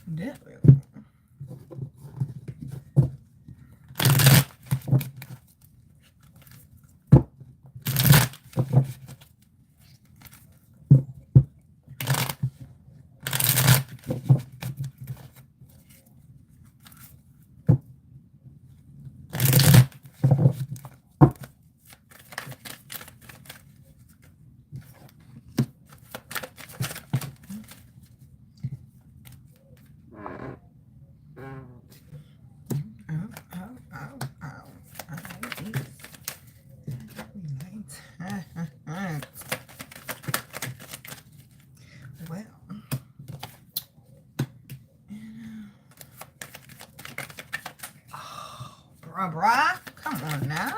There we go. Well, bruh, come on now.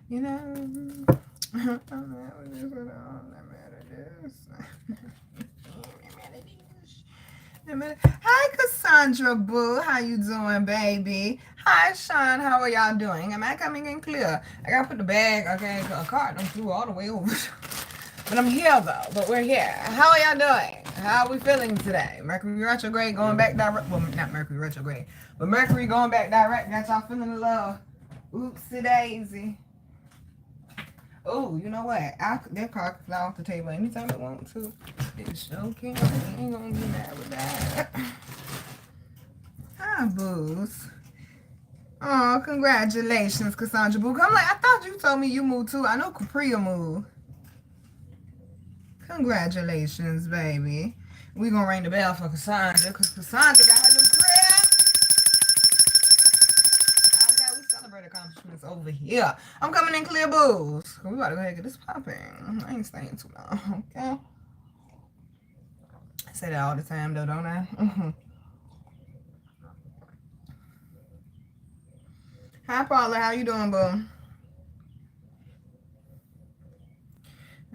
You know, I'm mad with this. I'm not mad at this. Hi, Cassandra Boo. How you doing, baby? Hi, Sean. How are y'all doing? Am I coming in clear? I gotta put the bag, okay, a cart I'm through all the way over. But I'm here, though. But we're here. How are y'all doing? How are we feeling today? Mercury retrograde going back direct. Well, not Mercury retrograde, but Mercury going back direct. Got y'all feeling a little oopsie daisy. Oh, you know what? That car can fly off the table anytime it wants to. It sure can. I ain't gonna be mad with that. Hi, Booze. Oh, congratulations, Cassandra Boo. I'm like, I thought you told me you moved too. I know Capria moved. Congratulations, baby. We gonna ring the bell for Cassandra because Cassandra got her new crib. Okay, we celebrate accomplishments over here. I'm coming in clear, Booze. We about to go ahead and get this popping. I ain't staying too long, okay? I say that all the time, though, don't I? Hi, Paula. How you doing, boo?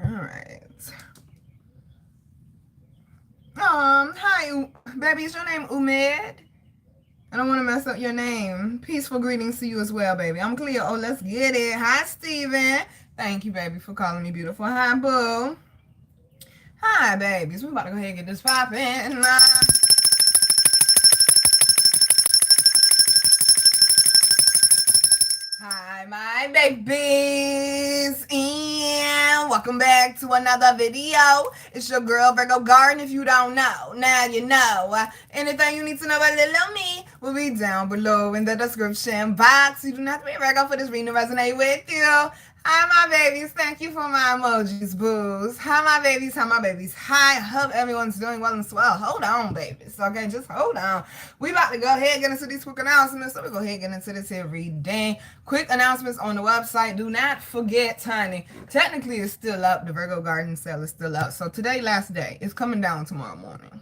All right. Hi, baby. Is your name Umed? I don't want to mess up your name. Peaceful greetings to you as well, baby. I'm clear. Oh, let's get it. Hi, Steven. Thank you, baby, for calling me beautiful. Hi, boo. Hi, babies. We're about to go ahead and get this popping. Hi, my babies, and welcome back to another video. It's your girl, Virgo Garden. If you don't know, now you know. Anything you need to know about little me will be down below in the description box. You do not have to be a Virgo for this reading to resonate with you. Hi, my babies. Thank you for my emojis, booze. Hi, my babies. Hi, my babies. Hi. Hope everyone's doing well and swell. Hold on, babies. Okay, just hold on. We about to go ahead and get into these quick announcements. So we go ahead and get into this here reading. Quick announcements on the website. Do not forget, honey. Technically, it's still up. The Virgo Garden sale is still up. So today, last day. It's coming down tomorrow morning.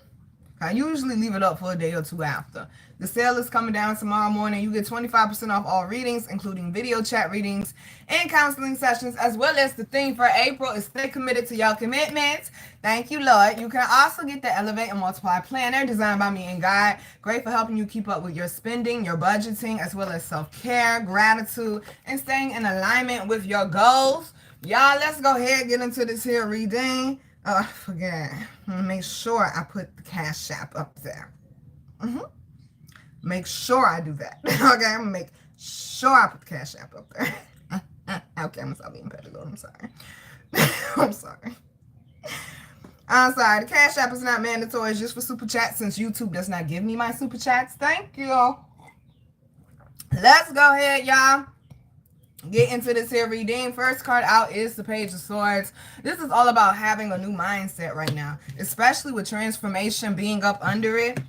I usually leave it up for a day or two after. The sale is coming down tomorrow morning. You get 25% off all readings, including video chat readings and counseling sessions, as well as the theme for April is stay committed to your commitments. Thank you, Lord. You can also get the Elevate and Multiply Planner designed by me and Guy. Great for helping you keep up with your spending, your budgeting, as well as self-care, gratitude, and staying in alignment with your goals. Y'all, let's go ahead and get into this here reading. Oh, I forget. Make sure I put the Cash App up there. Make sure I do that. Okay, I'm gonna make sure I put the Cash App up there. Okay, I'm gonna stop being petty, Lord. I'm sorry. I'm sorry. I'm sorry. The Cash App is not mandatory. It's just for super chats since YouTube does not give me my super chats. Thank you. Let's go ahead, y'all. Get into this here reading. First card out is the Page of Swords. This is all about having a new mindset right now, especially with transformation being up under it.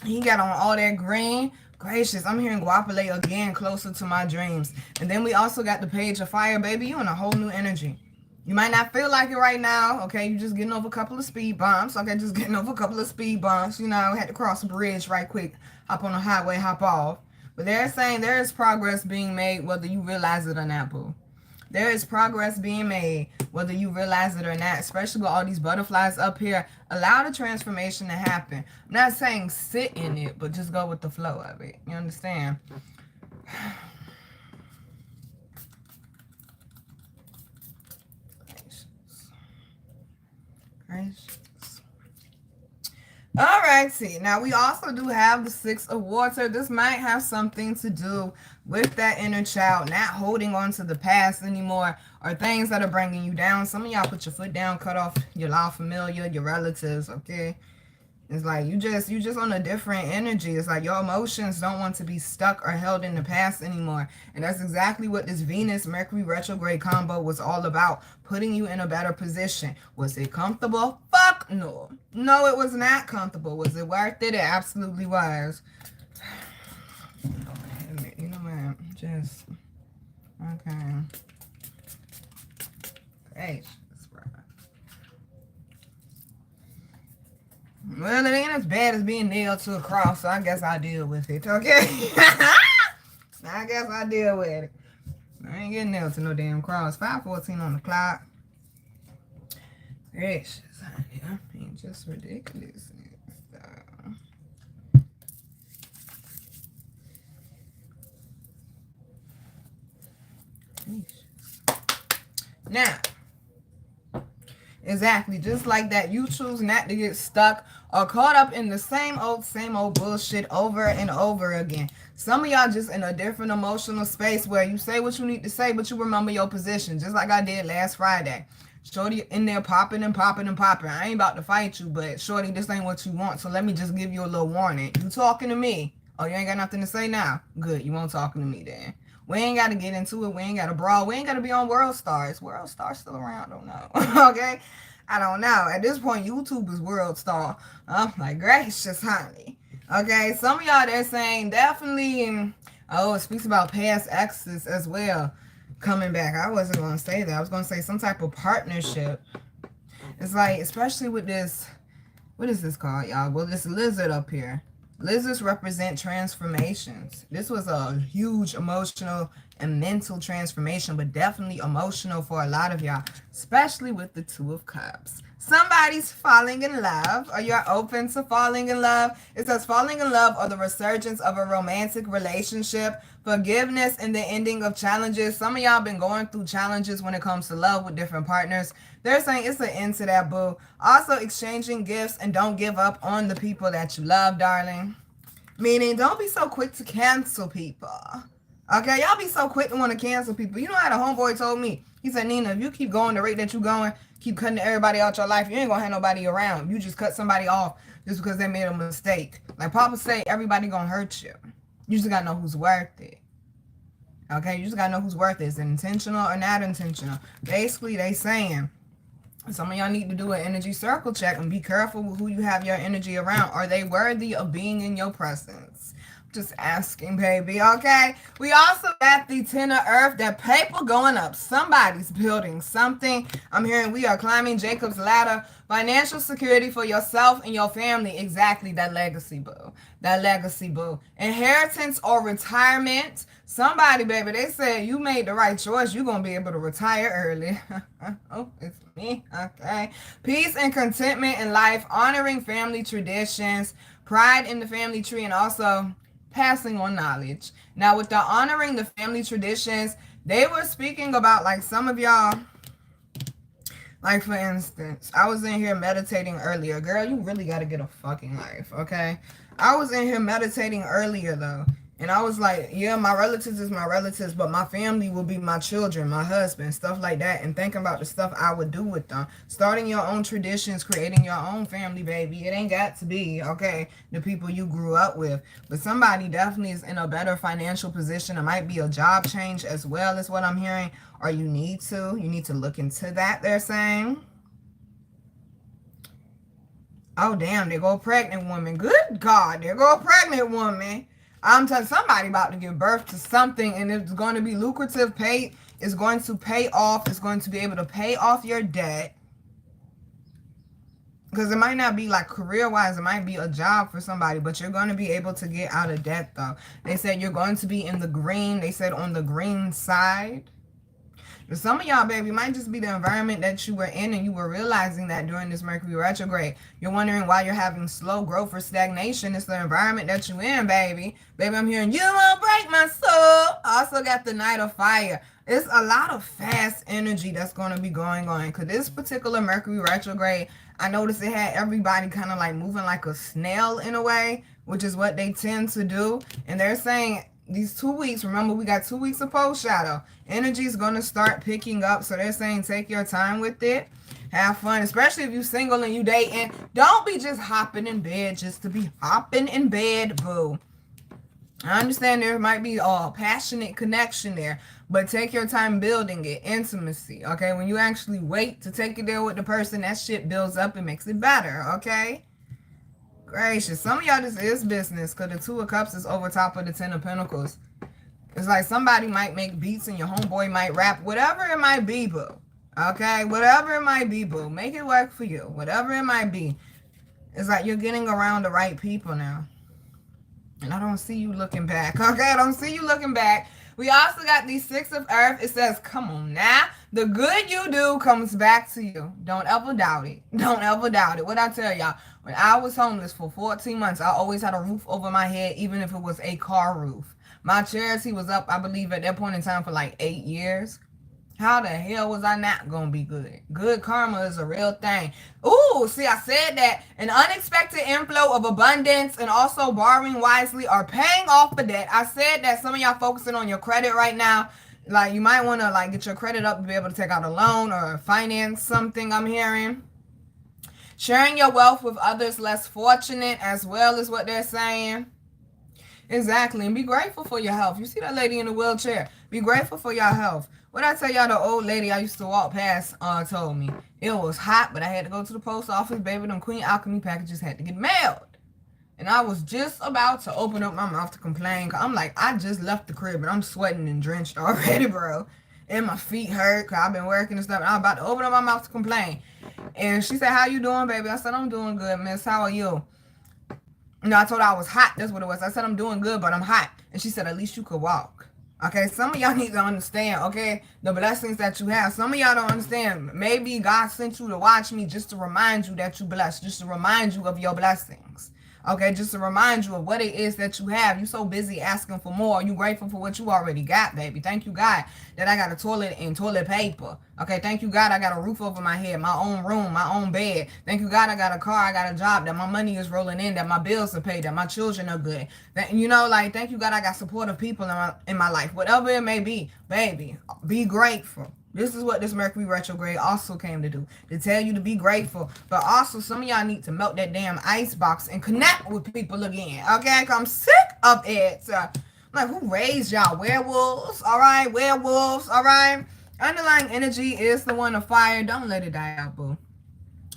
He got on all that green. Gracious, I'm hearing Guapole again, closer to my dreams. And then we also got the Page of Fire, baby. You in a whole new energy. You might not feel like it right now, okay? You're just getting over a couple of speed bumps, okay? Just getting over a couple of speed bumps. You know, had to cross a bridge right quick, hop on the highway, hop off. But they're saying there is progress being made, whether you realize it or not, boo. There is progress being made, whether you realize it or not, especially with all these butterflies up here. Allow the transformation to happen. I'm not saying sit in it, but just go with the flow of it. You understand? Gracious. All right, see. Now we also do have the Six of Water. This might have something to do with that inner child not holding on to the past anymore or things that are bringing you down. Some of y'all put your foot down, cut off your law familiar, your relatives, okay? It's like you just on a different energy. It's like your emotions don't want to be stuck or held in the past anymore. And that's exactly what this Venus Mercury retrograde combo was all about. Putting you in a better position. Was it comfortable? Fuck no. No, it was not comfortable. Was it worth it? It absolutely was. You know what? Just okay. Great. Well, it ain't as bad as being nailed to a cross, so I guess I'll deal with it, okay? I guess I'll deal with it. I ain't getting nailed to no damn cross. 5:14 on the clock. Gracious, honey. I mean, just ridiculous. Now, exactly, just like that, you choose not to get stuck or caught up in the same old bullshit over and over again. Some of y'all just in a different emotional space where you say what you need to say, but you remember your position, just like I did last Friday. Shorty in there popping and popping and popping. I ain't about to fight you, but shorty, this ain't what you want, so let me just give you a little warning. You talking to me. Oh, you ain't got nothing to say now? Good, you won't talking to me then. We ain't got to get into it. We ain't got to brawl. We ain't got to be on World Stars. World Star still around? I don't know. Okay? I don't know. At this point, YouTube is World Star. I'm like, gracious, honey. Okay? Some of y'all, they're saying definitely, oh, it speaks about past exes as well coming back. I wasn't going to say that. I was going to say some type of partnership. It's like, especially with this, what is this called, y'all? Well, this lizard up here. Lizards represent transformations. This was a huge emotional and mental transformation, but definitely emotional for a lot of y'all, especially with the Two of Cups. Somebody's falling in love, or you're open to falling in love. It says falling in love or the resurgence of a romantic relationship, forgiveness and the ending of challenges. Some of y'all been going through challenges when it comes to love with different partners. They're saying it's an end to that, boo. Also, exchanging gifts and don't give up on the people that you love, darling. Meaning, don't be so quick to cancel people. Okay, y'all be so quick to want to cancel people. You know how the homeboy told me? He said, Nina, if you keep going the rate that you're going, keep cutting everybody out your life, you ain't going to have nobody around. You just cut somebody off just because they made a mistake. Like Papa say, everybody going to hurt you. You just got to know who's worth it. Okay, you just got to know who's worth it. Is it intentional or not intentional? Basically, they saying, some of y'all need to do an energy circle check and be careful with who you have your energy around. Are they worthy of being in your presence? Just asking, baby, okay? We also got the Ten of Earth, that paper going up. Somebody's building something. I'm hearing we are climbing Jacob's ladder. Financial security for yourself and your family. Exactly, that legacy, boo. That legacy, boo. Inheritance or retirement. Somebody, baby, they said you made the right choice. You're going to be able to retire early. Oh, it's me. Okay. Peace and contentment in life. Honoring family traditions. Pride in the family tree, and also passing on knowledge. Now, with the honoring the family traditions, they were speaking about, like, some of y'all, like, for instance, I was in here meditating earlier. Girl, you really got to get a fucking life, okay? I was in here meditating earlier, though, and I was like, yeah, my relatives is my relatives, but my family will be my children, my husband, stuff like that, and thinking about the stuff I would do with them. Starting your own traditions, creating your own family, baby. It ain't got to be, okay, the people you grew up with. But somebody definitely is in a better financial position. It might be a job change as well, is what I'm hearing. Or you need to look into that, they're saying. Oh, damn, there go a pregnant woman. Good God, there go a pregnant woman. I'm telling somebody about to give birth to something, and it's going to be lucrative. It's going to pay off. It's going to be able to pay off your debt. Because it might not be like career-wise. It might be a job for somebody, but you're going to be able to get out of debt, though. They said you're going to be in the green. They said on the green side. Some of y'all, baby, might just be the environment that you were in, and you were realizing that during this Mercury retrograde. You're wondering why you're having slow growth or stagnation. It's the environment that you're in, baby. Baby, I'm hearing, you won't break my soul. Also got the Knight of Fire. It's a lot of fast energy that's going to be going on. Because this particular Mercury retrograde, I noticed it had everybody kind of like moving like a snail in a way, which is what they tend to do. And they're saying these 2 weeks, remember we got 2 weeks of post shadow. Energy is going to start picking up. So they're saying take your time with it. Have fun, especially if you're single and you dating. Don't be just hopping in bed just to be hopping in bed, boo. I understand there might be a passionate connection there, but take your time building it. Intimacy, okay? When you actually wait to take it there with the person, that shit builds up and makes it better, okay? Gracious. Some of y'all, this is business because the Two of Cups is over top of the Ten of Pentacles. It's like somebody might make beats and your homeboy might rap. Whatever it might be, boo. Okay? Whatever it might be, boo. Make it work for you. Whatever it might be. It's like you're getting around the right people now. And I don't see you looking back. Okay? I don't see you looking back. We also got the Six of Earth. It says, come on now. The good you do comes back to you. Don't ever doubt it. Don't ever doubt it. What I tell y'all, when I was homeless for 14 months, I always had a roof over my head, even if it was a car roof. My charity was up, I believe, at that point in time for like 8 years. How the hell was I not going to be good? Good karma is a real thing. Ooh, see, I said that. An unexpected inflow of abundance and also borrowing wisely are paying off for debt. I said that some of y'all focusing on your credit right now. Like, you might want to, like, get your credit up to be able to take out a loan or finance something, I'm hearing. Sharing your wealth with others less fortunate as well is what they're saying. Exactly. And be grateful for your health. You see that lady in the wheelchair? Be grateful for your health. What I tell y'all, the old lady I used to walk past told me. It was hot, but I had to go to the post office. Baby, them Queen Alchemy packages had to get mailed. And I was just about to open up my mouth to complain. I'm like, I just left the crib and I'm sweating and drenched already, bro. And my feet hurt because I've been working and stuff. And I'm about to open up my mouth to complain. And she said, how you doing, baby? I said, I'm doing good, miss. How are you? No, I told her I was hot. That's what it was. I said, I'm doing good, but I'm hot. And she said, at least you could walk. Okay, some of y'all need to understand, okay, the blessings that you have. Some of y'all don't understand. Maybe God sent you to watch me just to remind you that you're blessed, just to remind you of your blessings. Okay, just to remind you of what it is that you have. You're so busy asking for more. You grateful for what you already got, baby. Thank you, God, that I got a toilet and toilet paper. Okay, thank you, God, I got a roof over my head, my own room, my own bed. Thank you, God, I got a car, I got a job, that my money is rolling in, that my bills are paid, that my children are good. That, you know, like, thank you, God, I got supportive people in my life. Whatever it may be, baby, be grateful. This is what this Mercury retrograde also came to do. To tell you to be grateful. But also, some of y'all need to melt that damn ice box and connect with people again. Okay? Because I'm sick of it. Like, who raised y'all? Werewolves? All right? Werewolves? All right? Underlying energy is the one of fire. Don't let it die out, boo.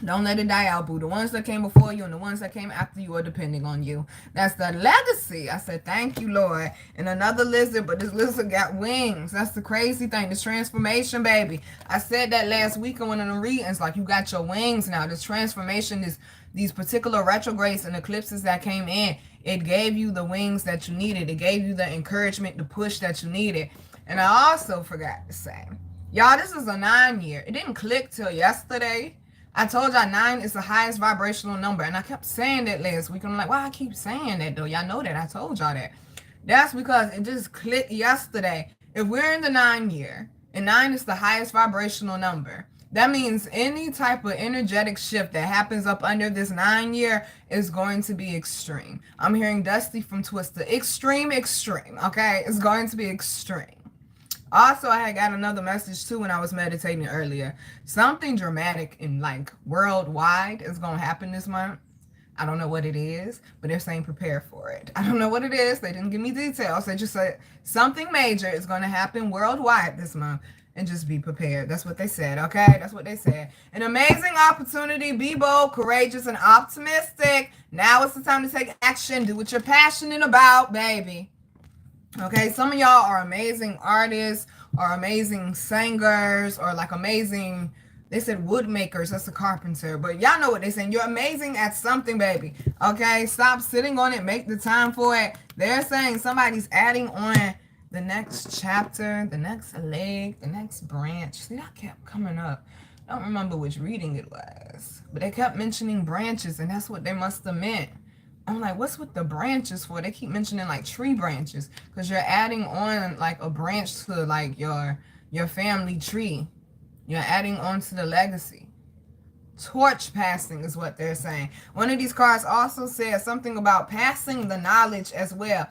Don't let it die out, boo. The ones that came before you and the ones that came after you are depending on you. That's the legacy. I said, thank you, Lord. And another lizard, but this lizard got wings. That's the crazy thing. This transformation, baby. I said that last week in one of the readings. Like, you got your wings now. This transformation is these particular retrogrades and eclipses that came in. It gave you the wings that you needed. It gave you the encouragement, the push that you needed. And I also forgot to say, y'all, this is a 9-year. It didn't click till yesterday. I told y'all 9 is the highest vibrational number. And I kept saying that last week. I'm like, why I keep saying that, though? Y'all know that. I told y'all that. That's because it just clicked yesterday. If we're in the 9-year, and 9 is the highest vibrational number, that means any type of energetic shift that happens up under this 9-year is going to be extreme. I'm hearing Dusty from Twister. Extreme, okay? It's going to be extreme. Also, I had got another message too when I was meditating earlier. Something dramatic and like worldwide is going to happen this month. I don't know what it is, but they're saying prepare for it. I don't know what it is. They didn't give me details. They just said something major is going to happen worldwide this month and just be prepared. That's what they said, okay? That's what they said. An amazing opportunity. Be bold, courageous, and optimistic. Now it's the time to take action. Do what you're passionate about, baby. Okay, some of y'all are amazing artists or amazing singers or like amazing, they said wood makers, that's a carpenter, but y'all know what they're saying. You're amazing at something, baby. Okay, stop sitting on it, make the time for it. They're saying somebody's adding on the next chapter, the next leg, the next branch. See, that kept coming up. I don't remember which reading it was, but they kept mentioning branches, and that's what they must have meant. I'm like, what's with the branches for? They keep mentioning like tree branches because you're adding on like a branch to like your family tree. You're adding on to the legacy. Torch passing is what they're saying. One of these cards also says something about passing the knowledge as well.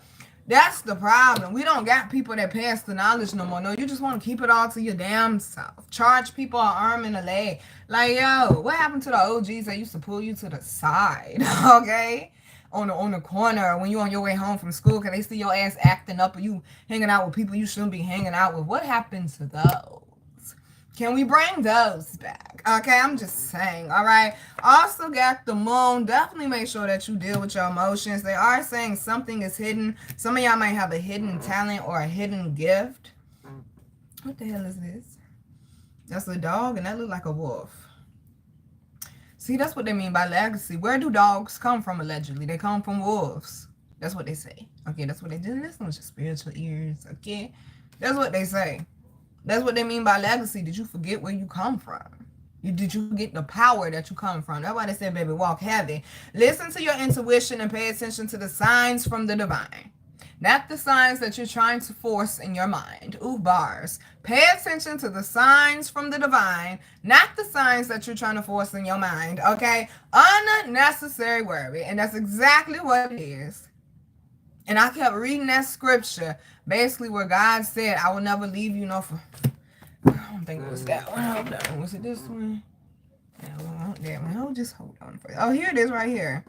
That's the problem. We don't got people that pass the knowledge no more. No, you just want to keep it all to your damn self. Charge people an arm and a leg. Like, yo, what happened to the OGs that used to pull you to the side? Okay? On the corner when you on your way home from school because they see your ass acting up or you hanging out with people you shouldn't be hanging out with. What happened to those? Can we bring those back? Okay, I'm just saying. All right. Also got the moon. Definitely make sure that you deal with your emotions. They are saying something is hidden. Some of y'all might have a hidden talent or a hidden gift. What the hell is this? That's a dog and that look like a wolf. See, that's what they mean by legacy. Where do dogs come from, allegedly? They come from wolves. That's what they say. Okay, that's what they do. Listen with your spiritual ears, okay? That's what they say. That's what they mean by legacy. Did you forget where you come from? Did you get the power that you come from? That's why they said, baby, walk heavy. Listen to your intuition and pay attention to the signs from the divine. Not the signs that you're trying to force in your mind. Ooh, bars. Pay attention to the signs from the divine, not the signs that you're trying to force in your mind, okay? Unnecessary worry. And that's exactly what it is. And I kept reading that scripture, basically where God said, I will never leave you, for... I don't think it was that one. Hold on. Was it this one? That one. Oh, just hold on for it. Oh, here it is right here.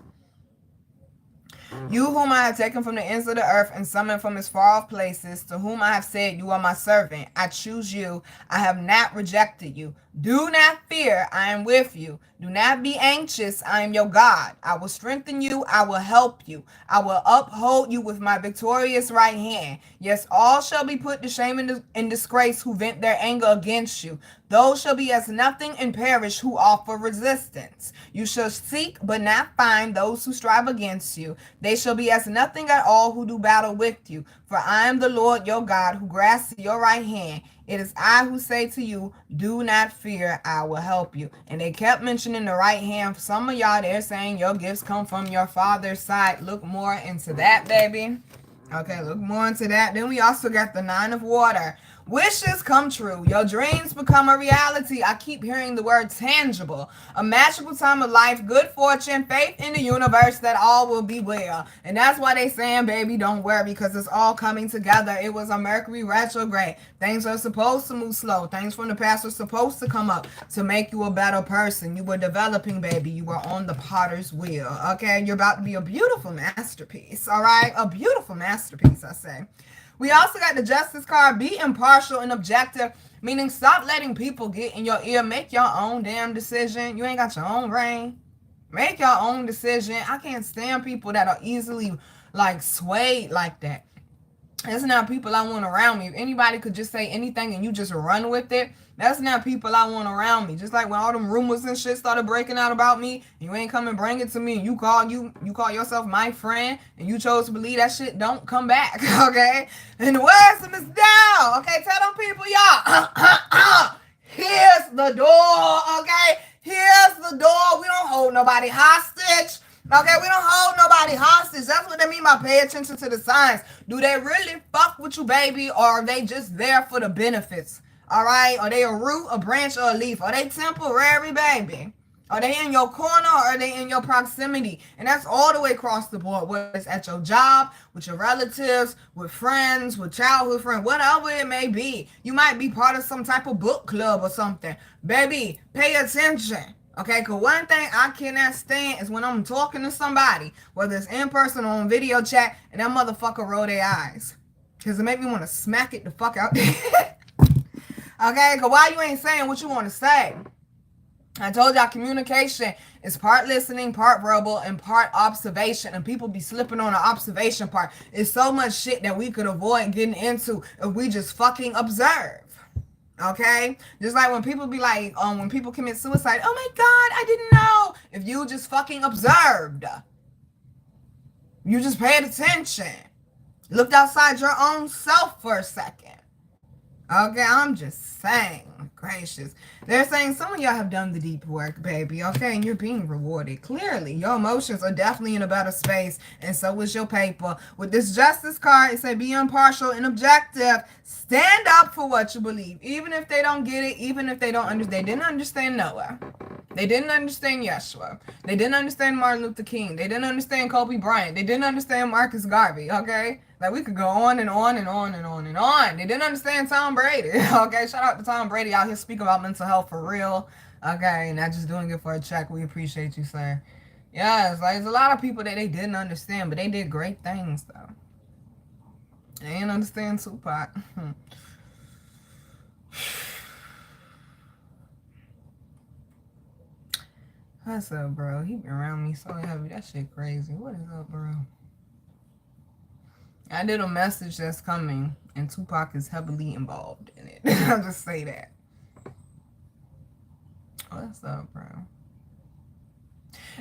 You whom I have taken from the ends of the earth and summoned from his far off places, to whom I have said, you are my servant. I choose you. I have not rejected you. Do not fear. I am with you. Do not be anxious. I am your God. I will strengthen you. I will help you. I will uphold you with my victorious right hand. Yes, all shall be put to shame and disgrace who vent their anger against you. Those shall be as nothing and perish who offer resistance. You shall seek but not find those who strive against you. They shall be as nothing at all who do battle with you. For I am the Lord your God who grasps your right hand. It is I who say to you, do not fear, I will help you. And they kept mentioning the right hand. Some of y'all, they're saying your gifts come from your father's side. Look more into that, baby. Okay, look more into that. Then we also got the 9 of water. Wishes come true. Your dreams become a reality. I keep hearing the word tangible. A magical time of life, good fortune, faith in the universe that all will be well. And that's why they saying, baby, don't worry, because it's all coming together. It was a Mercury retrograde. Things are supposed to move slow. Things from the past are supposed to come up to make you a better person. You were developing, baby. You were on the potter's wheel. Okay, you're about to be a beautiful masterpiece. All right, a beautiful masterpiece, I say. We also got the Justice card. Be impartial and objective, meaning stop letting people get in your ear. Make your own damn decision. You ain't got your own brain. Make your own decision. I can't stand people that are easily swayed like that. That's not people I want around me. If anybody could just say anything and you just run with it, that's not people I want around me. Just like when all them rumors and shit started breaking out about me, and you ain't come and bring it to me, and you call yourself my friend, and you chose to believe that shit, don't come back, okay? And the words of Miss Dow, okay? Tell them people, y'all, here's the door, okay? Here's the door. We don't hold nobody hostage. Okay, we don't hold nobody hostage. That's what they mean by pay attention to the signs. Do they really fuck with you, baby, or are they just there for the benefits? All right? Are they a root, a branch, or a leaf? Are they temporary, baby? Are they in your corner or are they in your proximity? And that's all the way across the board, whether it's at your job, with your relatives, with friends, with childhood friends, whatever it may be. You might be part of some type of book club or something. Baby, pay attention. Okay, because one thing I cannot stand is when I'm talking to somebody, whether it's in person or on video chat, and that motherfucker roll their eyes. Because it make me want to smack it the fuck out. Okay, because why you ain't saying what you want to say? I told y'all communication is part listening, part verbal, and part observation. And people be slipping on the observation part. It's so much shit that we could avoid getting into if we just fucking observe. Okay, just like when people be like, when people commit suicide, oh my God, I didn't know. If you just fucking observed, you just paid attention, looked outside your own self for a second. Okay, I'm just saying, gracious. They're saying some of y'all have done the deep work, baby, okay, and you're being rewarded. Clearly, your emotions are definitely in a better space, and so is your paper. With this Justice card, it said be impartial and objective. Stand up for what you believe, even if they don't get it, even if they don't understand. They didn't understand Noah. They didn't understand Yeshua. They didn't understand Martin Luther King. They didn't understand Kobe Bryant. They didn't understand Marcus Garvey, okay? Like, we could go on and on and on and on and on. They didn't understand Tom Brady, okay? Shout out to Tom Brady out here speaking about mental health for real, okay? Not just doing it for a check. We appreciate you, sir. Yes, like, there's a lot of people that they didn't understand, but they did great things, though. They didn't understand Tupac. What's up, bro? He been around me so heavy. That shit crazy. What is up, bro? I did a message that's coming, and Tupac is heavily involved in it. I'll just say that. What's up, bro?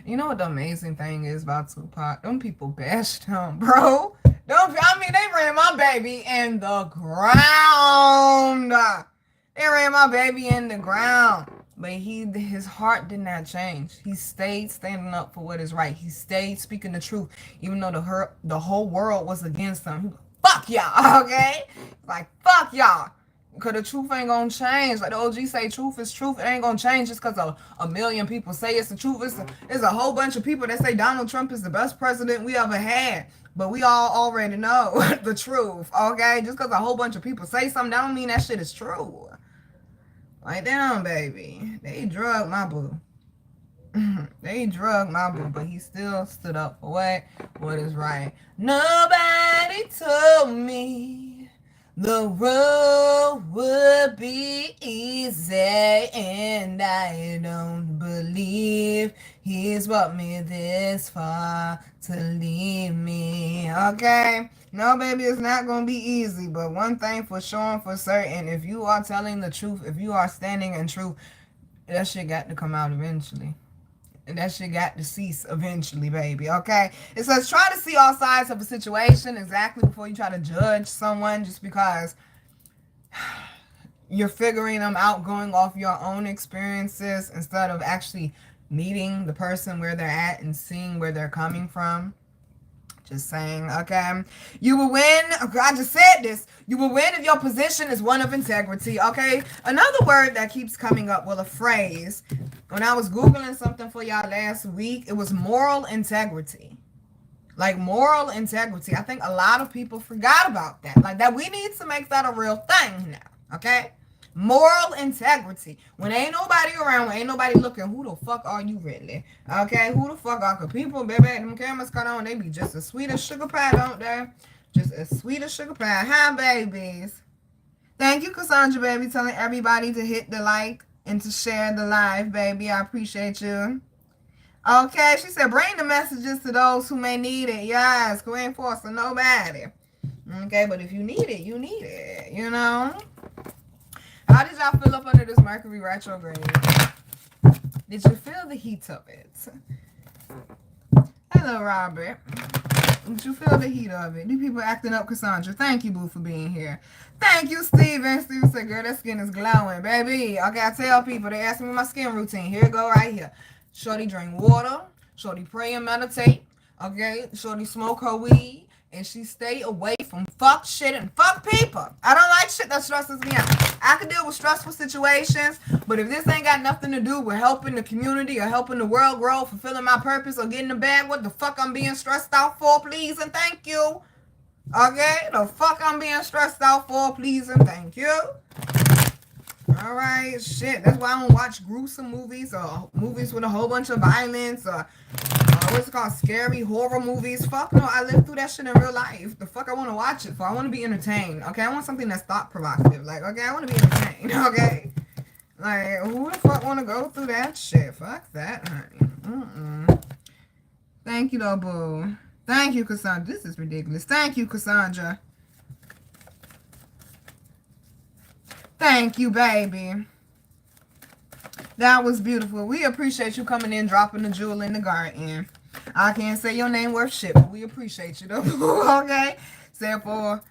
You know what the amazing thing is about Tupac? Them people bashed him, bro. They ran my baby in the ground. They ran my baby in the ground. But his heart did not change. He stayed standing up for what is right. He stayed speaking the truth, even though the whole world was against him. He was like, fuck y'all, okay? Like, fuck y'all. Because the truth ain't gonna change. Like the OG say, truth is truth. It ain't gonna change just because a million people say it's the truth. It's a whole bunch of people that say Donald Trump is the best president we ever had. But we all already know the truth, okay? Just because a whole bunch of people say something, that don't mean that shit is true. Like, damn, baby. They drugged my boo. They drugged my boo, but he still stood up for what is right. Nobody told me the road would be easy, and I don't believe he's brought me this far to leave me, okay? No, baby, it's not going to be easy, but one thing for sure and for certain, if you are telling the truth, if you are standing in truth, that shit got to come out eventually. And that shit got to cease eventually, baby, okay? It says try to see all sides of a situation exactly before you try to judge someone just because you're figuring them out going off your own experiences instead of actually meeting the person where they're at and seeing where they're coming from. Just saying, okay? You will win. Okay, I just said this. You will win if your position is one of integrity, okay? Another word that keeps coming up, well, a phrase. When I was Googling something for y'all last week, it was moral integrity. Like moral integrity. I think a lot of people forgot about that. Like that we need to make that a real thing now, okay? Moral integrity. When ain't nobody around, when ain't nobody looking, who the fuck are you really? Okay, who the fuck are? Cause people, baby, them cameras cut on, they be just as sweet as sugar pie, don't they? Just as sweet as sugar pie. Hi, babies. Thank you, Cassandra, baby, telling everybody to hit the like and to share the live, baby. I appreciate you. Okay, she said, bring the messages to those who may need it. Yes, go ain't forcing nobody. Okay, but if you need it, you need it, you know? How did y'all feel up under this Mercury retrograde? Did you feel the heat of it? Hello, Robert. Did you feel the heat of it? These people acting up, Cassandra. Thank you, boo, for being here. Thank you, Steven. Steven said, girl, that skin is glowing, baby. Okay, I tell people, they ask me my skin routine. Here it go right here. Shorty drink water. Shorty pray and meditate. Okay, shorty smoke her weed. And she stay away from fuck shit and fuck people. I don't like shit that stresses me out. I can deal with stressful situations, but if this ain't got nothing to do with helping the community or helping the world grow, fulfilling my purpose or getting the bag, what the fuck I'm being stressed out for, please and thank you. Okay? The fuck I'm being stressed out for, please and thank you. All right, shit. That's why I don't watch gruesome movies or movies with a whole bunch of violence or what's it called? Scary horror movies. Fuck no, I lived through that shit in real life. The fuck I want to watch it for? I want to be entertained. Okay, I want something that's thought provocative. Like, okay, I want to be entertained. Okay, like who the fuck want to go through that shit? Fuck that, honey. Thank you, though, boo. Thank you, Cassandra. This is ridiculous. Thank you, Cassandra. Thank you, baby. That was beautiful. We appreciate you coming in, dropping the jewel in the garden. I can't say your name worth shit, but we appreciate you, though. Okay? Therefore,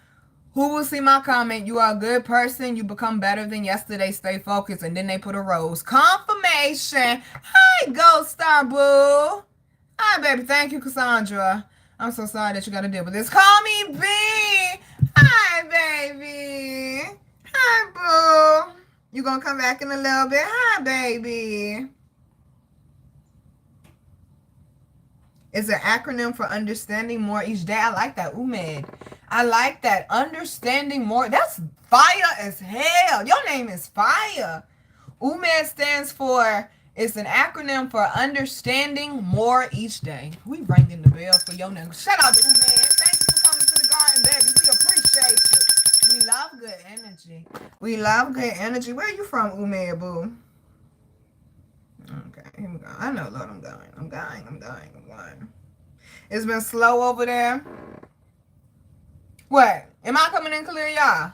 who will see my comment? You are a good person. You become better than yesterday. Stay focused. And then they put a rose. Confirmation. Hi, Ghost Star Boo. Hi, baby. Thank you, Cassandra. I'm so sorry that you got to deal with this. Call me B. Hi, baby. Hi, boo. You gonna come back in a little bit? Hi, baby. It's an acronym for understanding more each day. I like that. UMED. I like that. Understanding more. That's fire as hell. Your name is fire. UMED stands for, it's an acronym for understanding more each day. We ringing the bell for your name. Shout out to UMED. Thank you for coming to the garden, baby. We appreciate you. We love good energy. We love good energy. Where are you from, UMED, boo? Okay, here we go. I know, Lord, I'm going. I'm going. It's been slow over there. What? Am I coming in clear, y'all?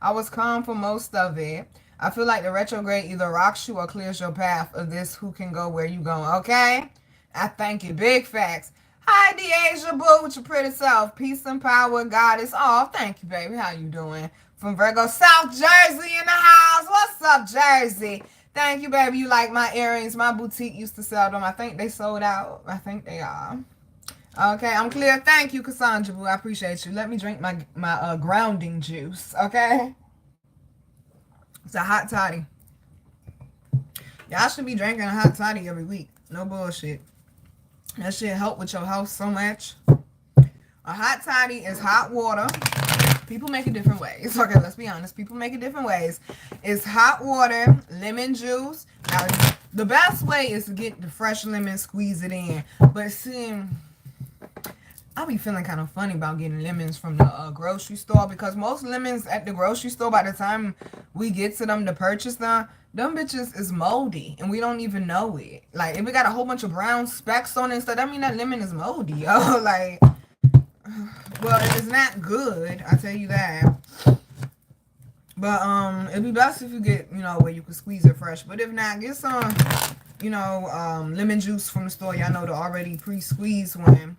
I was calm for most of it. I feel like the retrograde either rocks you or clears your path of this who can go where you going, okay? I thank you. Big facts. Hi, Deasia Boo, with your pretty self. Peace and power, goddess. Oh, thank you, baby. How you doing? From Virgo, South Jersey in the house. What's up, Jersey? Thank you, baby. You like my earrings. My boutique used to sell them. I think they sold out. I think they are. Okay, I'm clear. Thank you, Cassandra Boo. I appreciate you. Let me drink my grounding juice, okay? It's a hot toddy. Y'all should be drinking a hot toddy every week. No bullshit. That shit help with your health so much. A hot toddy is hot water. People make it different ways. Okay, let's be honest. People make it different ways. It's hot water, lemon juice. Now, the best way is to get the fresh lemon, squeeze it in. But see, I be feeling kind of funny about getting lemons from the grocery store, because most lemons at the grocery store, by the time we get to them to purchase them bitches is moldy and we don't even know it. Like, if we got a whole bunch of brown specks on it and stuff, that mean that lemon is moldy, yo. Like, well, it's not good, I tell you that. But it'd be best if you get, where you can squeeze it fresh. But if not, get some, lemon juice from the store. Y'all know the already pre-squeezed one.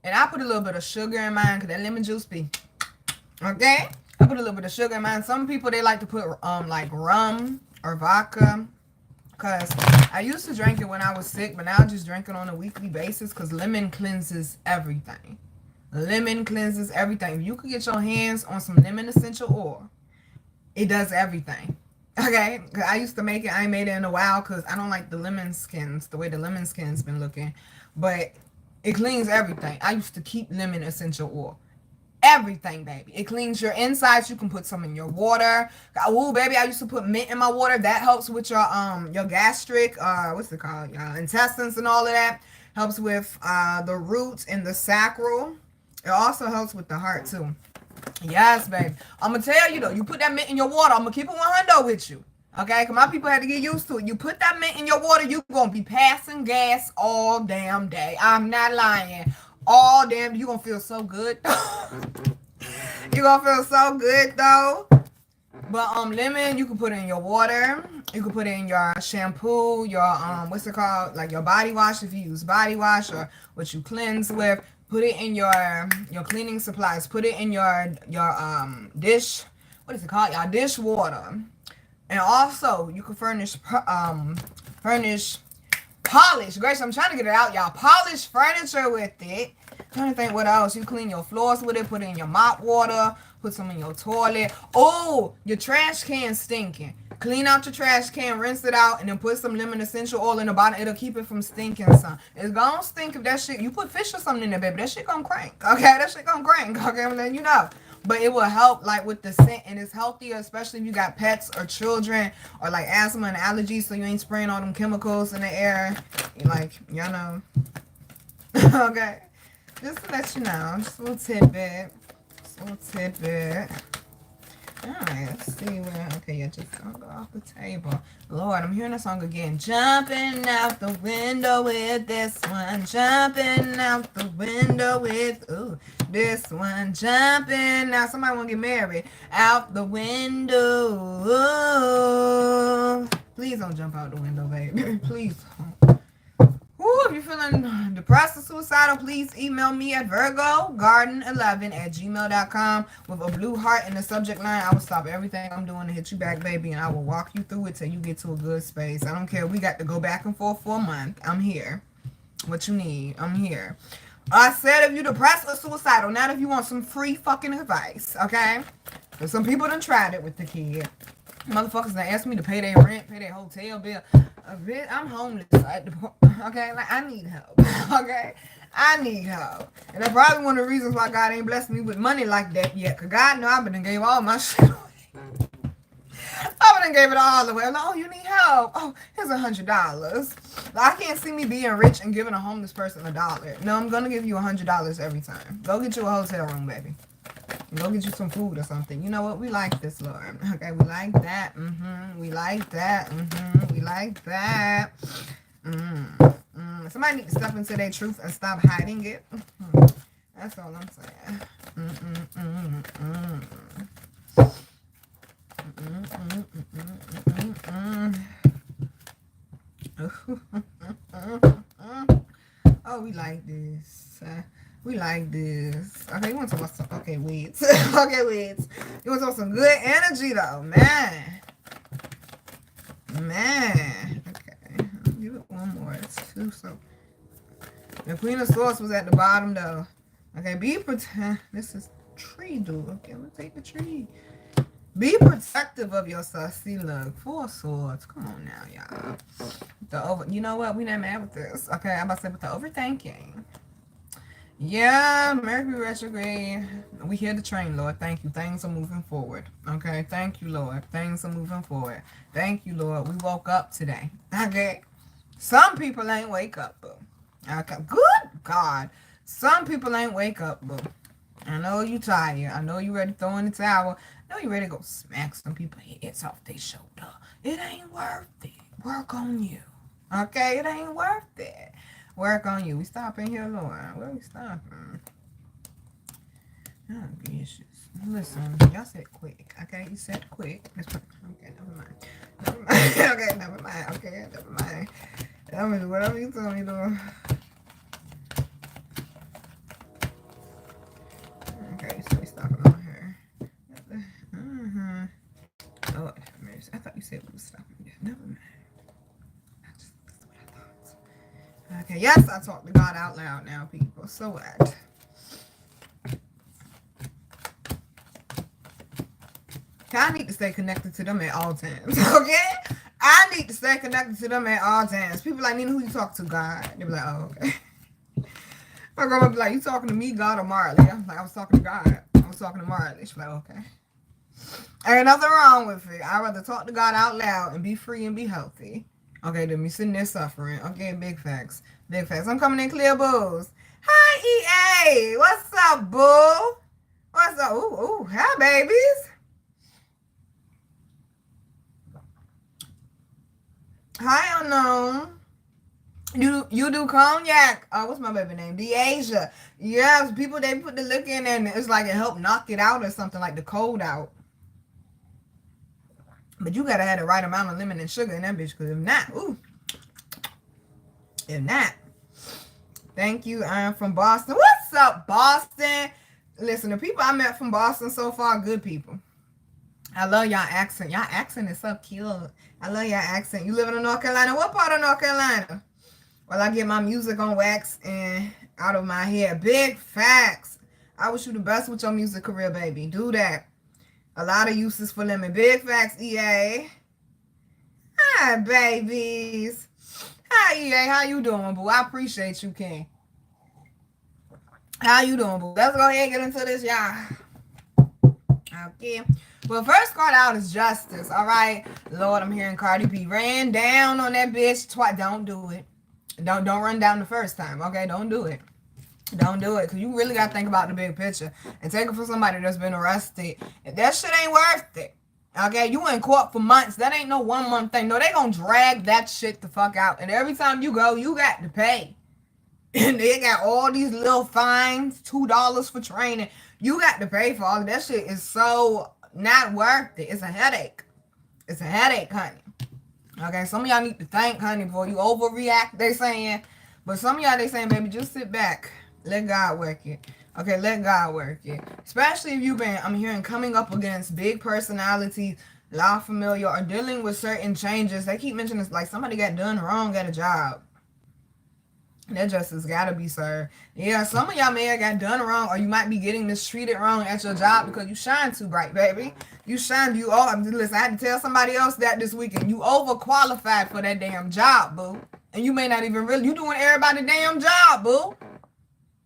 And I put a little bit of sugar in mine, because that lemon juice be, okay? I put a little bit of sugar in mine. Some people, they like to put, like rum or vodka, because I used to drink it when I was sick, but now I just drink it on a weekly basis, because lemon cleanses everything. Lemon cleanses everything. If you could get your hands on some lemon essential oil, it does everything. Okay? I used to make it. I ain't made it in a while, because I don't like the lemon skins, the way the lemon skin's been looking. But it cleans everything. I used to keep lemon essential oil. Everything, baby. It cleans your insides. You can put some in your water. Ooh, baby, I used to put mint in my water. That helps with your gastric, what's it called? Intestines and all of that. Helps with the roots and the sacral. It also helps with the heart, too. Yes, baby. I'm going to tell you, though. You put that mint in your water. I'm going to keep it 100 with you. Okay? Because my people had to get used to it. You put that mint in your water, you're going to be passing gas all damn day. I'm not lying. All damn, you're going to feel so good. You're going to feel so good, though. But lemon, you can put it in your water. You can put it in your shampoo, your, what's it called? Like your body wash, if you use body wash, or what you cleanse with. Put it in your cleaning supplies. Put it in your dish, what is it called? Your dish water. And also, you can furnish polish. Grace, I'm trying to get it out, y'all. Polish furniture with it. I'm trying to think what else. You clean your floors with it. Put it in your mop water. Put some in your toilet. Oh, your trash can stinking. Clean out your trash can, rinse it out, and then put some lemon essential oil in the bottom. It'll keep it from stinking some. It's gonna stink if that shit, you put fish or something in there, baby. That shit gonna crank. Okay, that shit gonna crank. Okay, I'm letting you know. But it will help, like, with the scent, and it's healthier, especially if you got pets or children or like asthma and allergies, so you ain't spraying all them chemicals in the air. Like, y'all know. Okay, just to let you know, just a little tidbit. Alright, let's see where. Okay, yeah, just don't go off the table. Lord, I'm hearing that song again. Jumping out the window with this one. Jumping out the window with, ooh, this one. Jumping. Now, somebody want to get married. Out the window. Ooh. Please don't jump out the window, baby. Please don't. Ooh, if you're feeling depressed or suicidal, please email me at virgogarden11@gmail.com with a blue heart in the subject line. I will stop everything I'm doing to hit you back, baby, and I will walk you through it till you get to a good space. I don't care. We got to go back and forth for a month. I'm here. What you need, I'm here. I said if you're depressed or suicidal, not if you want some free fucking advice, okay? Because some people done tried it with the kid. Motherfuckers that ask me to pay their rent, pay their hotel bill. Bitch, I'm homeless. Okay, like I need help. Okay, I need help, and that's probably one of the reasons why God ain't blessed me with money like that yet. Cause God know I've been gave all my shit away. I done gave it all away. Like, oh, you need help. Oh, here's $100. I can't see me being rich and giving a homeless person $1. No, I'm gonna give you $100 every time. Go get you a hotel room, baby. Go get you some food or something. You know what? We like this, Lord. Okay, we like that. We like that. We like that. Somebody need to step into their truth and stop hiding it. That's all I'm saying. Oh, we like this. We like this. Okay, you want to talk about some... Okay, wait. Okay, wait. You want to talk about some good energy, though. Man. Man. Okay. I'll give it one more. It's two, so... The Queen of Swords was at the bottom, though. Okay, be protect... This is tree, dude. Okay, let's take the tree. Be protective of yourself. See, look. 4 swords. Come on now, y'all. You know what? We not mad with this. Okay, I'm about to say with the overthinking. Yeah, Mercury retrograde. We hear the train, Lord. Thank you. Things are moving forward. Okay, thank you, Lord. Things are moving forward. Thank you, Lord. We woke up today. Okay. Some people ain't wake up, boo. Okay. Good God. Some people ain't wake up, boo. I know you tired. I know you ready to throw in the towel. I know you ready to go smack some people heads off their shoulder. It ain't worth it. Work on you. Okay? It ain't worth it. Work on you. We stopping here, Lord. Where we stopping? Oh, gracious. Listen, y'all said quick. Okay? You said quick. Okay, never mind. Never mind. Okay, never mind. Okay, never mind. Tell me whatever you tell me to do. Okay, so we stopping on her. Lord have mercy. I thought you said we were stopping there. Never mind. That's what I thought. Okay, yes, I talk to God out loud now, people. So what? I need to stay connected to them at all times, okay? I need to stay connected to them at all times. People like, Nina, who you talk to, God? They be like, oh, okay. My grandma be like, you talking to me, God, or Marley? I'm like, I was talking to God. I was talking to Marley. She's like, okay. Ain't nothing wrong with it. I'd rather talk to God out loud and be free and be healthy. Okay, than me sitting there suffering. Okay, big facts. Big facts. I'm coming in clear, boos. Hi, EA. What's up, boo? What's up? Ooh, hi, babies. Hi, unknown. You do cognac. What's my baby name? Deasia. Yes, people, they put the liquor in there and it's like it helped knock it out or something, like the cold out. But you gotta have the right amount of lemon and sugar in that bitch, because if not, ooh. If not. Thank you. I'm from Boston. What's up, Boston? Listen, the people I met from Boston so far, good people. I love y'all accent. Y'all accent is so cute. I love y'all accent. You live in North Carolina? What part of North Carolina? Well, I get my music on wax and out of my head. Big facts. I wish you the best with your music career, baby. Do that. A lot of uses for lemon. Big facts, EA. Hi, babies. Hi, EA. How you doing, boo? I appreciate you, King. How you doing, boo? Let's go ahead and get into this, y'all. Okay. Well, first card out is Justice. All right. Lord, I'm hearing Cardi B ran down on that bitch twice. Don't do it. Don't run down the first time. Okay, don't do it. Don't do it, because you really got to think about the big picture and take it for somebody that's been arrested. If that shit ain't worth it, okay, you in court for months. That ain't no 1 month thing. No, they gonna drag that shit the fuck out. And every time you go, you got to pay. And they got all these little fines, $2 for training. You got to pay for all of that shit. Is so not worth it. It's a headache. It's a headache, honey. Okay, some of y'all need to think, honey, before you overreact, they saying. But some of y'all, they saying, baby, just sit back. Let God work it. Okay, let God work it. Especially if you've been, I'm hearing, coming up against big personalities, law familiar, or dealing with certain changes. They keep mentioning it's like somebody got done wrong at a job. That justice gotta be served. Yeah, some of y'all may have got done wrong, or you might be getting mistreated wrong at your job because you shine too bright, baby. You shine, you all. Listen, I had to tell somebody else that this weekend. You overqualified for that damn job, boo. And you may not even really, you doing everybody's damn job, boo.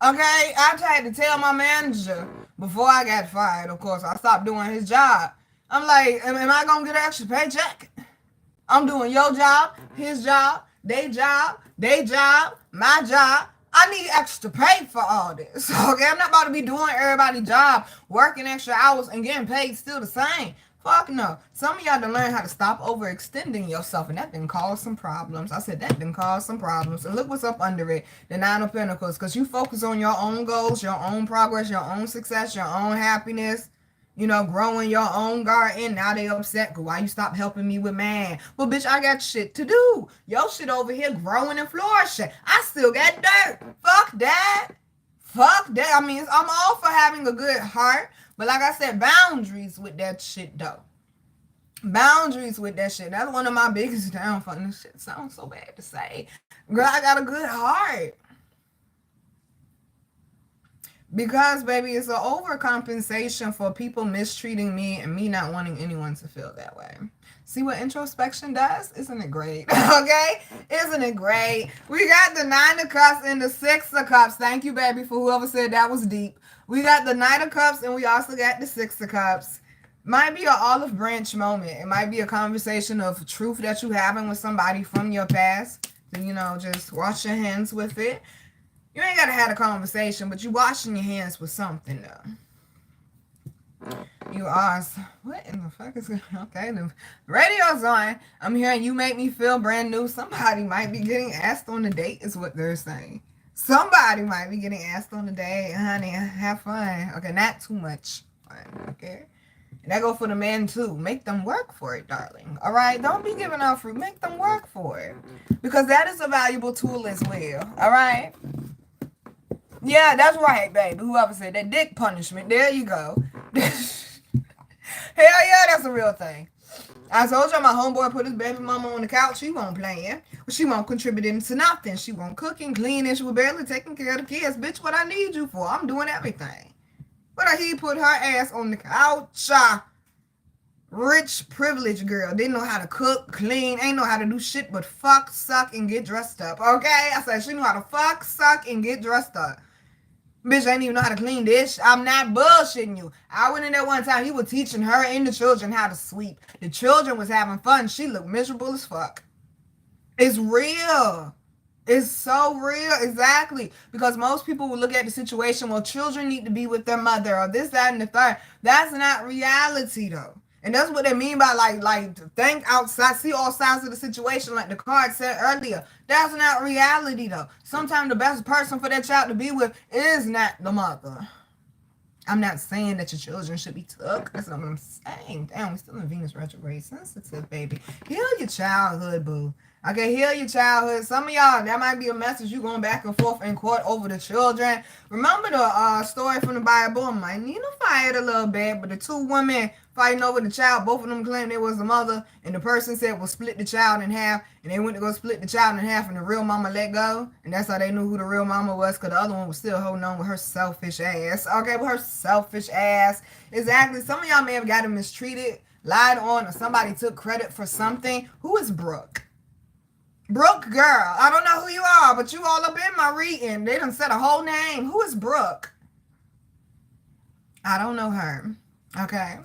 Okay, I tried to tell my manager before I got fired, of course. I stopped doing his job. I'm like, am I going to get an extra paycheck? I'm doing your job, his job, they job, my job. I need extra pay for all this. Okay, I'm not about to be doing everybody's job, working extra hours and getting paid still the same. Fuck no. Some of y'all to learn how to stop overextending yourself, and that didn't cause some problems. I said that didn't cause some problems. And look what's up under it, the Nine of Pentacles, because you focus on your own goals, your own progress, your own success, your own happiness. You know, growing your own garden. Now they upset because why you stop helping me with man? Well, bitch, I got shit to do. Your shit over here growing and flourishing. I still got dirt. Fuck that. Fuck that. I mean, I'm all for having a good heart. But like I said, boundaries with that shit, though. Boundaries with that shit. That's one of my biggest downfalls. This shit sounds so bad to say. Girl, I got a good heart. Because, baby, it's an overcompensation for people mistreating me and me not wanting anyone to feel that way. See what introspection does? Isn't it great? Okay? Isn't it great? We got the Nine of Cups and the Six of Cups. Thank you, baby, for whoever said that was deep. We got the Knight of Cups and we also got the Six of Cups. Might be an olive branch moment. It might be a conversation of truth that you're having with somebody from your past. So, you know, just wash your hands with it. You ain't got to have a conversation, but you washing your hands with something, though. You are. What in the fuck is going on? Okay, the radio's on. I'm hearing you make me feel brand new. Somebody might be getting asked on a date, is what they're saying. Somebody might be getting asked on a date. Honey, have fun. Okay, not too much fun, okay? And that go for the men, too. Make them work for it, darling. All right? Don't be giving out fruit. Make them work for it. Because that is a valuable tool as well. All right? Yeah, that's right, baby. Whoever said that dick punishment. There you go. Hell yeah, that's a real thing. I told you my homeboy put his baby mama on the couch. She won't playing. She won't contributing to nothing. She won't cooking, cleaning. She was barely taking care of the kids. Bitch, what I need you for? I'm doing everything. But he put her ass on the couch. Rich, privileged girl. Didn't know how to cook, clean. Ain't know how to do shit but fuck, suck, and get dressed up. Okay? I said she knew how to fuck, suck, and get dressed up. Bitch, I ain't even know how to clean dish. I'm not bullshitting you. I went in there one time. He was teaching her and the children how to sweep. The children was having fun. She looked miserable as fuck. It's real. It's so real. Exactly. Because most people will look at the situation, well, children need to be with their mother or this, that, and the third. That's not reality, though. And that's what they mean by like think outside, see all sides of the situation, like the card said earlier. That's not reality, though. Sometimes the best person for that child to be with is not the mother. I'm not saying that your children should be took. That's not what I'm saying. Damn, we still in Venus retrograde. Sensitive, baby. Heal your childhood, boo. Okay, heal your childhood. Some of y'all, that might be a message you going back and forth in court over the children. Remember the story from the Bible? Might need to fight a little bit, but the two women fighting over the child, both of them claimed it was the mother, and the person said, well, split the child in half, and they went to go split the child in half, and the real mama let go, and that's how they knew who the real mama was, because the other one was still holding on with her selfish ass. Okay, with her selfish ass. Exactly. Some of y'all may have gotten mistreated, lied on, or somebody took credit for something. Who is Brooke? Brooke, girl. I don't know who you are, but you all up in my reading. They done said a whole name. Who is Brooke? I don't know her. Okay.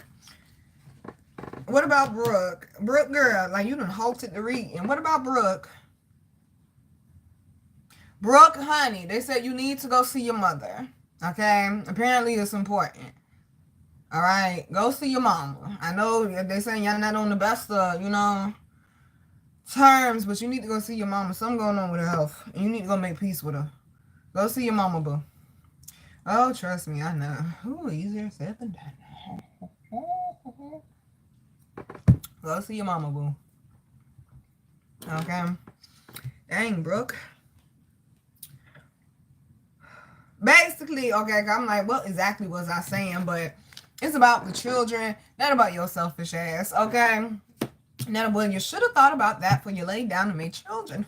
What about Brooke? Brooke, girl, like you done halted the reading. What about Brooke? Brooke, honey, they said you need to go see your mother. Okay? Apparently it's important. All right? Go see your mama. I know they saying y'all not on the best of, terms, but you need to go see your mama. Something going on with her health. And you need to go make peace with her. Go see your mama, boo. Oh, trust me, I know. Ooh, easier said than done. Go see your mama, boo. Okay. Dang, Brooke. Basically, okay, I'm like, what exactly was I saying? But it's about the children, not about your selfish ass, okay? Now, well, you should have thought about that before you laid down and made children.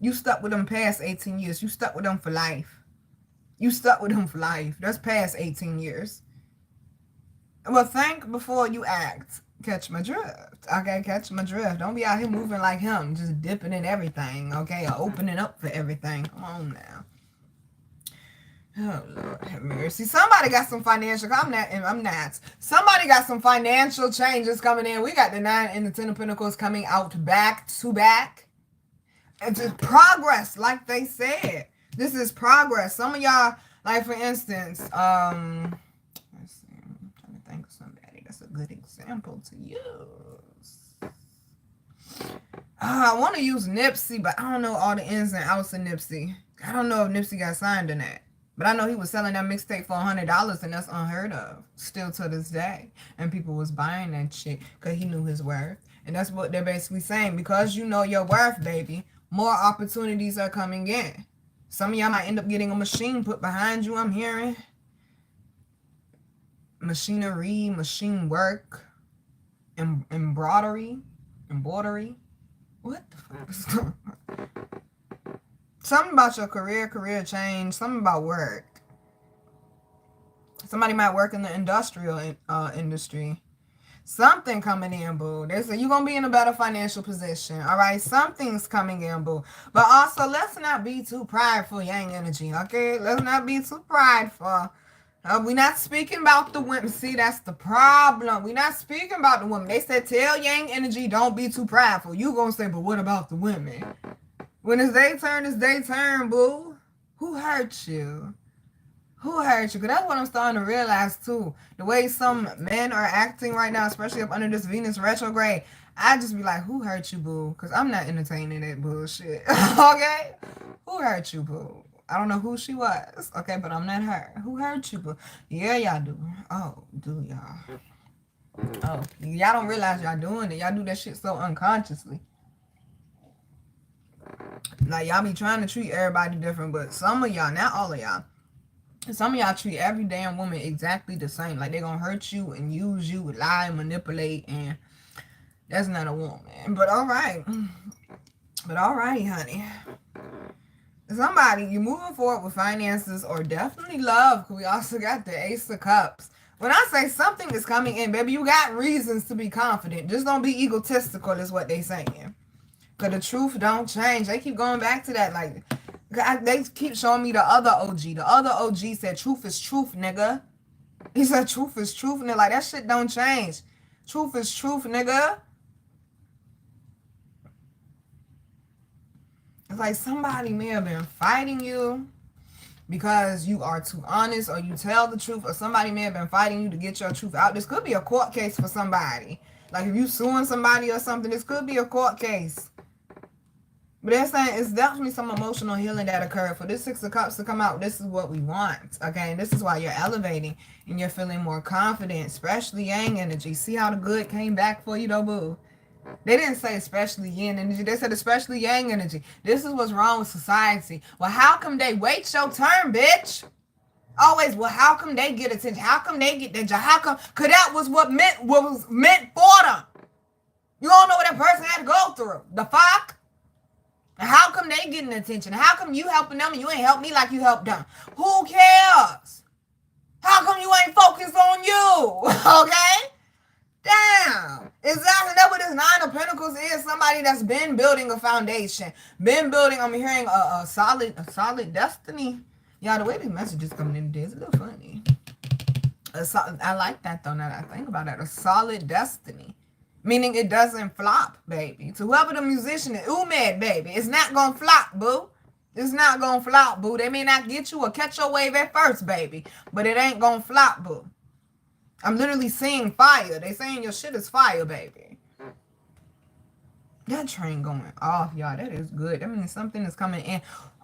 You stuck with them past 18 years. You stuck with them for life. You stuck with them for life. That's past 18 years. Well, think before you act. Catch my drift. Okay, catch my drift. Don't be out here moving like him, just dipping in everything, okay, or opening up for everything. Come on now. Oh, Lord have mercy. Somebody got some financial, I'm not. Somebody got some financial changes coming in. We got the 9 and the 10 of Pentacles coming out back to back. It's just progress, like they said. This is progress. Some of y'all, like for instance, let's see, I'm trying to think of somebody that's a good example to use. I want to use Nipsey, but I don't know all the ins and outs of Nipsey. I don't know if Nipsey got signed in that. But I know he was selling that mixtape for $100, and that's unheard of, still to this day. And people was buying that shit because he knew his worth. And that's what they're basically saying. Because you know your worth, baby, more opportunities are coming in. Some of y'all might end up getting a machine put behind you, I'm hearing. Machinery, machine work, embroidery. What the fuck is going on? Something about your career change, something about work. Somebody might work in the industrial industry. Something coming in, boo. They say you're going to be in a better financial position, all right? Something's coming in, boo. But also, let's not be too prideful, yang energy, okay? Let's not be too prideful. We're not speaking about the women. See, that's the problem. We're not speaking about the women. They said, tell yang energy, don't be too prideful. You going to say, but what about the women? When it's their turn, it's their turn, boo. Who hurt you? Who hurt you? Because that's what I'm starting to realize, too. The way some men are acting right now, especially up under this Venus retrograde, I just be like, who hurt you, boo? Because I'm not entertaining that bullshit. Okay? Who hurt you, boo? I don't know who she was. Okay, but I'm not her. Who hurt you, boo? Yeah, y'all do. Oh, do y'all? Oh, y'all don't realize y'all doing it. Y'all do that shit so unconsciously. Like, y'all be trying to treat everybody different, but some of y'all, not all of y'all, some of y'all treat every damn woman exactly the same. Like, they gonna hurt you and use you, lie, manipulate, and that's not a woman. But all right. But all right, honey. Somebody, you're moving forward with finances or definitely love, because we also got the Ace of Cups. When I say something is coming in, baby, you got reasons to be confident. Just don't be egotistical is what they saying. Because the truth don't change. They keep going back to that. Like, they keep showing me the other OG. The other OG said, truth is truth, nigga. He said, truth is truth. And they're like, that shit don't change. Truth is truth, nigga. It's like somebody may have been fighting you because you are too honest or you tell the truth, or somebody may have been fighting you to get your truth out. This could be a court case for somebody. Like if you suing somebody or something, this could be a court case. But they're saying it's definitely some emotional healing that occurred. For this Six of Cups to come out, this is what we want. Okay, and this is why you're elevating and you're feeling more confident, especially yang energy. See how the good came back for you though, boo? They didn't say especially yin energy. They said especially yang energy. This is what's wrong with society. Well, how come they wait your turn, bitch? Always, well, how come they get attention? How come they get that job? How come? Because that was what was meant for them. You don't know what that person had to go through. The fuck? And how come they getting attention? How come you helping them and you ain't help me like you helped them? Who cares? How come you ain't focused on you? Okay? Damn. Exactly. That's what this Nine of Pentacles is. Somebody that's been building a foundation. Been building, I'm hearing a solid destiny. Y'all, the way these messages coming in today is a little funny. I like that though, now that I think about it. A solid destiny. Meaning it doesn't flop, baby. To whoever the musician is, Umed, baby. It's not gonna flop, boo. It's not gonna flop, boo. They may not get you or catch your wave at first, baby. But it ain't gonna flop, boo. I'm literally seeing fire. They saying your shit is fire, baby. That train going off, y'all. That is good. That means something is coming in.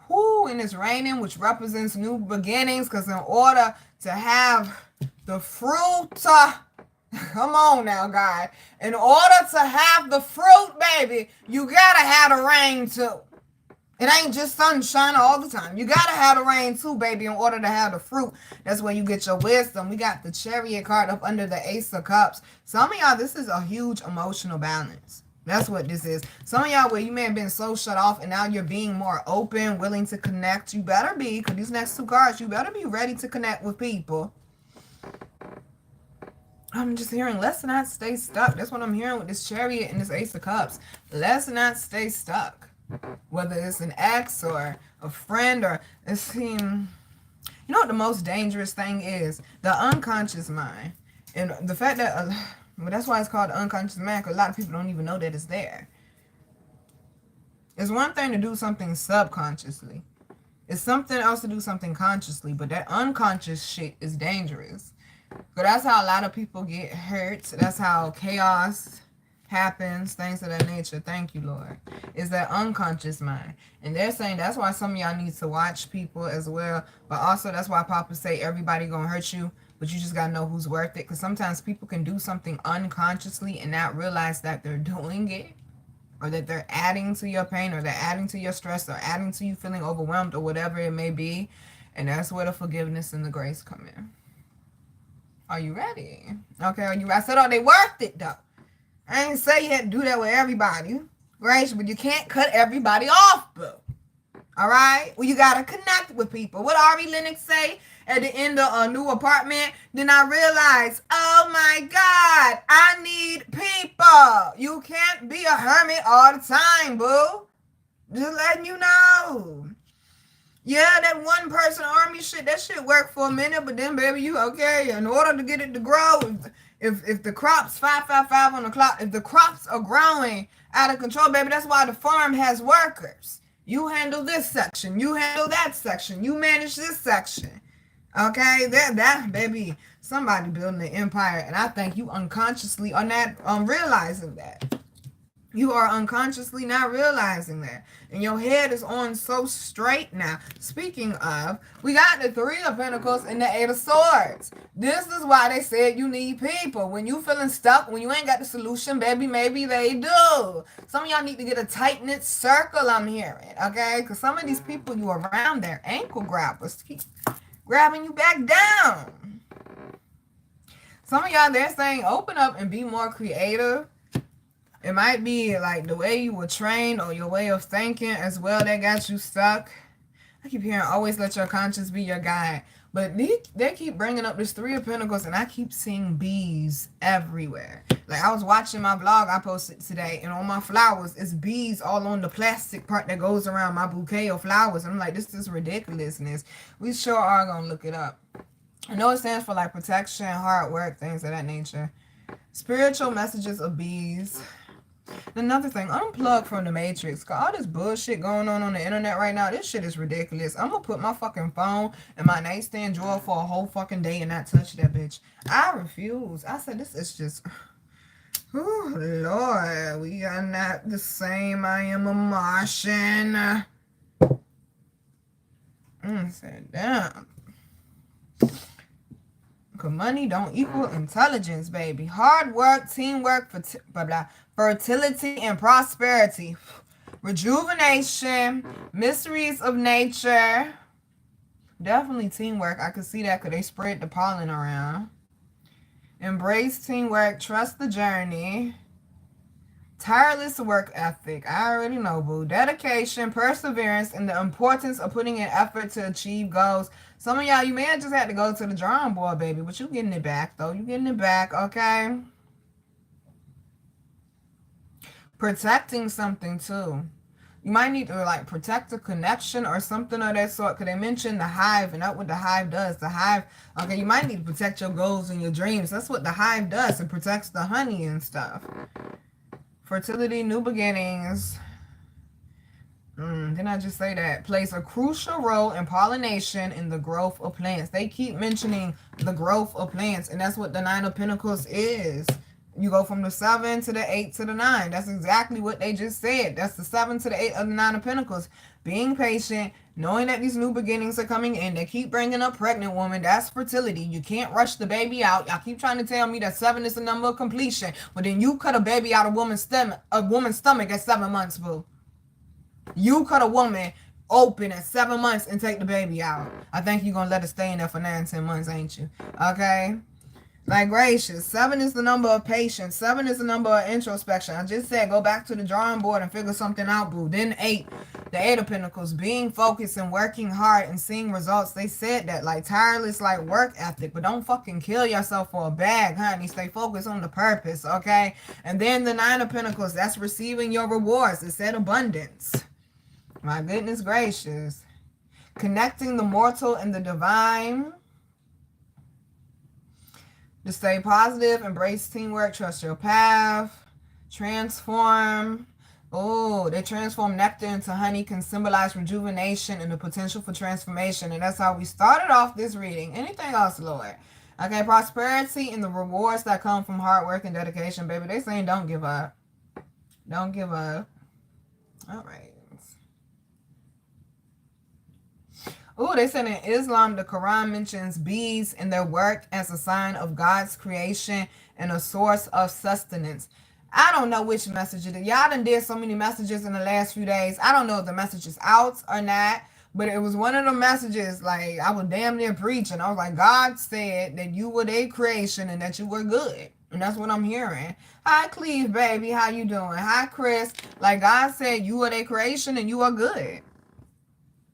Whoo, and it's raining, which represents new beginnings. Because in order to have the fruit, come on now, God. In order to have the fruit, baby, you gotta have the rain too. It ain't just sunshine all the time. You gotta have the rain too, baby, in order to have the fruit. That's where you get your wisdom. We got the Chariot card up under the Ace of Cups. Some of y'all, this is a huge emotional balance. That's what this is. Some of y'all where you may have been so shut off and now you're being more open, willing to connect. You better be, because these next two cards, you better be ready to connect with people. I'm just hearing, let's not stay stuck. That's what I'm hearing with this Chariot and this Ace of Cups. Let's not stay stuck. Whether it's an ex or a friend or it's him. You know what the most dangerous thing is? The unconscious mind. And the fact that, well, that's why it's called the unconscious mind, because a lot of people don't even know that it's there. It's one thing to do something subconsciously. It's something else to do something consciously, but that unconscious shit is dangerous. So that's how a lot of people get hurt. That's how chaos happens, things of that nature. Thank you, Lord. Is that unconscious mind. And they're saying that's why some of y'all need to watch people as well. But also that's why Papa say everybody gonna hurt you, but you just gotta know who's worth it. Because sometimes people can do something unconsciously and not realize that they're doing it, or that they're adding to your pain, or they're adding to your stress, or adding to you feeling overwhelmed, or whatever it may be. And that's where the forgiveness and the grace come in. Are you ready? Okay, are you? I said, are they worth it though? I ain't say you had to do that with everybody, Grace, but you can't cut everybody off, boo. All right? Well, you got to connect with people. What Ari Lennox say at the end of a new apartment? Then I realized, oh my God, I need people. You can't be a hermit all the time, boo. Just letting you know. Yeah, that one person army shit, that shit worked for a minute, but then, baby, you okay. In order to get it to grow, if the crops, 555 on the clock, if the crops are growing out of control, baby, that's why the farm has workers. You handle this section. You handle that section. You manage this section. Okay? That baby, somebody building an empire, and I think you unconsciously are not realizing that. You are unconsciously not realizing that. And your head is on so straight now. Speaking of, we got the Three of Pentacles and the Eight of Swords. This is why they said you need people. When you feeling stuck, when you ain't got the solution, baby, maybe they do. Some of y'all need to get a tight-knit circle, I'm hearing, okay? Because some of these people you around, they're ankle grabbers. Keep grabbing you back down. Some of y'all, they're saying open up and be more creative. It might be like the way you were trained or your way of thinking as well that got you stuck. I keep hearing always let your conscience be your guide. But they keep bringing up this Three of Pentacles and I keep seeing bees everywhere. Like I was watching my vlog I posted today and on my flowers, it's bees all on the plastic part that goes around my bouquet of flowers. And I'm like, this is ridiculousness. We sure are going to look it up. I know it stands for like protection, hard work, things of that nature. Spiritual messages of bees. Another thing, unplug from the matrix. Cause all this bullshit going on the internet right now, this shit is ridiculous. I'm gonna put my fucking phone in my nightstand drawer for a whole fucking day and not touch that bitch. I refuse. I said this is just, oh Lord, we are not the same. I am a Martian. I said, damn. Cause money don't equal intelligence, baby. Hard work, teamwork, fertility and prosperity, rejuvenation, mysteries of nature. Definitely teamwork. I could see that because they spread the pollen around. Embrace teamwork. Trust the journey. Tireless work ethic. I already know, boo. Dedication, perseverance, and the importance of putting in effort to achieve goals. Some of y'all, you may have just had to go to the drawing board, baby, but you getting it back, though. You getting it back, okay? Protecting something, too. You might need to, like, protect a connection or something of that sort, because they mentioned the hive, and that's what the hive does. The hive, okay, you might need to protect your goals and your dreams. That's what the hive does. It protects the honey and stuff. Fertility, new beginnings. Didn't I just say that? Plays a crucial role in pollination and the growth of plants. They keep mentioning the growth of plants, and that's what the Nine of Pentacles is. You go from the 7 to the 8 to the 9. That's exactly what they just said. That's the 7 to the 8 of the 9 of Pentacles. Being patient, knowing that these new beginnings are coming in. They keep bringing up pregnant woman. That's fertility. You can't rush the baby out. Y'all keep trying to tell me that 7 is the number of completion. But then you cut a baby out of a woman's stomach at 7 months, boo. You cut a woman open at 7 months and take the baby out. I think you're going to let it stay in there for 9, 10 months, ain't you? Okay? Like gracious. 7 is the number of patience. 7 is the number of introspection. I just said go back to the drawing board and figure something out, boo. Then 8, the 8 of Pentacles, being focused and working hard and seeing results. They said that, like tireless, like work ethic, but don't fucking kill yourself for a bag, honey. Stay focused on the purpose, okay? And then the 9 of Pentacles, that's receiving your rewards. It said abundance. My goodness gracious. Connecting the mortal and the divine. To stay positive, embrace teamwork, trust your path, transform. Oh, they transform nectar into honey, can symbolize rejuvenation and the potential for transformation. And that's how we started off this reading. Anything else, Lord? Okay, prosperity and the rewards that come from hard work and dedication, baby. They saying don't give up. Don't give up. All right. Oh, they said in Islam, the Quran mentions bees in their work as a sign of God's creation and a source of sustenance. I don't know which message it is. Y'all done did so many messages in the last few days. I don't know if the message is out or not, but it was one of the messages, like, I was damn near preaching. I was like, God said that you were their creation and that you were good. And that's what I'm hearing. Hi, Cleve, baby. How you doing? Hi, Chris. Like, God said you are their creation and you are good.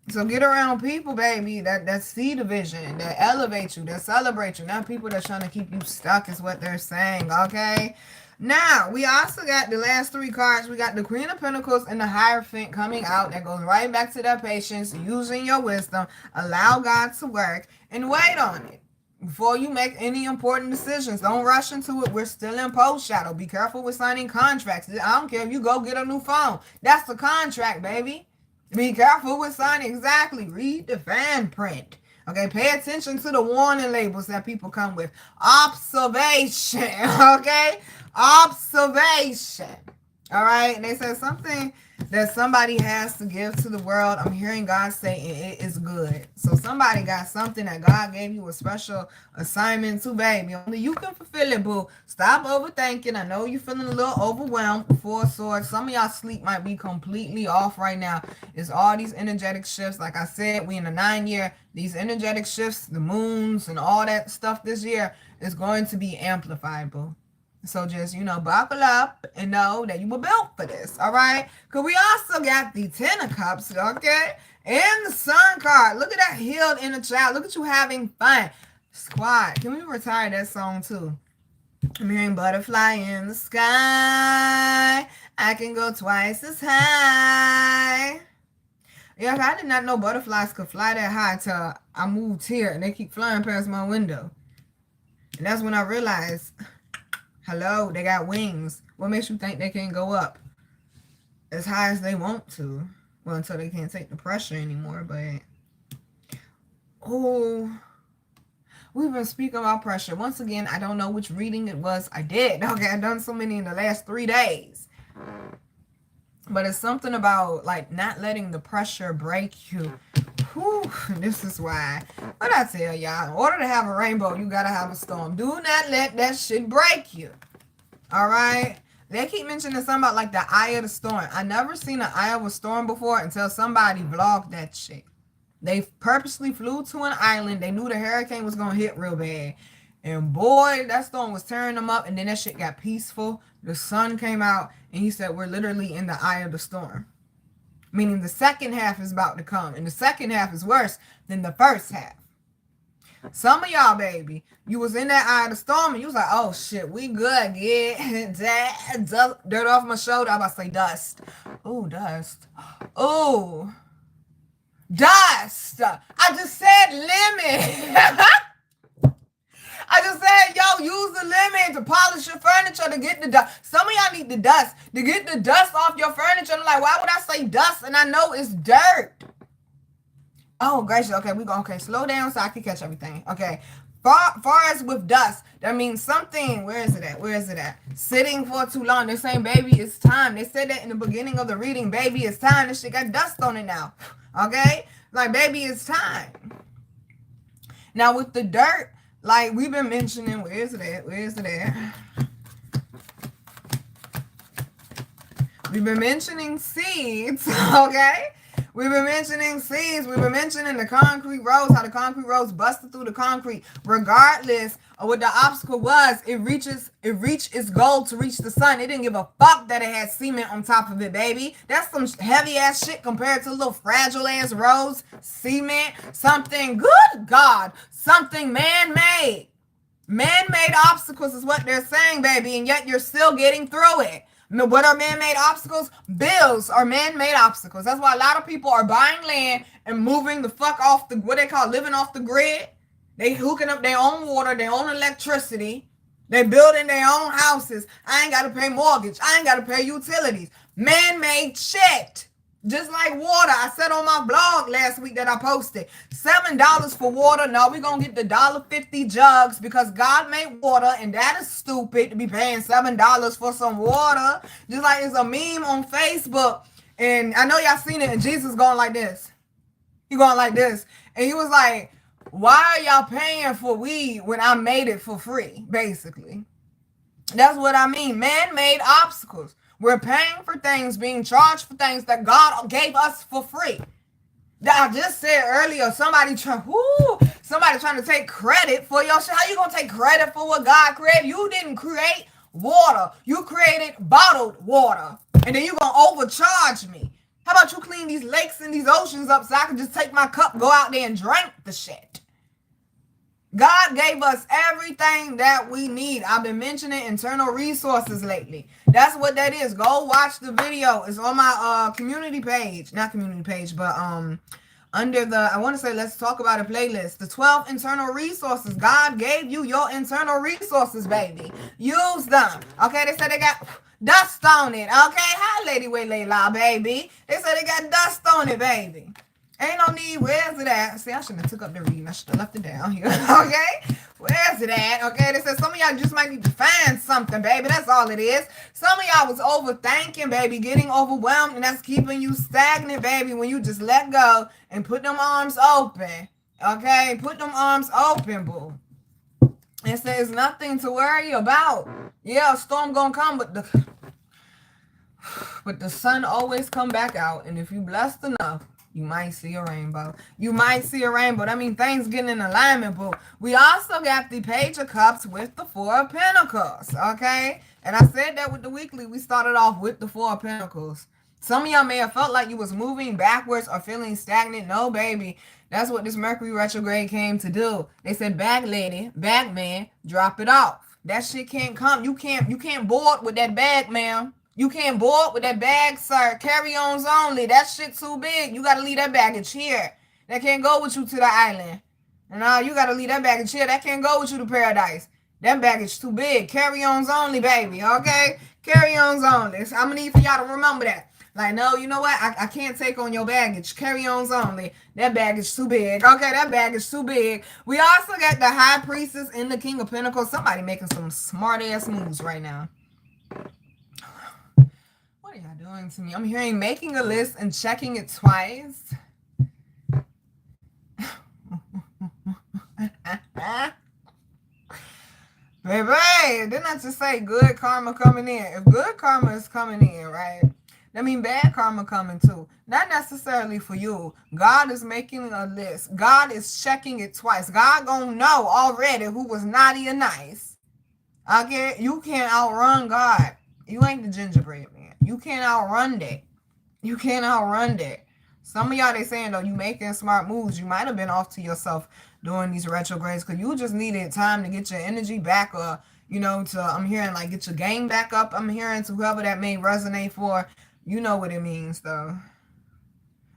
So get around people, baby, that see the vision, that elevate you, that celebrate you. Not people that's trying to keep you stuck is what they're saying, okay? Now, we also got the last 3 cards. We got the Queen of Pentacles and the Hierophant coming out. That goes right back to that patience, using your wisdom. Allow God to work and wait on it. Before you make any important decisions, don't rush into it. We're still in post shadow. Be careful with signing contracts. I don't care if you go get a new phone. That's the contract, baby. Be careful with signing. Exactly. Read the fine print. Okay, pay attention to the warning labels that people come with. Observation. Okay? Observation. All right? And they said something that somebody has to give to the world. I'm hearing God say it is good. So somebody got something that God gave you a special assignment to, baby. Only you can fulfill it, boo. Stop overthinking. I know you're feeling a little overwhelmed. 4 swords. Some of y'all sleep might be completely off right now. It's all these energetic shifts. Like I said, we in the 9th year. These energetic shifts, the moons and all that stuff this year is going to be amplified, boo. So just, buckle up and know that you were built for this, all right? Because we also got the 10 of Cups, okay? And the Sun card. Look at that healed inner child. Look at you having fun. Squad. Can we retire that song, too? I'm hearing butterfly in the sky. I can go twice as high. Yeah, I did not know butterflies could fly that high till I moved here. And they keep flying past my window. And that's when I realized... Hello, they got wings. What makes you think they can go up as high as they want to? Well, until they can't take the pressure anymore, but... Oh, we've been speaking about pressure. Once again, I don't know which reading it was. I did. Okay, I've done so many in the last 3 days. But it's something about, like, not letting the pressure break you. Whew, this is why. What I tell y'all, in order to have a rainbow, you gotta have a storm. Do not let that shit break you. All right? They keep mentioning something about, like, the eye of the storm. I never seen an eye of a storm before until somebody vlogged that shit. They purposely flew to an island. They knew the hurricane was gonna hit real bad. And boy, that storm was tearing them up. And then that shit got peaceful. The sun came out. And he said, we're literally in the eye of the storm. Meaning the second half is about to come. And the second half is worse than the first half. Some of y'all, baby, you was in that eye of the storm. And you was like, oh, shit, we good. Get that dirt off my shoulder. I'm about to say dust. Oh, dust. Oh, dust. I just said lemon. I just said, yo, use the lemon to polish your furniture to get the dust. Some of y'all need the dust to get the dust off your furniture. I'm like, why would I say dust? And I know it's dirt. Oh, gracious. Okay, okay, slow down so I can catch everything. Okay. Far as with dust, that means something. Where is it at? Where is it at? Sitting for too long. They're saying, baby, it's time. They said that in the beginning of the reading. Baby, it's time. This shit got dust on it now. Okay? Like, baby, it's time. Now, with the dirt, like we've been mentioning, where is it at? Where is it at? We've been mentioning seeds, okay? We've been mentioning seeds. We've been mentioning the concrete rose, how the concrete rose busted through the concrete. Regardless of what the obstacle was, it reached its goal to reach the sun. It didn't give a fuck that it had cement on top of it, baby. That's some heavy ass shit compared to a little fragile ass rose, cement, something, good God, something man-made. Man-made obstacles is what they're saying, baby, and yet you're still getting through it. What are man-made obstacles? Bills are man-made obstacles. That's why a lot of people are buying land and moving the fuck off the, what they call living off the grid. They hooking up their own water, their own electricity. They building their own houses. I ain't got to pay mortgage. I ain't got to pay utilities. Man-made shit. Just like water. I said on my blog last week that I posted, $7 for water. No, we're going to get the $1.50 jugs because God made water, and that is stupid to be paying $7 for some water. Just like it's a meme on Facebook, and I know y'all seen it, and Jesus going like this. He going like this. And he was like, why are y'all paying for weed when I made it for free, basically? That's what I mean. Man-made obstacles. We're paying for things, being charged for things that God gave us for free. That I just said earlier, somebody trying to take credit for your shit. How you gonna take credit for what God created? You didn't create water. You created bottled water. And then you gonna overcharge me. How about you clean these lakes and these oceans up so I can just take my cup, go out there and drink the shit? God gave us everything that we need. I've been mentioning internal resources lately. That's what that is. Go watch the video. It's on my community page. Not community page, but under the, I want to say, let's talk about a playlist. The 12 internal resources. God gave you your internal resources, baby. Use them. Okay, they said they got dust on it. Okay, hi, Lady Waylayla, baby. They said they got dust on it, baby. Ain't no need. Where's it at? See, I shouldn't have took up the reading. I should have left it down here. Okay? Where's it at? Okay? They said some of y'all just might need to find something, baby. That's all it is. Some of y'all was overthinking, baby, getting overwhelmed, and that's keeping you stagnant, baby, when you just let go and put them arms open. Okay? Put them arms open, boo. It says nothing to worry about. Yeah, a storm gonna come, but the sun always come back out, and if you blessed enough, you might see a rainbow. You might see a rainbow. That means things getting in alignment, boo. We also got the Page of Cups with the Four of Pentacles, okay? And I said that with the weekly. We started off with the Four of Pentacles. Some of y'all may have felt like you was moving backwards or feeling stagnant. No, baby. That's what this Mercury retrograde came to do. They said, back lady, back man, drop it off. That shit can't come. You can't board with that bag, ma'am. You can't board with that bag, sir. Carry-ons only. That shit too big. You got to leave that baggage here. That can't go with you to the island. And you got to leave that baggage here. That can't go with you to paradise. That baggage too big. Carry-ons only, baby. Okay? Carry-ons only. So I'm going to need for y'all to remember that. Like, no, you know what? I can't take on your baggage. Carry-ons only. That baggage too big. Okay, that baggage too big. We also got the High Priestess and the King of Pentacles. Somebody making some smart-ass moves right now. What are y'all doing to me? I'm hearing making a list and checking it twice. Baby, didn't I just say good karma coming in? If good karma is coming in, right? That means bad karma coming too. Not necessarily for you. God is making a list. God is checking it twice. God gonna know already who was naughty or nice. Okay? You can't outrun God. You ain't the gingerbread man. You can't outrun that. You can't outrun that. Some of y'all, they saying, though, you making smart moves. You might have been off to yourself during these retrogrades because you just needed time to get your energy back or, you know, I'm hearing, like, get your game back up. I'm hearing to whoever that may resonate for. You know what it means, though.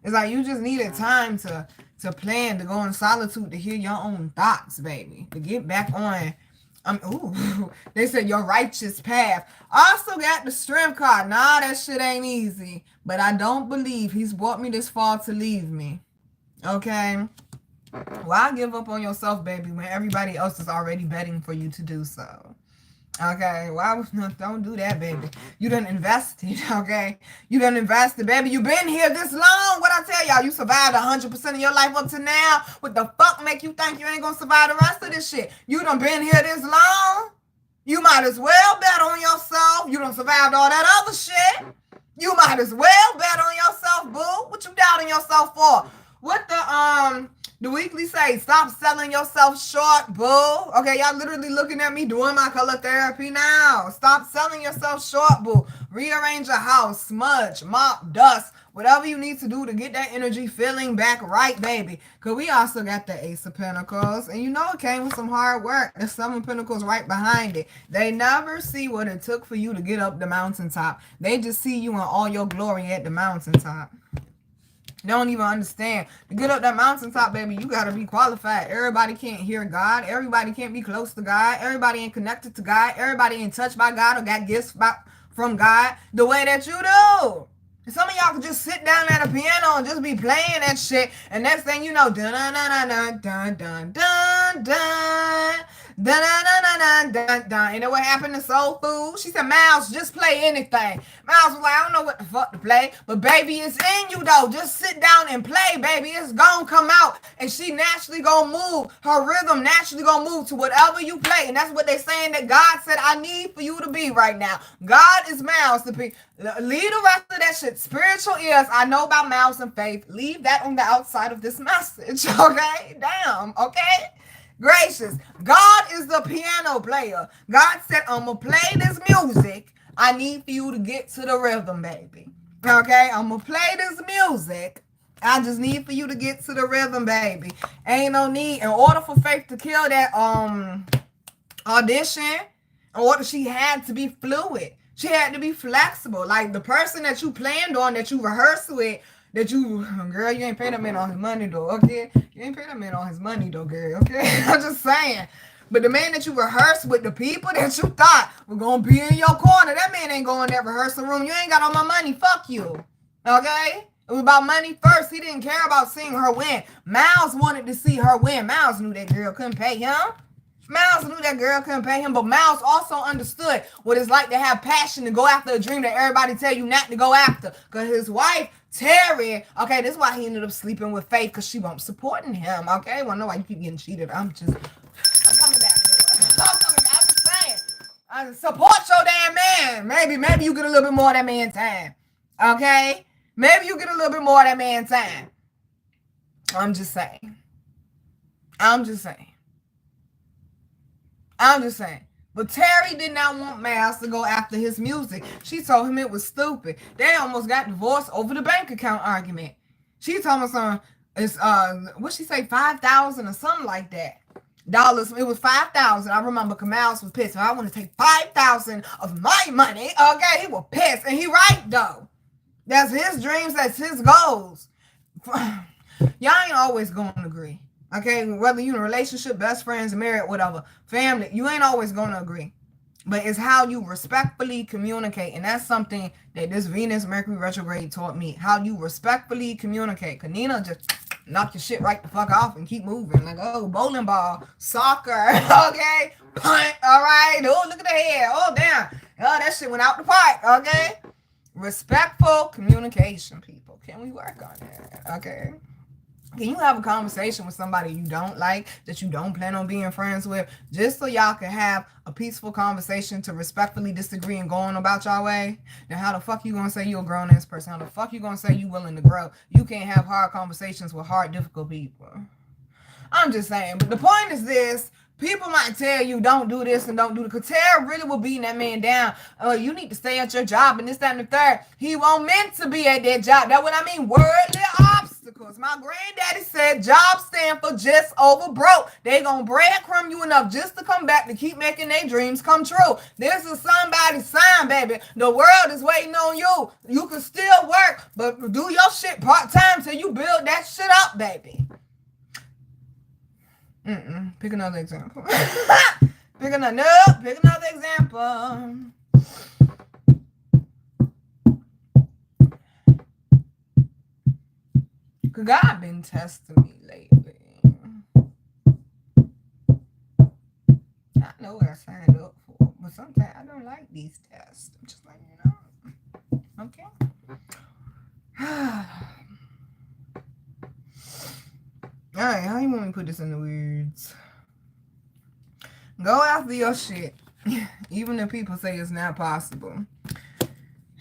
It's like you just needed time to plan, to go in solitude, to hear your own thoughts, baby. To get back on. They said your righteous path. Also got the Strength card. Nah, that shit ain't easy. But I don't believe he's brought me this far to leave me. Okay? Why give up on yourself, baby, when everybody else is already betting for you to do so? Okay? Don't do that, baby. You done invested, okay? You done invested, baby. You been here this long. What I tell y'all, you survived 100% of your life up to now. What the fuck make you think you ain't gonna survive the rest of this shit? You done been here this long. You might as well bet on yourself. You done survived all that other shit. You might as well bet on yourself, boo. What you doubting yourself for? What the weekly say? Stop selling yourself short, boo. Okay, y'all literally looking at me doing my color therapy now. Stop selling yourself short, boo. Rearrange your house, smudge, mop, dust, whatever you need to do to get that energy feeling back right, baby. Because we also got the Ace of Pentacles. And you know it came with some hard work. The Seven of Pentacles right behind it. They never see what it took for you to get up the mountaintop. They just see you in all your glory at the mountaintop. They don't even understand. To get up that mountaintop, baby, you got to be qualified. Everybody can't hear God. Everybody can't be close to God. Everybody ain't connected to God. Everybody ain't touched by God or got gifts from God the way that you do. Some of y'all can just sit down at a piano and just be playing that shit, and next thing you know, dun dun dun dun dun dun dun dun. Dun, dun, dun, dun, dun, dun. And then what happened to Soul Food? She said, Miles, just play anything. Miles was like, I don't know what the fuck to play, but baby, it's in you though. Just sit down and play, baby. It's gonna come out. And she naturally gonna move. Her rhythm naturally gonna move to whatever you play. And that's what they saying that God said, I need for you to be right now. God is Miles to be. Leave the rest of that shit. Spiritual ears. I know about Miles and faith. Leave that on the outside of this message, okay? Damn, okay? Gracious. God is the piano player. God said, I'm going to play this music. I need for you to get to the rhythm, baby. Okay? I'm going to play this music. I just need for you to get to the rhythm, baby. Ain't no need. In order for Faith to kill that audition, in order she had to be fluid. She had to be flexible. Like the person that you planned on, that you rehearsed with, that you, girl, you ain't pay that man on his money though, okay? You ain't pay that man on his money though, girl, okay? I'm just saying. But the man that you rehearsed with, the people that you thought were going to be in your corner, that man ain't going in that rehearsal room. You ain't got all my money. Fuck you, okay? It was about money first. He didn't care about seeing her win. Miles wanted to see her win. Miles knew that girl couldn't pay him. Miles knew that girl couldn't pay him, but Miles also understood what it's like to have passion to go after a dream that everybody tell you not to go after. Because his wife, Terry, okay, this is why he ended up sleeping with Faith, because she won't supporting him, okay? Well, know why you keep getting cheated. I'm coming back to it. I'm just saying. I support your damn man. Maybe you get a little bit more of that man time, okay? Maybe you get a little bit more of that man time. I'm just saying. But Terry did not want Miles to go after his music. She told him it was stupid. They almost got divorced over the bank account argument. She told me something. It's what she say, $5,000 or something like that. Dollars. It was $5,000. I remember Miles was pissed. I want to take $5,000 of my money. Okay, he was pissed, and he right though. That's his dreams. That's his goals. Y'all ain't always going to agree. Okay, whether you're in a relationship, best friends, married, whatever, family, you ain't always going to agree. But it's how you respectfully communicate. And that's something that this Venus Mercury retrograde taught me. How you respectfully communicate. Because Nina just knock your shit right the fuck off and keep moving. Like, oh, bowling ball, soccer, okay, punt, all right. Oh, look at the head. Oh, damn. Oh, that shit went out the park, okay? Respectful communication, people. Can we work on that? Okay. Can you have a conversation with somebody you don't like, that you don't plan on being friends with, just so y'all can have a peaceful conversation to respectfully disagree and go on about y'all way? Then how the fuck you gonna say you're a grown-ass person? How the fuck you gonna say you willing to grow? You can't have hard conversations with hard, difficult people. I'm just saying. But the point is this. People might tell you don't do this and don't do that. Because Tara really will beating that man down. You need to stay at your job and this, that, and the third. He won't meant to be at that job. That's what I mean. Worldly obstacles. My granddaddy said jobs stand for just over broke. They gonna breadcrumb you enough just to come back to keep making their dreams come true. This is somebody's sign, baby. The world is waiting on you. You can still work, but do your shit part-time till you build that shit up, baby. Pick another example. Pick another example. Cause God been testing me lately. I know what I signed up for, but sometimes I don't like these tests. I'm just like, okay. Alright, how you want me to put this in the words? Go after your shit. Even if people say it's not possible.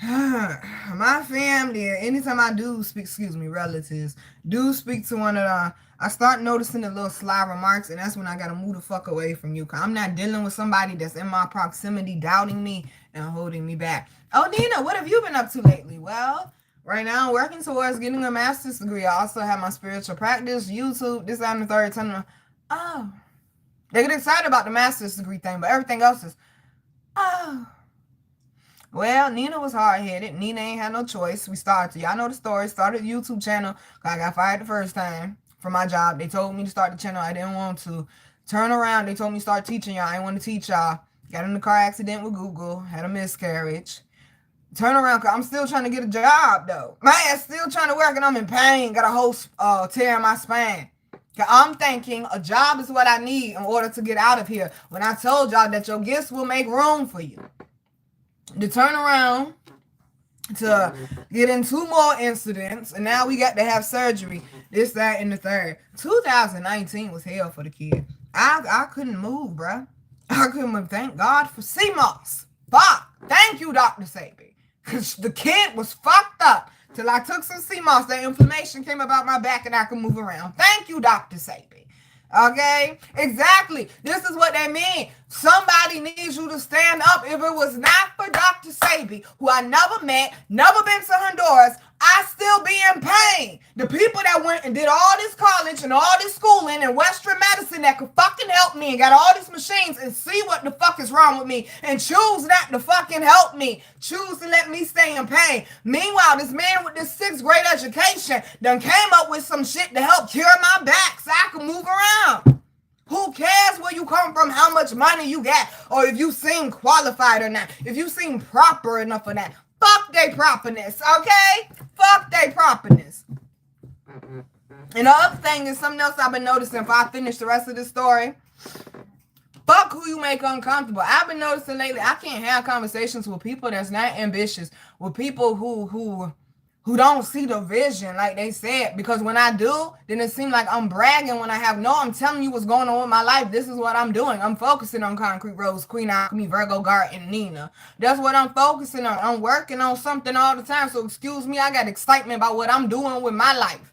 My family, anytime I do speak, excuse me, relatives, do speak to one of them, I start noticing the little sly remarks, and that's when I gotta move the fuck away from you. Cause I'm not dealing with somebody that's in my proximity, doubting me and holding me back. Oh, Nina, what have you been up to lately? Well, right now I'm working towards getting a master's degree. I also have my spiritual practice, YouTube, this, that, and the third. Telling them, oh, they get excited about the master's degree thing, but everything else is, oh. Well, Nina was hard headed. Nina ain't had no choice. We started, y'all know the story, started a YouTube channel. I got fired the first time from my job. They told me to start the channel. I didn't want to. Turn around. They told me to start teaching y'all. I didn't want to teach y'all. Got in a car accident with Google. Had a miscarriage. Turn around, cause I'm still trying to get a job though. My ass still trying to work and I'm in pain. Got a whole tear in my spine. Cause I'm thinking a job is what I need in order to get out of here. When I told y'all that your gifts will make room for you. To turn around to get in 2 more incidents, and now we got to have surgery. This, that, and the third. 2019 was hell for the kid. I couldn't move, bruh. I couldn't move. Thank God for CMOS. Fuck. Thank you, Dr. Sabi. Because the kid was fucked up till I took some CMOS. That inflammation came about my back and I could move around. Thank you, Dr. Sabi. Okay? Exactly. This is what they mean. Somebody needs you to stand up. If it was not for Dr. Sabi, who I never met, never been to Honduras, I still be in pain. The people that went and did all this college and all this schooling and Western medicine that could fucking help me and got all these machines and see what the fuck is wrong with me and choose not to fucking help me. Choose to let me stay in pain. Meanwhile, this man with this 6th grade education done came up with some shit to help cure my back so I can move around. Who cares where you come from, how much money you got, or if you seem qualified or not, if you seem proper enough for that. Fuck they properness, okay? Fuck they properness. And the other thing is something else I've been noticing if I finish the rest of this story. Fuck who you make uncomfortable. I've been noticing lately I can't have conversations with people that's not ambitious, with people who don't see the vision like they said. Because when I do, then it seems like I'm bragging when I have no. I'm telling you what's going on with my life. This is what I'm doing. I'm focusing on Koncrete Rose, Queen Alchemy, Virgo Garden, and Nina. That's what I'm focusing on. I'm working on something all the time. So excuse me, I got excitement about what I'm doing with my life.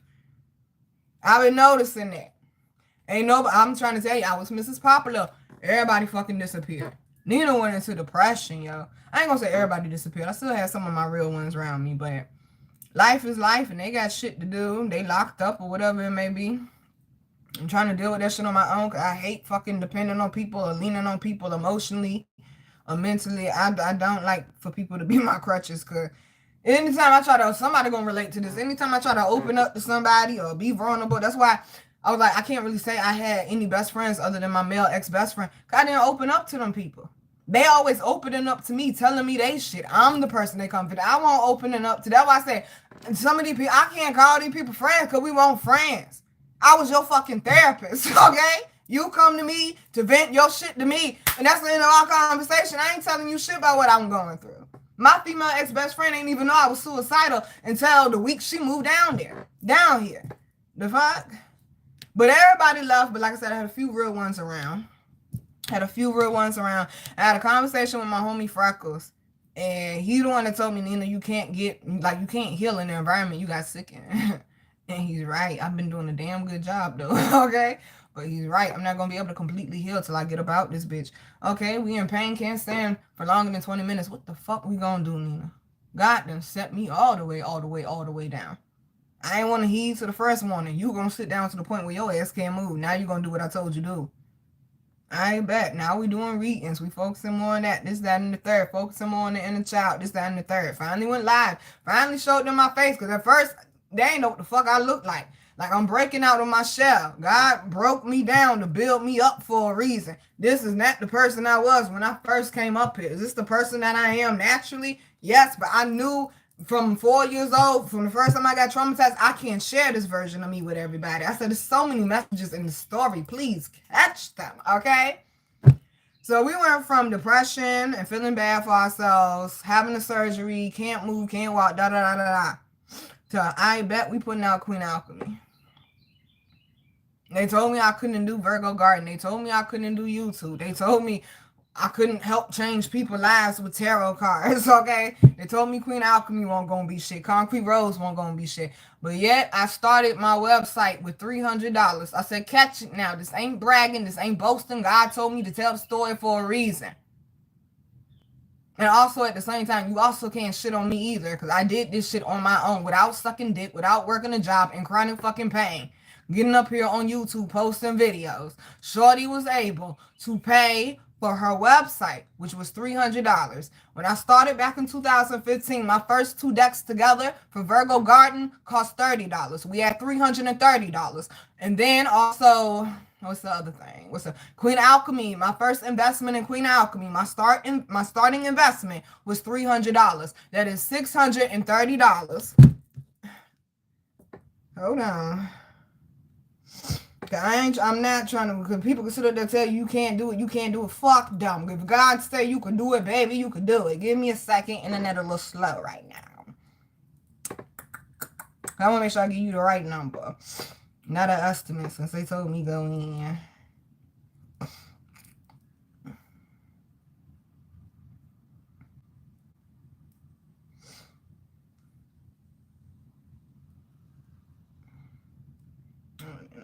I've been noticing that. Ain't nobody. I'm trying to tell you, I was Mrs. Popular. Everybody fucking disappeared. Nina went into depression, yo. I ain't gonna say everybody disappeared. I still had some of my real ones around me, but life is life, and they got shit to do. They locked up or whatever it may be. I'm trying to deal with that shit on my own, because I hate fucking depending on people or leaning on people emotionally or mentally. I don't like for people to be my crutches, because anytime I try to, somebody gonna relate to this. Anytime I try to open up to somebody or be vulnerable, that's why I was like, I can't really say I had any best friends other than my male ex-best friend, because I didn't open up to them people. They always opening up to me, telling me they shit. I'm the person they come for. I won't opening up to. That's why I say some of these people, I can't call these people friends because we weren't friends. I was your fucking therapist, okay? You come to me to vent your shit to me, and that's the end of our conversation. I ain't telling you shit about what I'm going through. My female ex-best friend ain't even know I was suicidal until the week she moved down here. The fuck? But everybody left, but like I said, I had a few real ones around. I had a conversation with my homie Freckles, and he the one that told me, Nina, you can't heal in the environment you got sick in. And he's right. I've been doing a damn good job though. Okay, but he's right. I'm not gonna be able to completely heal till I get about this bitch. Okay, we in pain, can't stand for longer than 20 minutes. What the fuck we gonna do, Nina? God done set me all the way down. I ain't want to heed to the first warning. You gonna sit down to the point where your ass can't move. Now you gonna do what I told you to do. I ain't bet. Now we doing readings. We focusing more on that. This, that, and the third. Focusing more on the inner child. This, that, and the third. Finally went live. Finally showed them my face. Because at first, they ain't know what the fuck I look like. Like I'm breaking out of my shell. God broke me down to build me up for a reason. This is not the person I was when I first came up here. Is this the person that I am naturally? Yes, but I knew from 4 years old, from the first time I got traumatized, I can't share this version of me with everybody. I said, there's so many messages in the story. Please catch them, okay? So we went from depression and feeling bad for ourselves, having a surgery, can't move, can't walk, to I bet we putting out Queen Alchemy. They told me I couldn't do Virgo Garden. They told me I couldn't do YouTube. They told me I couldn't help change people's lives with tarot cards, okay? They told me Queen Alchemy won't gonna be shit. Koncrete Rose won't gonna be shit. But yet, I started my website with $300. I said, catch it now. This ain't bragging. This ain't boasting. God told me to tell the story for a reason. And also, at the same time, you also can't shit on me either, because I did this shit on my own, without sucking dick, without working a job, in chronic fucking pain. Getting up here on YouTube, posting videos. Shorty was able to pay for her website, which was $300. When I started back in 2015, my first 2 decks together for Virgo Garden cost $30. We had $330. And then also, what's the other thing? What's the Queen Alchemy? My first investment in Queen Alchemy, my starting investment was $300. That is $630. Hold on. I'm not trying to, because people consider they tell you can't do it, you can't do it. Fuck them. If God say you can do it, baby, you can do it. Give me a second. Internet a little slow right now. I want to make sure I give you the right number. Not an estimate, since they told me go in.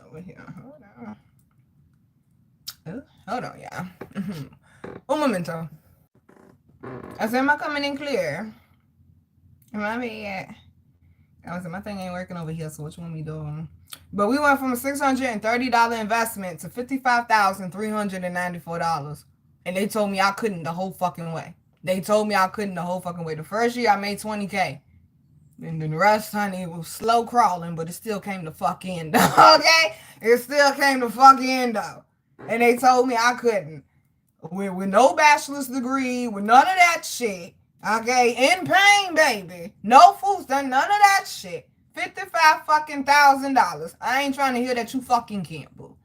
Over here. Hold on, y'all. Un momento. I said, am I coming in clear? Am I bad? I said, my thing ain't working over here, so what you want me doing? But we went from a $630 investment to $55,394. And they told me I couldn't the whole fucking way. They told me I couldn't the whole fucking way. The first year I made $20K. And then the rest, honey, it was slow crawling, but it still came the fuck in, though, okay? It still came the fuck in, though. And they told me I couldn't. With no bachelor's degree, with none of that shit, okay? In pain, baby. No food stamps, none of that shit. $55,000. I ain't trying to hear that you fucking can't, boo.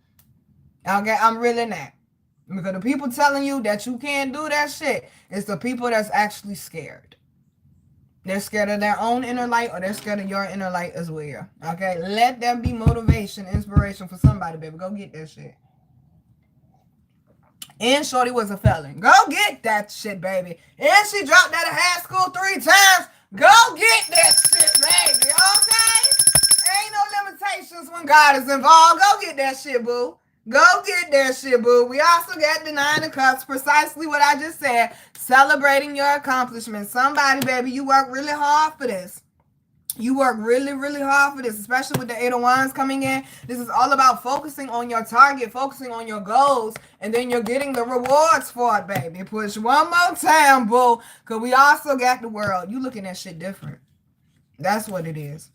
Okay, I'm really not. Because the people telling you that you can't do that shit, it's the people that's actually scared. They're scared of their own inner light, or they're scared of your inner light as well. Okay? Let that be motivation, inspiration for somebody, baby. Go get that shit. And Shorty was a felon. Go get that shit, baby. And she dropped out of high school 3 times. Go get that shit, baby. Okay? Ain't no limitations when God is involved. Go get that shit, boo. Go get that shit, boo. We also got the 9 of Cups, precisely what I just said. Celebrating your accomplishments. Somebody, baby, you work really hard for this. You work really, really hard for this, especially with the 8 of Wands coming in. This is all about focusing on your target, focusing on your goals, and then you're getting the rewards for it, baby. Push one more time, boo, because we also got the world. You looking at shit different. That's what it is.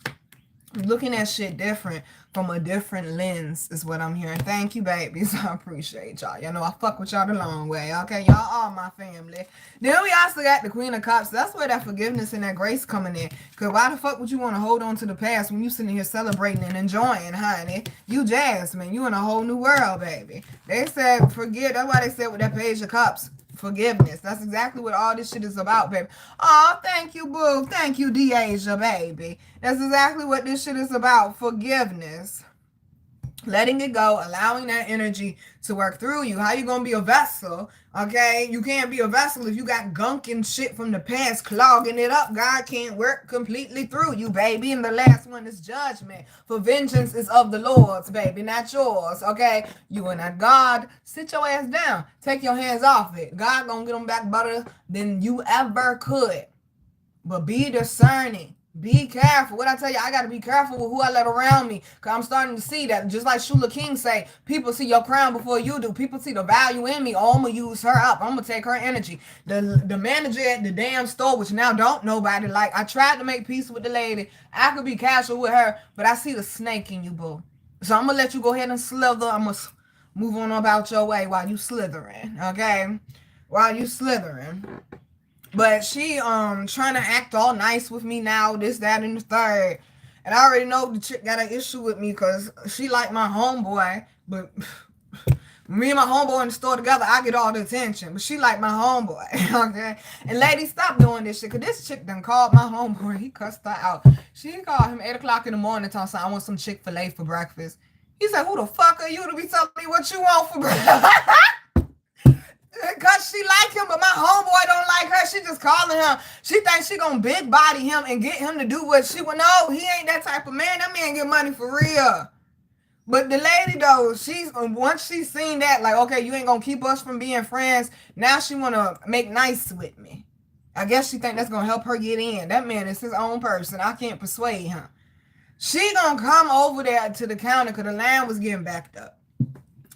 Looking at shit different from a different lens is what I'm hearing. Thank you, babies. I appreciate y'all. Y'all know I fuck with y'all the long way. Okay, y'all are my family. Then we also got the Queen of Cups. That's where that forgiveness and that grace coming in. Because why the fuck would you want to hold on to the past when you sitting here celebrating and enjoying, honey? You Jasmine. You in a whole new world, baby. They said forget. That's why they said with that Page of Cups. Forgiveness. That's exactly what all this shit is about, baby. Oh, thank you, boo. Thank you, Deasia, baby. That's exactly what this shit is about. Forgiveness. Letting it go, allowing that energy to work through you. How you gonna be a vessel? Okay, you can't be a vessel if you got gunk and shit from the past clogging it up. God can't work completely through you, baby. And the last one is judgment. For vengeance is of the Lord's, baby, not yours. Okay, you are not God. Sit your ass down. Take your hands off it. God gonna get them back better than you ever could. But be discerning. Be careful. What I tell you, I got to be careful with who I let around me. Because I'm starting to see that, just like Shula King say, people see your crown before you do. People see the value in me. Oh, I'm going to use her up. I'm going to take her energy. The manager at the damn store, which now don't nobody like, I tried to make peace with the lady. I could be casual with her, but I see the snake in you, boo. So I'm going to let you go ahead and slither. I'm going to move on about your way while you slithering, okay? While you slithering. But she trying to act all nice with me now, this, that, and the third. And I already know the chick got an issue with me because she like my homeboy. But me and my homeboy in the store together, I get all the attention. But she like my homeboy, okay? And ladies, stop doing this shit. Because this chick done called my homeboy. He cussed her out. She called him 8 o'clock in the morning talking about, I want some Chick-fil-A for breakfast. He said, who the fuck are you to be telling me what you want for breakfast? Cause she like him, but my homeboy don't like her. She just calling him. She thinks she gonna big body him and get him to do what she want. No, he ain't that type of man. That man get money for real. But the lady though, she's once she seen that, like, okay, you ain't gonna keep us from being friends. Now she wanna make nice with me. I guess she think that's gonna help her get in. That man is his own person. I can't persuade him. She gonna come over there to the counter because the line was getting backed up.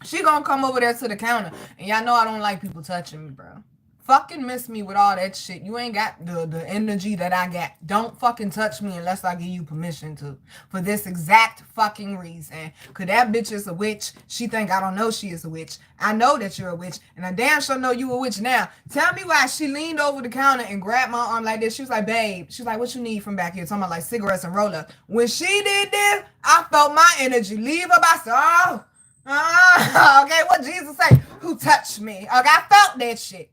She gonna come over there to the counter. And y'all know I don't like people touching me, bro. Fucking miss me with all that shit. You ain't got the energy that I got. Don't fucking touch me unless I give you permission to. For this exact fucking reason. Cause that bitch is a witch. She think I don't know she is a witch. I know that you're a witch. And I damn sure know you a witch now. Tell me why she leaned over the counter and grabbed my arm like this. She was like, babe. She was like, what you need from back here? Talking about like cigarettes and roll up. When she did this, I felt my energy leave her by so. Okay, what Jesus say? Who touched me? Okay, I felt that shit.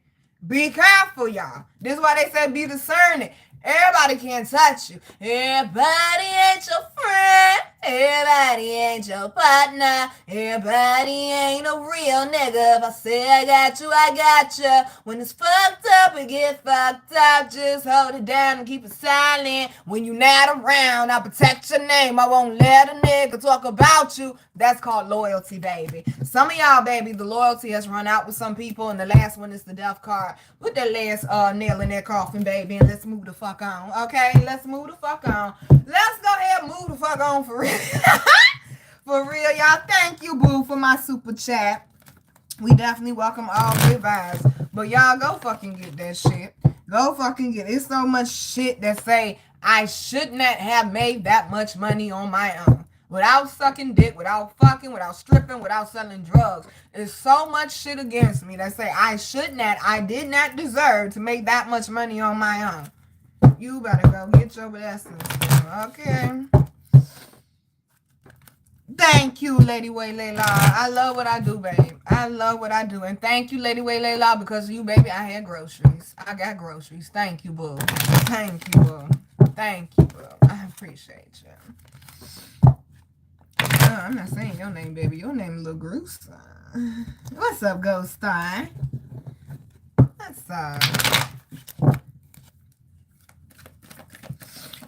Be careful, y'all. This is why they say be discerning. Everybody can't touch you. Everybody ain't your friend. Everybody ain't your partner. Everybody ain't a real nigga. If I say I got you, I got you. When it's fucked up, it get fucked up. Just hold it down and keep it silent. When you not around, I'll protect your name. I won't let a nigga talk about you. That's called loyalty, baby. Some of y'all, baby, the loyalty has run out with some people, and the last one is the death card. Put that last nail in that coffin, baby, and let's move the fuck on. Okay, let's move the fuck on. Let's go ahead and move the fuck on for real. For real, y'all. Thank you, boo, for my super chat. We definitely welcome all good vibes. But y'all go fucking get that shit. Go fucking get it. It's so much shit that say I should not have made that much money on my own. Without sucking dick, without fucking, without stripping, without selling drugs. There's so much shit against me that say I should not, I did not deserve to make that much money on my own. You better go get your blessings. Okay? Thank you, Lady Way Layla. I love what I do, babe. I love what I do. And thank you, Lady Way Layla, because of you, baby, I had groceries. I got groceries. Thank you, boo. Thank you, boo. Thank you, boo. I appreciate you. I'm not saying your name, baby. Your name is Lil Groose. What's up, Ghost Star? What's up?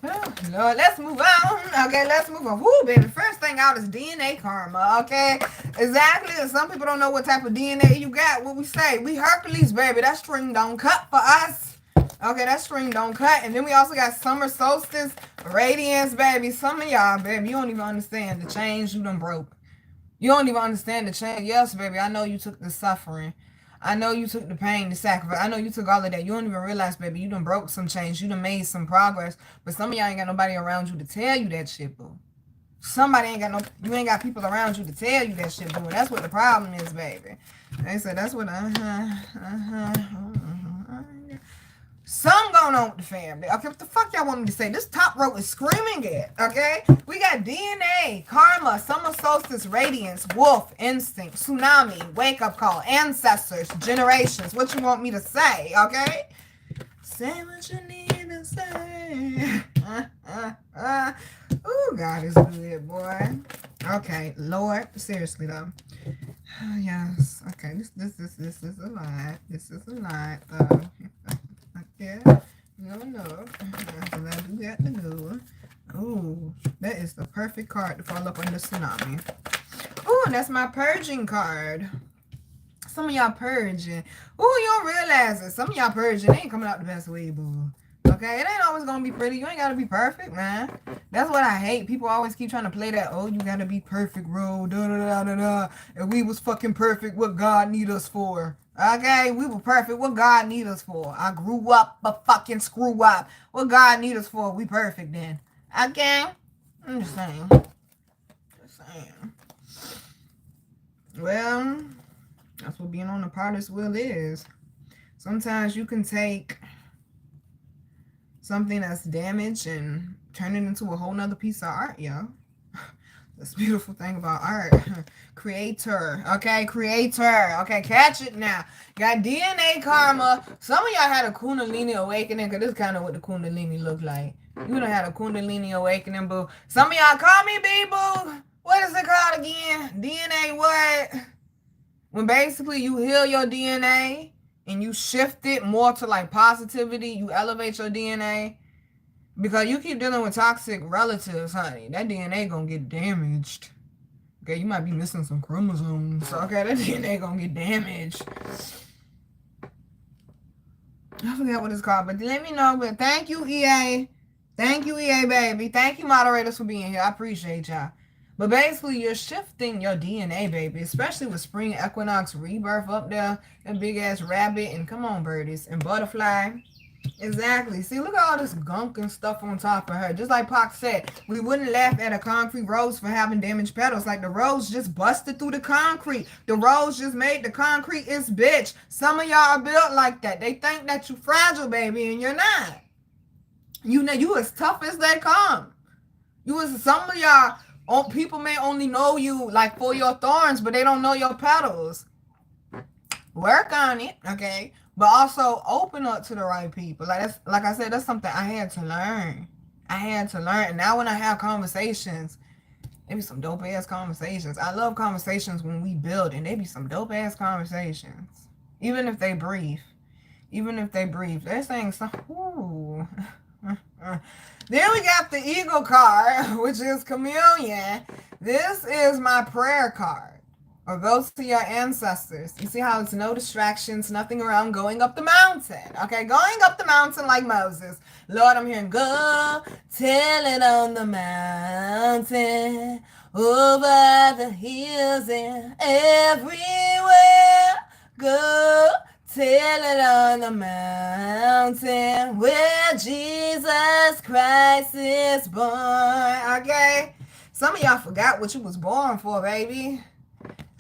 Oh, Lord, let's move on. Okay, let's move on. Woo, baby. First thing out is DNA karma. Okay, exactly. Some people don't know what type of DNA you got. What we say, we Hercules, baby. That string don't cut for us. Okay, that string don't cut. And then we also got summer solstice, radiance, baby. Some of y'all, baby, you don't even understand the change you done broke. You don't even understand the change. Yes, baby, I know you took the suffering. I know you took the pain, the sacrifice. I know you took all of that. You don't even realize, baby, you done broke some change. You done made some progress. But some of y'all ain't got nobody around you to tell you that shit, boo. Somebody ain't got no, you ain't got people around you to tell you that shit, boo. That's what the problem is, baby. They said that's what, Something going on with the family. Okay, what the fuck y'all want me to say? This top row is screaming it, okay? We got DNA, karma, summer solstice, radiance, wolf, instinct, tsunami, wake-up call, ancestors, generations. What you want me to say, okay? Say what you need to say. Oh, God is good, boy. Okay, Lord, seriously, though. Oh, yes. Okay, this is a lot. This is a lot, though. Yeah, no. I do got to go. Ooh, that is the perfect card to fall up under tsunami. Ooh, and that's my purging card. Some of y'all purging. Ooh, you don't realize it. Some of y'all purging. They ain't coming out the best way, boo. Okay, it ain't always gonna be pretty. You ain't gotta be perfect, man. That's what I hate. People always keep trying to play that, oh, you gotta be perfect, bro. Da. If we was fucking perfect, what God need us for? Okay, we were perfect. What God need us for? I grew up a fucking screw up. What God need us for? We perfect then. Okay? I'm just saying. Well, that's what being on the potter's wheel is. Sometimes you can take something that's damaged and turn it into a whole nother piece of art, yo. That's the beautiful thing about art. Creator. Okay, creator. Okay, catch it now. Got DNA karma. Some of y'all had a Kundalini awakening, because this is kind of what the Kundalini look like. You done had a Kundalini awakening, boo. Some of y'all call me B-boo. What is it called again? DNA what? When basically you heal your DNA and you shift it more to like positivity, you elevate your DNA. Because you keep dealing with toxic relatives, honey, that DNA gonna get damaged. Okay, you might be missing some chromosomes. Okay, that DNA gonna get damaged. I forget what it's called, but let me know. But thank you, EA. Thank you, EA, baby. Thank you, moderators, for being here. I appreciate y'all. But basically, you're shifting your DNA, baby, especially with spring equinox rebirth up there, that big ass rabbit, and come on, birdies, and butterfly. Exactly. See, look at all this gunk and stuff on top of her. Just like Pac said, we wouldn't laugh at a concrete rose for having damaged petals. Like the rose just busted through the concrete. The rose just made the concrete its bitch. Some of y'all are built like that. They think that you fragile, baby, and you're not. You know, you as tough as they come. Some of y'all, people may only know you like for your thorns, but they don't know your petals. Work on it, okay? But also open up to the right people. Like I said, that's something I had to learn. And now when I have conversations, they be some dope ass conversations. I love conversations when we build, and they be some dope ass conversations. Even if they brief. They're saying something. Ooh. Then we got the Eagle card, which is communion. This is my prayer card. Or go to your ancestors. You see how it's no distractions, nothing around going up the mountain. Okay, going up the mountain like Moses. Lord, I'm hearing go tell it on the mountain, over the hills and everywhere. Go tell it on the mountain where Jesus Christ is born. Okay? Some of y'all forgot what you was born for, baby.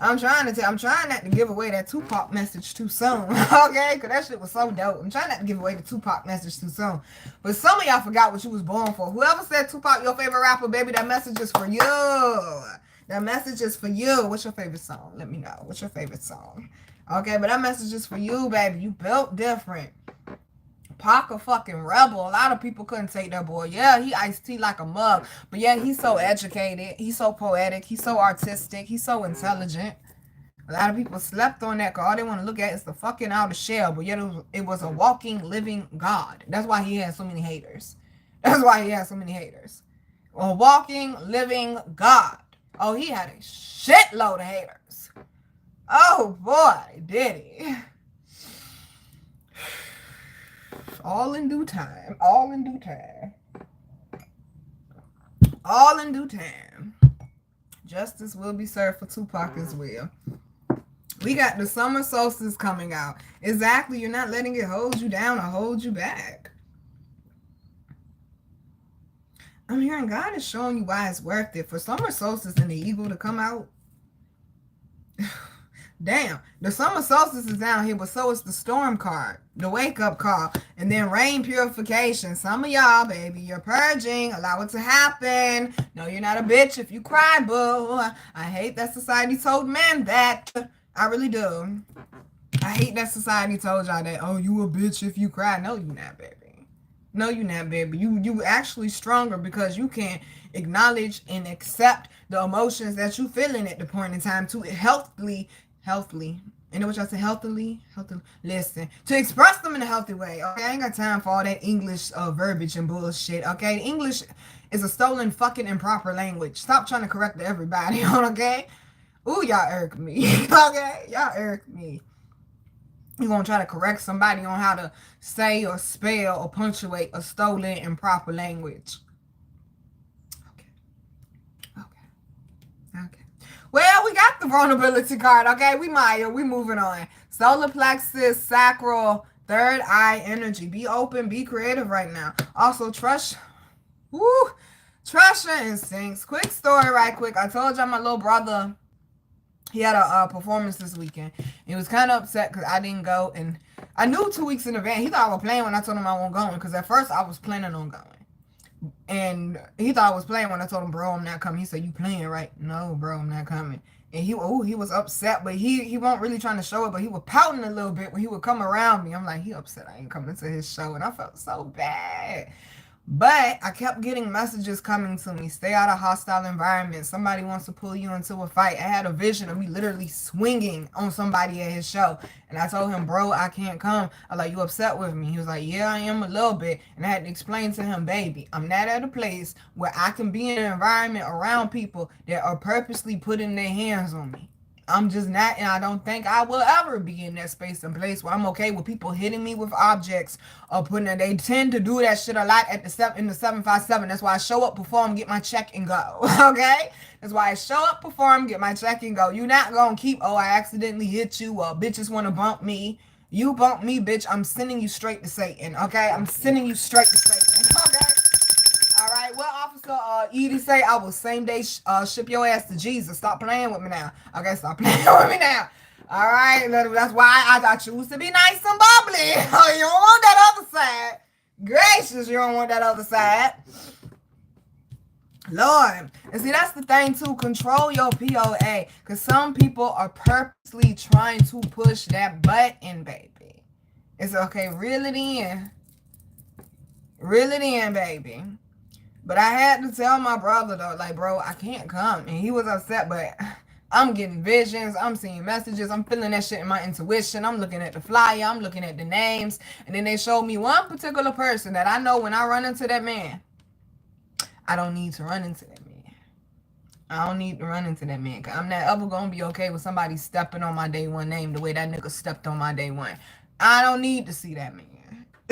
I'm trying not to give away that Tupac message too soon, okay? Because that shit was so dope. I'm trying not to give away the Tupac message too soon. But some of y'all forgot what you was born for. Whoever said Tupac your favorite rapper, baby, that message is for you. That message is for you. What's your favorite song? Let me know. What's your favorite song? Okay, but that message is for you, baby. You built different. Pac a fucking rebel. A lot of people couldn't take that boy. Yeah, he iced tea like a mug. But yeah, he's so educated. He's so poetic. He's so artistic. He's so intelligent. A lot of people slept on that because all they want to look at is the fucking outer shell. But yet it was a walking, living God. That's why he had so many haters. A walking, living God. Oh, he had a shitload of haters. Oh, boy, did he. All in due time. Justice will be served for Tupac as well. We got the summer solstice coming out. Exactly. You're not letting it hold you down or hold you back. I'm hearing God is showing you why it's worth it for summer solstice and the eagle to come out. Damn, the summer solstice is down here, but so is the storm card, the wake-up call, and then rain purification. Some of y'all, baby, you're purging. Allow it to happen. No, you're not a bitch if you cry, boo. I hate that society told men that. I really do. I hate that society told y'all that, oh, you a bitch if you cry. No, you're not, baby. You actually stronger because you can acknowledge and accept the emotions that you feeling at the point in time to healthily, you know what y'all say, healthily, listen, to express them in a healthy way, okay? I ain't got time for all that English verbiage and bullshit, okay? English is a stolen fucking improper language. Stop trying to correct everybody, okay? Ooh, y'all irk me, okay? Y'all irk me. You gonna try to correct somebody on how to say or spell or punctuate a stolen improper language. Okay. Well, we got the vulnerability card, okay? We moving on. Solar plexus, sacral, third eye energy. Be open, be creative right now. Also, trust your instincts. Quick story right quick. I told y'all my little brother, he had a performance this weekend. He was kind of upset because I didn't go. And I knew 2 weeks in advance. He thought I was playing when I told him I wasn't going. Because at first I was planning on going. And he thought I was playing when I told him, bro, I'm not coming. He said, you playing, right? No, bro, I'm not coming. And he was upset, but he wasn't really trying to show it, but he was pouting a little bit when he would come around me. I'm like, he upset I ain't coming to his show. And I felt so bad. But I kept getting messages coming to me. Stay out of hostile environments. Somebody wants to pull you into a fight. I had a vision of me literally swinging on somebody at his show. And I told him, bro, I can't come. I like, you upset with me? He was like, yeah, I am a little bit. And I had to explain to him, baby, I'm not at a place where I can be in an environment around people that are purposely putting their hands on me. I'm just not, and I don't think I will ever be in that space and place where I'm okay with people hitting me with objects or putting it. They tend to do that shit a lot at in the 757. That's why I show up, perform, get my check and go. Okay? That's why I show up, perform, get my check and go. You're not gonna keep, oh, I accidentally hit you, or bitches wanna bump me. You bump me, bitch. I'm sending you straight to Satan. Okay? I'm sending you straight to Satan. Okay? All right, what officer Edie say? I will same day ship your ass to Jesus. Stop playing with me now. Okay, stop playing with me now. All right, that's why I choose to be nice and bubbly. You don't want that other side. Gracious, you don't want that other side. Lord. And see, that's the thing too. Control your POA. Because some people are purposely trying to push that button, baby. It's okay. Reel it in. Reel it in, baby. But I had to tell my brother, though, like, bro, I can't come. And he was upset, but I'm getting visions. I'm seeing messages. I'm feeling that shit in my intuition. I'm looking at the flyer. I'm looking at the names. And then they showed me one particular person that I know when I run into that man, I don't need to run into that man. I don't need to run into that man. Because I'm not ever going to be okay with somebody stepping on my day one name the way that nigga stepped on my day one. I don't need to see that man.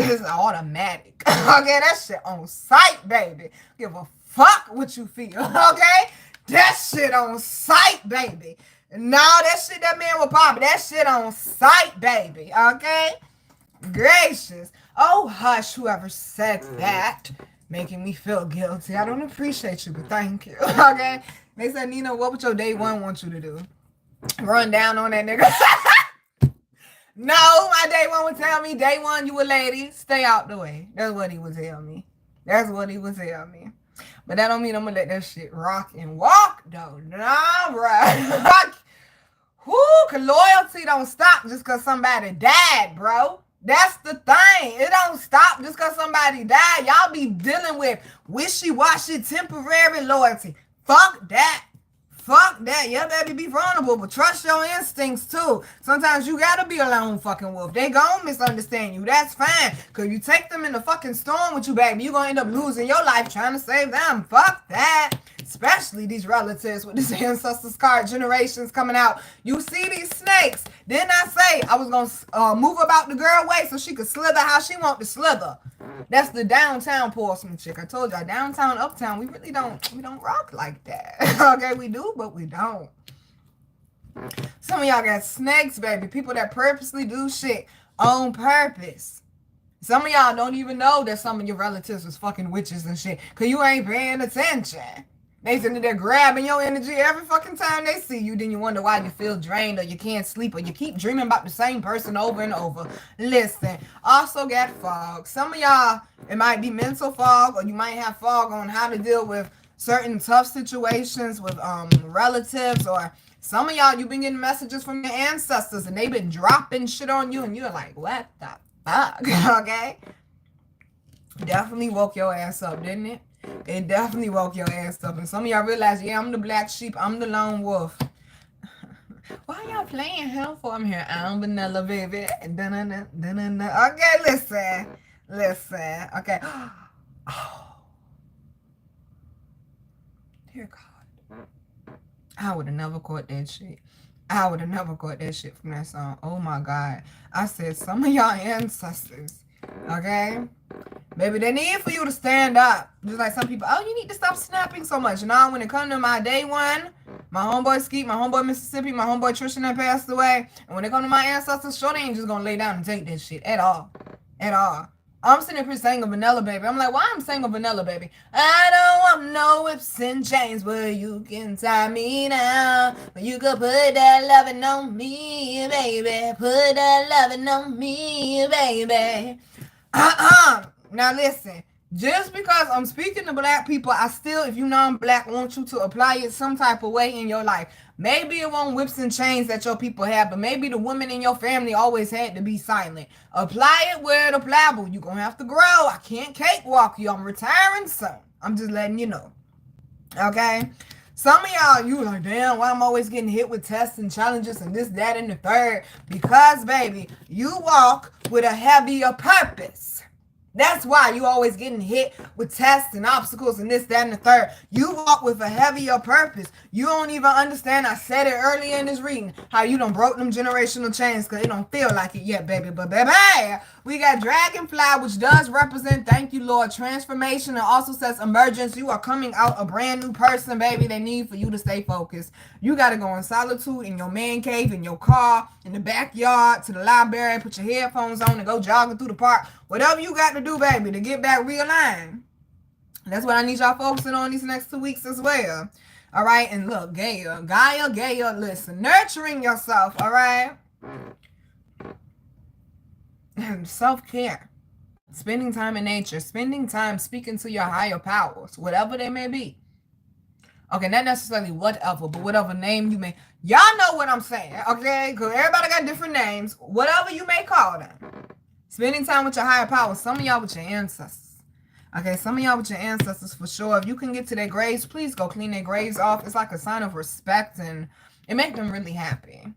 It's automatic. Okay, that shit on sight, baby. Give a fuck what you feel. Okay? That shit on sight, baby. No, that shit that man will pop. That shit on sight, baby. Okay? Gracious. Oh, hush, whoever said that. Making me feel guilty. I don't appreciate you, but thank you. Okay? They said, Nina, what would your day one want you to do? Run down on that nigga. No, my day one would tell me, day one, you a lady, stay out the way. That's what he would tell me. That's what he would tell me. But that don't mean I'm going to let that shit rock and walk, though. Nah, bro. Whoo, cause loyalty don't stop just because somebody died, bro. That's the thing. It don't stop just because somebody died. Y'all be dealing with wishy-washy, temporary loyalty. Fuck that. Fuck that. Yeah, baby, be vulnerable, but trust your instincts, too. Sometimes you gotta be a lone fucking wolf. They gon' misunderstand you. That's fine. Because you take them in the fucking storm with you, baby. You gonna end up losing your life trying to save them. Fuck that. Especially these relatives with this ancestors card generations coming out. You see these snakes. Didn't I say I was gonna move about the girl way so she could slither how she want to slither? That's the downtown Portsmouth chick. I told y'all, downtown, uptown, we don't rock like that. Okay, we do, but we don't. Some of y'all got snakes, baby. People that purposely do shit on purpose. Some of y'all don't even know that some of your relatives was fucking witches and shit because you ain't paying attention. They sitting there grabbing your energy every fucking time they see you. Then you wonder why you feel drained or you can't sleep or you keep dreaming about the same person over and over. Listen, also got fog. Some of y'all, it might be mental fog or you might have fog on how to deal with certain tough situations with relatives, or some of y'all, you've been getting messages from your ancestors and they've been dropping shit on you and you're like, what the fuck? Okay? Definitely woke your ass up, didn't it? It definitely woke your ass up. And some of y'all realize, yeah, I'm the black sheep. I'm the lone wolf. Why y'all playing hell for? I'm here. I'm vanilla, baby. Dun-dun-dun, dun-dun-dun. Okay, listen. Listen. Okay. Oh. Dear God. I would have never caught that shit. I would have never caught that shit from that song. Oh, my God. I said, some of y'all ancestors, okay? Baby, they need for you to stand up. Just like some people, oh, you need to stop snapping so much. Now, when it comes to my day one, my homeboy Skeet, my homeboy Mississippi, my homeboy Trishan that passed away, and when it comes to my ancestors, sure, they ain't just gonna lay down and take that shit at all. At all. I'm sitting here saying a vanilla baby. I'm like, why I'm saying a vanilla baby? I don't want no whips and chains where you can tie me down. But you could put that loving on me, baby. Put that loving on me, baby. Now listen, just because I'm speaking to black people, I still, if you non-black, want you to apply it some type of way in your life. Maybe it won't whips and chains that your people have, but maybe the women in your family always had to be silent. Apply it where it applicable. You're going to have to grow. I can't cakewalk you. I'm retiring soon. I'm just letting you know. Okay? Some of y'all, you like, damn, why I'm always getting hit with tests and challenges and this, that, and the third? Because, baby, you walk with a heavier purpose. That's why you always getting hit with tests and obstacles and this, that, and the third. You walk with a heavier purpose. You don't even understand. I said it earlier in this reading, how you done broke them generational chains because it don't feel like it yet, baby. But baby, we got Dragonfly, which does represent, thank you, Lord, transformation. It also says emergence. You are coming out a brand new person, baby. They need for you to stay focused. You got to go in solitude in your man cave, in your car, in the backyard, to the library, put your headphones on and go jogging through the park. Whatever you got to do, baby, to get back realigned. That's what I need y'all focusing on these next 2 weeks as well. All right. And look, Gaia, listen, nurturing yourself. All right. And self-care, spending time in nature, spending time speaking to your higher powers, whatever they may be. Okay, not necessarily whatever, but whatever name you may. Y'all know what I'm saying, okay? Because everybody got different names. Whatever you may call them. Spending time with your higher powers. Some of y'all with your ancestors. Okay, some of y'all with your ancestors for sure. If you can get to their graves, please go clean their graves off. It's like a sign of respect, and it makes them really happy.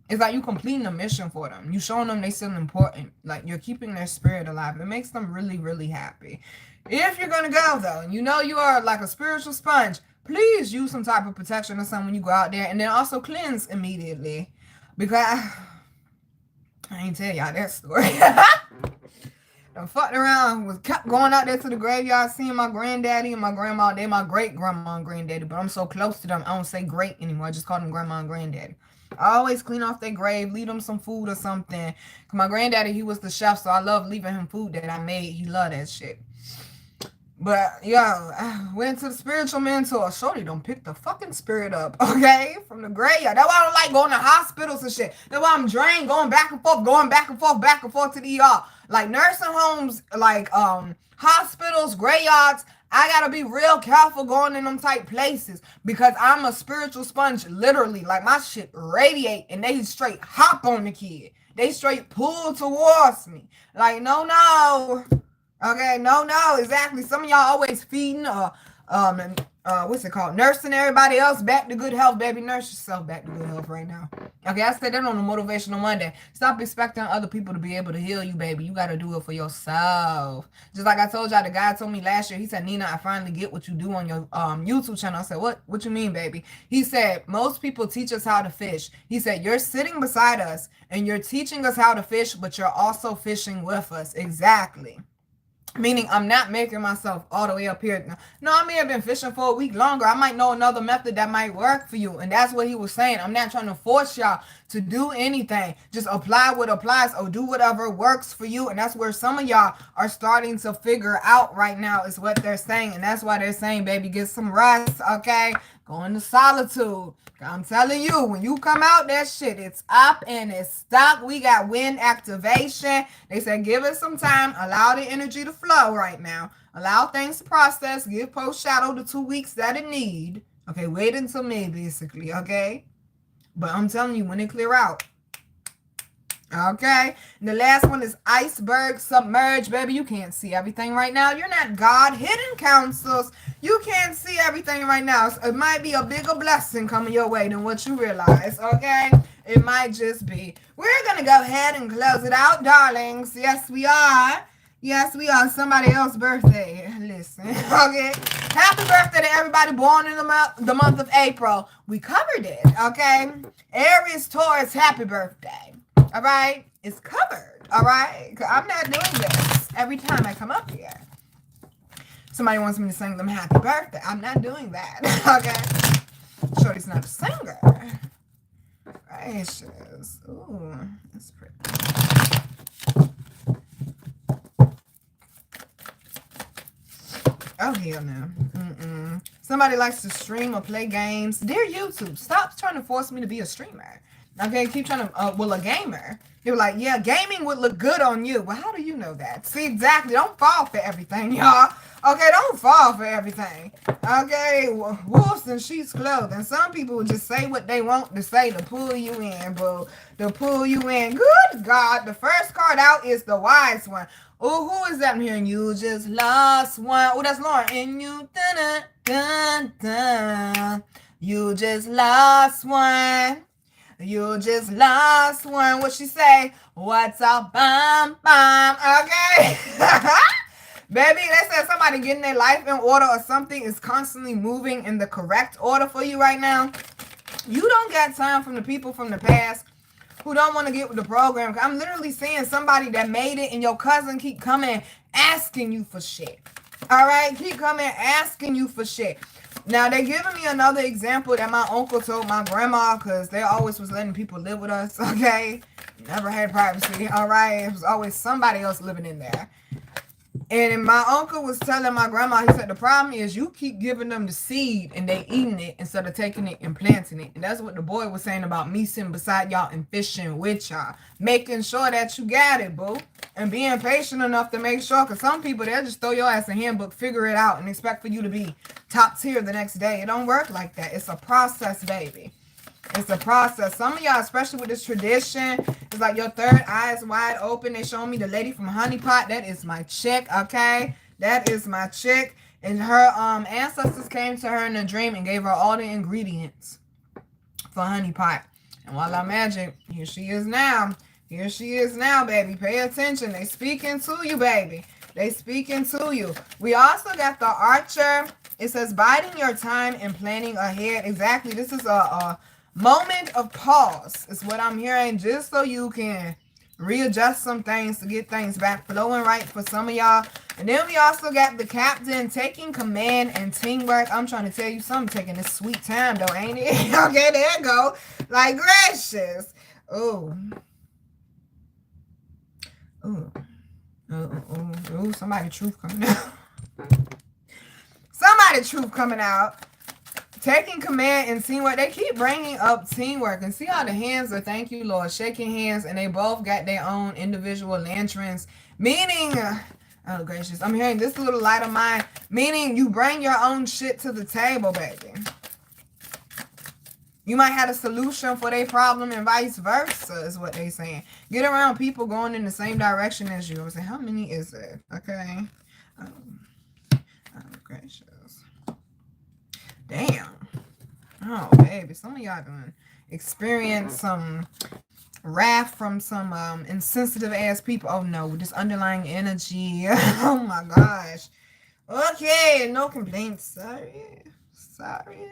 It's like you completing a mission for them. You showing them they still important. Like you're keeping their spirit alive. It makes them really, really happy. If you're going to go, though, and you know you are like a spiritual sponge, please use some type of protection or something when you go out there. And then also cleanse immediately. Because I ain't tell y'all that story. I fucked around, was kept going out there to the graveyard, seeing my granddaddy and my grandma. They my great grandma and granddaddy, but I'm so close to them, I don't say great anymore. I just call them grandma and granddaddy. I always clean off their grave, leave them some food or something. Cause my granddaddy, he was the chef, so I love leaving him food that I made. He loved that shit. But, yo, I went to the spiritual mentor. Shorty don't pick the fucking spirit up, okay? From the graveyard. That's why I don't like going to hospitals and shit. That's why I'm drained, going back and forth to the ER. Like nursing homes, like hospitals, graveyards. I gotta be real careful going in them type places because I'm a spiritual sponge, literally. Like my shit radiate and they straight hop on the kid. They straight pull towards me. Like, no. Okay, no, exactly. Some of y'all always feeding what's it called? Nursing everybody else back to good health, baby. Nurse yourself back to good health right now. Okay, I said that on a Motivational Monday. Stop expecting other people to be able to heal you, baby. You got to do it for yourself. Just like I told y'all, the guy told me last year, he said, Nina, I finally get what you do on your YouTube channel. I said, what you mean, baby? He said, most people teach us how to fish. He said, you're sitting beside us and you're teaching us how to fish, but you're also fishing with us. Exactly. Meaning I'm not making myself all the way up here. No, I may have been fishing for a week longer. I might know another method that might work for you. And that's what he was saying. I'm not trying to force y'all to do anything. Just apply what applies or do whatever works for you. And that's where some of y'all are starting to figure out right now is what they're saying. And that's why they're saying, baby, get some rest, okay? Go into solitude. I'm telling you, when you come out, that shit, it's up and it's stuck. We got wind activation. They said, give it some time. Allow the energy to flow right now. Allow things to process. Give post-shadow the 2 weeks that it need. Okay, wait until May, basically, okay? But I'm telling you, when it clear out. Okay, and the last one is iceberg submerged. Baby, you can't see everything right now. You're not God. Hidden counsels. You can't see everything right now. So it might be a bigger blessing coming your way than what you realize, okay? It might just be. We're going to go ahead and close it out, darlings. Yes, we are. Yes, we are. Somebody else's birthday. Listen, okay? Happy birthday to everybody born in the month of April. We covered it, okay? Aries, Taurus, happy birthday. All right, it's covered. All right, I'm not doing this every time I come up here. Somebody wants me to sing them happy birthday. I'm not doing that. Okay, Shorty's not a singer. Gracious. Ooh, that's pretty. Oh hell no. Somebody likes to stream or play games. Dear YouTube, stop trying to force me to be a streamer. Okay, keep trying to, well, a gamer. They were like, yeah, gaming would look good on you. Well, how do you know that? See, exactly. Don't fall for everything, y'all. Okay, don't fall for everything. Okay, wolves in sheep's clothing. Some people will just say what they want to say to pull you in, boo. To pull you in. Good God. The first card out is the wise one. Oh, who is that I'm hearing? You just lost one. Oh, that's Lauren. And you, dun, dun, dun. You just lost one. You just lost one. What she say? What's up, bum, bum? Okay. Baby, they said somebody getting their life in order or something is constantly moving in the correct order for you right now. You don't got time from the people from the past who don't want to get with the program. I'm literally seeing somebody that made it and your cousin keep coming asking you for shit. All right? Keep coming asking you for shit. Now, they're giving me another example that my uncle told my grandma because they always was letting people live with us, okay? Never had privacy, all right? It was always somebody else living in there. And my uncle was telling my grandma, he said, the problem is you keep giving them the seed and they eating it instead of taking it and planting it. And that's what the boy was saying about me sitting beside y'all and fishing with y'all. Making sure that you got it, boo. And being patient enough to make sure, because some people, they'll just throw your ass a handbook, figure it out, and expect for you to be top tier the next day. It don't work like that. It's a process, baby. It's a process. Some of y'all, especially with this tradition, it's like your third eye is wide open. They showing me the lady from Honey Pot. That is my chick, okay? That is my chick. And her ancestors came to her in a dream and gave her all the ingredients for Honey Pot. And while I magic, here she is now. Here she is now, baby. Pay attention. They speaking to you, baby. They speaking to you. We also got the Archer. It says, biding your time and planning ahead. Exactly. This is a moment of pause is what I'm hearing, just so you can readjust some things to get things back flowing right for some of y'all. And then we also got the Captain taking command and teamwork. I'm trying to tell you something, taking this sweet time though, ain't it? Okay, there you go. Like gracious. Oh. Oh. Oh, somebody truth coming out. Somebody truth coming out. Taking command and teamwork. They keep bringing up teamwork. And see how the hands are, thank you, Lord, shaking hands. And they both got their own individual lanterns. Meaning, oh, gracious. I'm hearing this little light of mine. Meaning you bring your own shit to the table, baby. You might have a solution for their problem and vice versa is what they saying. Get around people going in the same direction as you. I was like, how many is it? Okay. Oh, gracious. Damn. Oh, baby. Some of y'all done experience some wrath from some insensitive ass people. Oh, no. This underlying energy. Oh, my gosh. Okay. No complaints. Sorry.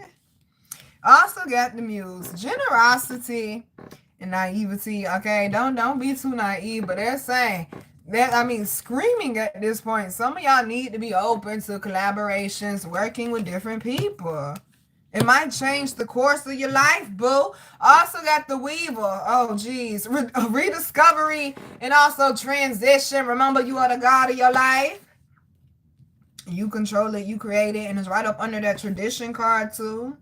Also got the Muse. Generosity and naivety. Okay. Don't be too naive. But they're saying that, I mean, screaming at this point. Some of y'all need to be open to collaborations, working with different people. It might change the course of your life, boo. Also got the Weaver. Oh, geez. Rediscovery and also transition. Remember, you are the God of your life. You control it. You create it. And it's right up under that tradition card, too.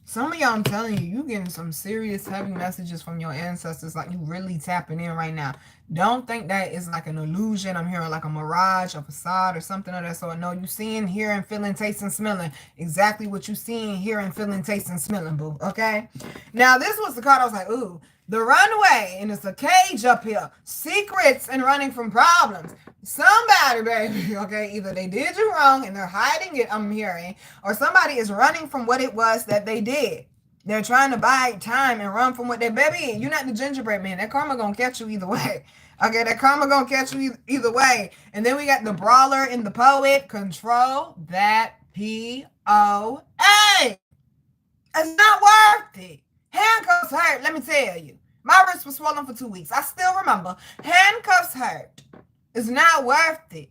Some of y'all, I'm telling you, you getting some serious heavy messages from your ancestors, like you really tapping in right now. Don't think that is like an illusion. I'm hearing like a mirage, a facade, or something of that sort. No, you seeing, hearing, feeling, tasting, smelling. Exactly what you seeing, hearing, feeling, tasting, smelling, boo. Okay? Now, this was the card I was like, ooh, the runway, and it's a cage up here. Secrets and running from problems. Somebody, baby, okay, either they did you wrong and they're hiding it, I'm hearing, or somebody is running from what it was that they did. They're trying to buy time and run from what they, baby, you're not the gingerbread man. That karma gonna catch you either way. Okay, that karma gonna catch you either way. And then we got the brawler and the poet. Control that P-O-A. It's not worth it. Handcuffs hurt, let me tell you. My wrist was swollen for 2 weeks. I still remember. Handcuffs hurt. It's not worth it.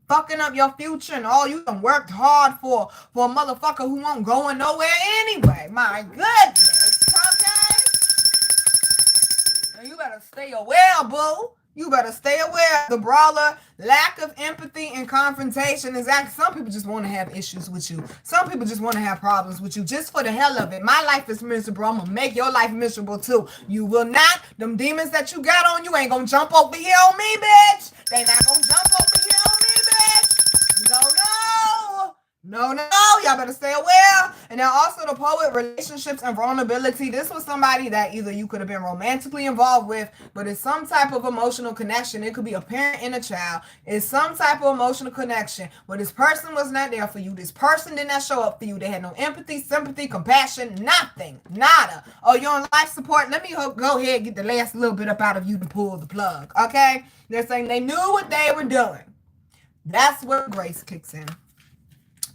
Fucking up your future and all you done worked hard for a motherfucker who won't going nowhere anyway. My goodness. Okay? Now you better stay aware, boo. You better stay aware. The brawler, lack of empathy and confrontation is actually, some people just want to have issues with you. Some people just want to have problems with you just for the hell of it. My life is miserable. I'm going to make your life miserable too. You will not. Them demons that you got on you ain't going to jump over here on me, bitch. They not going to jump over here on me, bitch. No, no. No, no, y'all better stay aware. And then also the poet, relationships and vulnerability. This was somebody that either you could have been romantically involved with, but it's some type of emotional connection. It could be a parent and a child. It's some type of emotional connection where this person was not there for you. This person did not show up for you. They had no empathy, sympathy, compassion, nothing, nada. Oh, you're on life support? Let me go ahead and get the last little bit up out of you to pull the plug, okay? They're saying they knew what they were doing. That's where grace kicks in.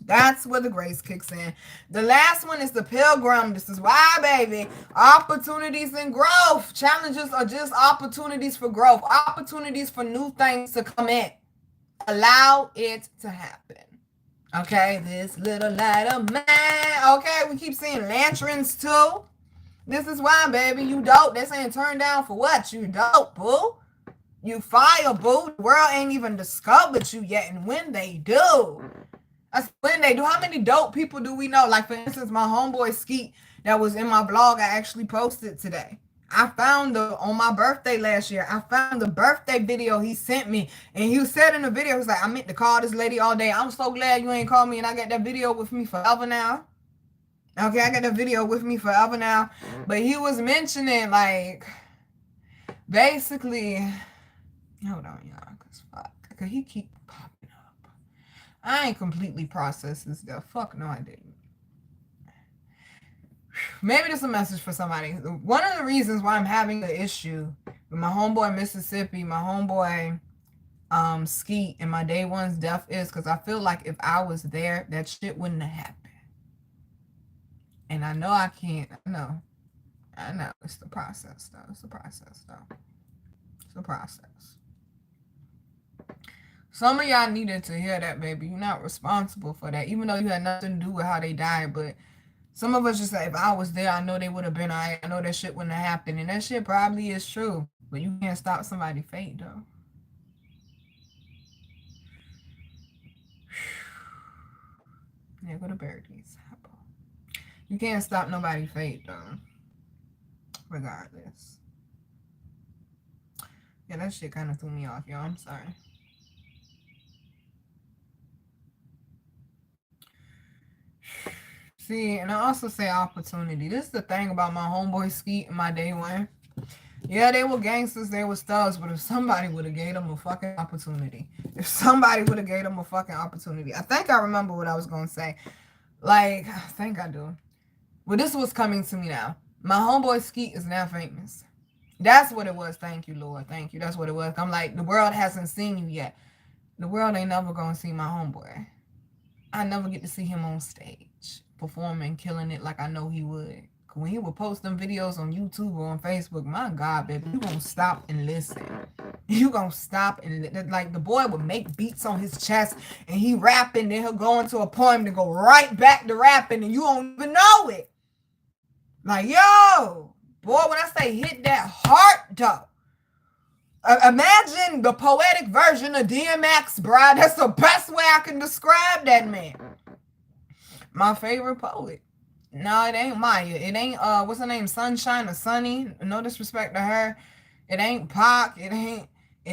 That's where the grace kicks in. The last one is the pilgrim. This is why, baby. Opportunities and growth. Challenges are just opportunities for growth. Opportunities for new things to come in. Allow it to happen. Okay, this little light of mine. Okay, we keep seeing lanterns too. This is why, baby. You dope. This ain't turned down for what? You dope, boo. You fire, boo. The world ain't even discovered you yet. And when they do... That's when they do. How many dope people do we know? Like, for instance, my homeboy Skeet that was in my blog, I actually posted today. I found on my birthday last year, I found the birthday video he sent me. And he said in the video, he was like, I meant to call this lady all day. I'm so glad you ain't called me. And I got that video with me forever now. Okay, I got that video with me forever now. But he was mentioning, like, basically, hold on, y'all, because fuck. Because he keep popping. I ain't completely processed this stuff. Fuck no, I didn't. Maybe this is a message for somebody. One of the reasons why I'm having the issue with my homeboy Mississippi, my homeboy Skeet, and my day one's death is because I feel like if I was there, that shit wouldn't have happened. And I know I can't. I know. It's the process, though. It's the process. Some of y'all needed to hear that, baby. You're not responsible for that, even though you had nothing to do with how they died. But some of us just say, if I was there, I know they would have been all right. I know that shit wouldn't have happened. And that shit probably is true. But you can't stop somebody's fate, though. Yeah, go to bury these. You can't stop nobody's fate, though. Regardless. Yeah, that shit kind of threw me off, y'all. I'm sorry. See, and I also say opportunity. This is the thing about my homeboy Skeet and my day one. Yeah, they were gangsters, they were thugs, but if somebody would have gave them a fucking opportunity. I think I remember what I was going to say. Like, I think I do. Well, this was coming to me now. My homeboy Skeet is now famous. That's what it was. Thank you, Lord. Thank you. That's what it was. I'm like, the world hasn't seen you yet. The world ain't never going to see my homeboy. I never get to see him on stage performing, killing it like I know he would. When he would post them videos on YouTube or on Facebook, my God, baby, you gonna stop and listen. You gonna stop and like the boy would make beats on his chest and he rapping, then he'll go into a poem to go right back to rapping and you don't even know it. Like, yo, boy, when I say hit that heart, though. Imagine the poetic version of DMX, bruh. That's the best way I can describe that man. My favorite poet. No, it ain't Maya. It ain't, what's her name? Sunshine or Sunny. No disrespect to her. It ain't Pac. It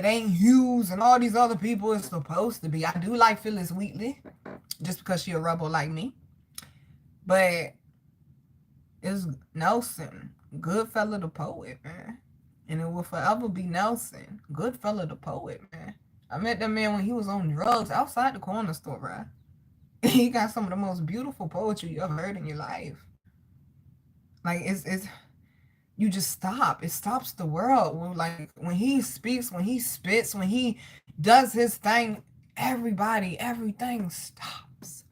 ain't Hughes and all these other people it's supposed to be. I do like Phyllis Wheatley. Just because she a rebel like me. But it's Nelson. Goodfella the poet, man. And it will forever be Nelson. Goodfella the poet, man. I met that man when he was on drugs outside the corner store, right? He got some of the most beautiful poetry you ever heard in your life. Like, it's you just stop. It stops the world. Like, when he speaks, when he spits, when he does his thing, everything stops.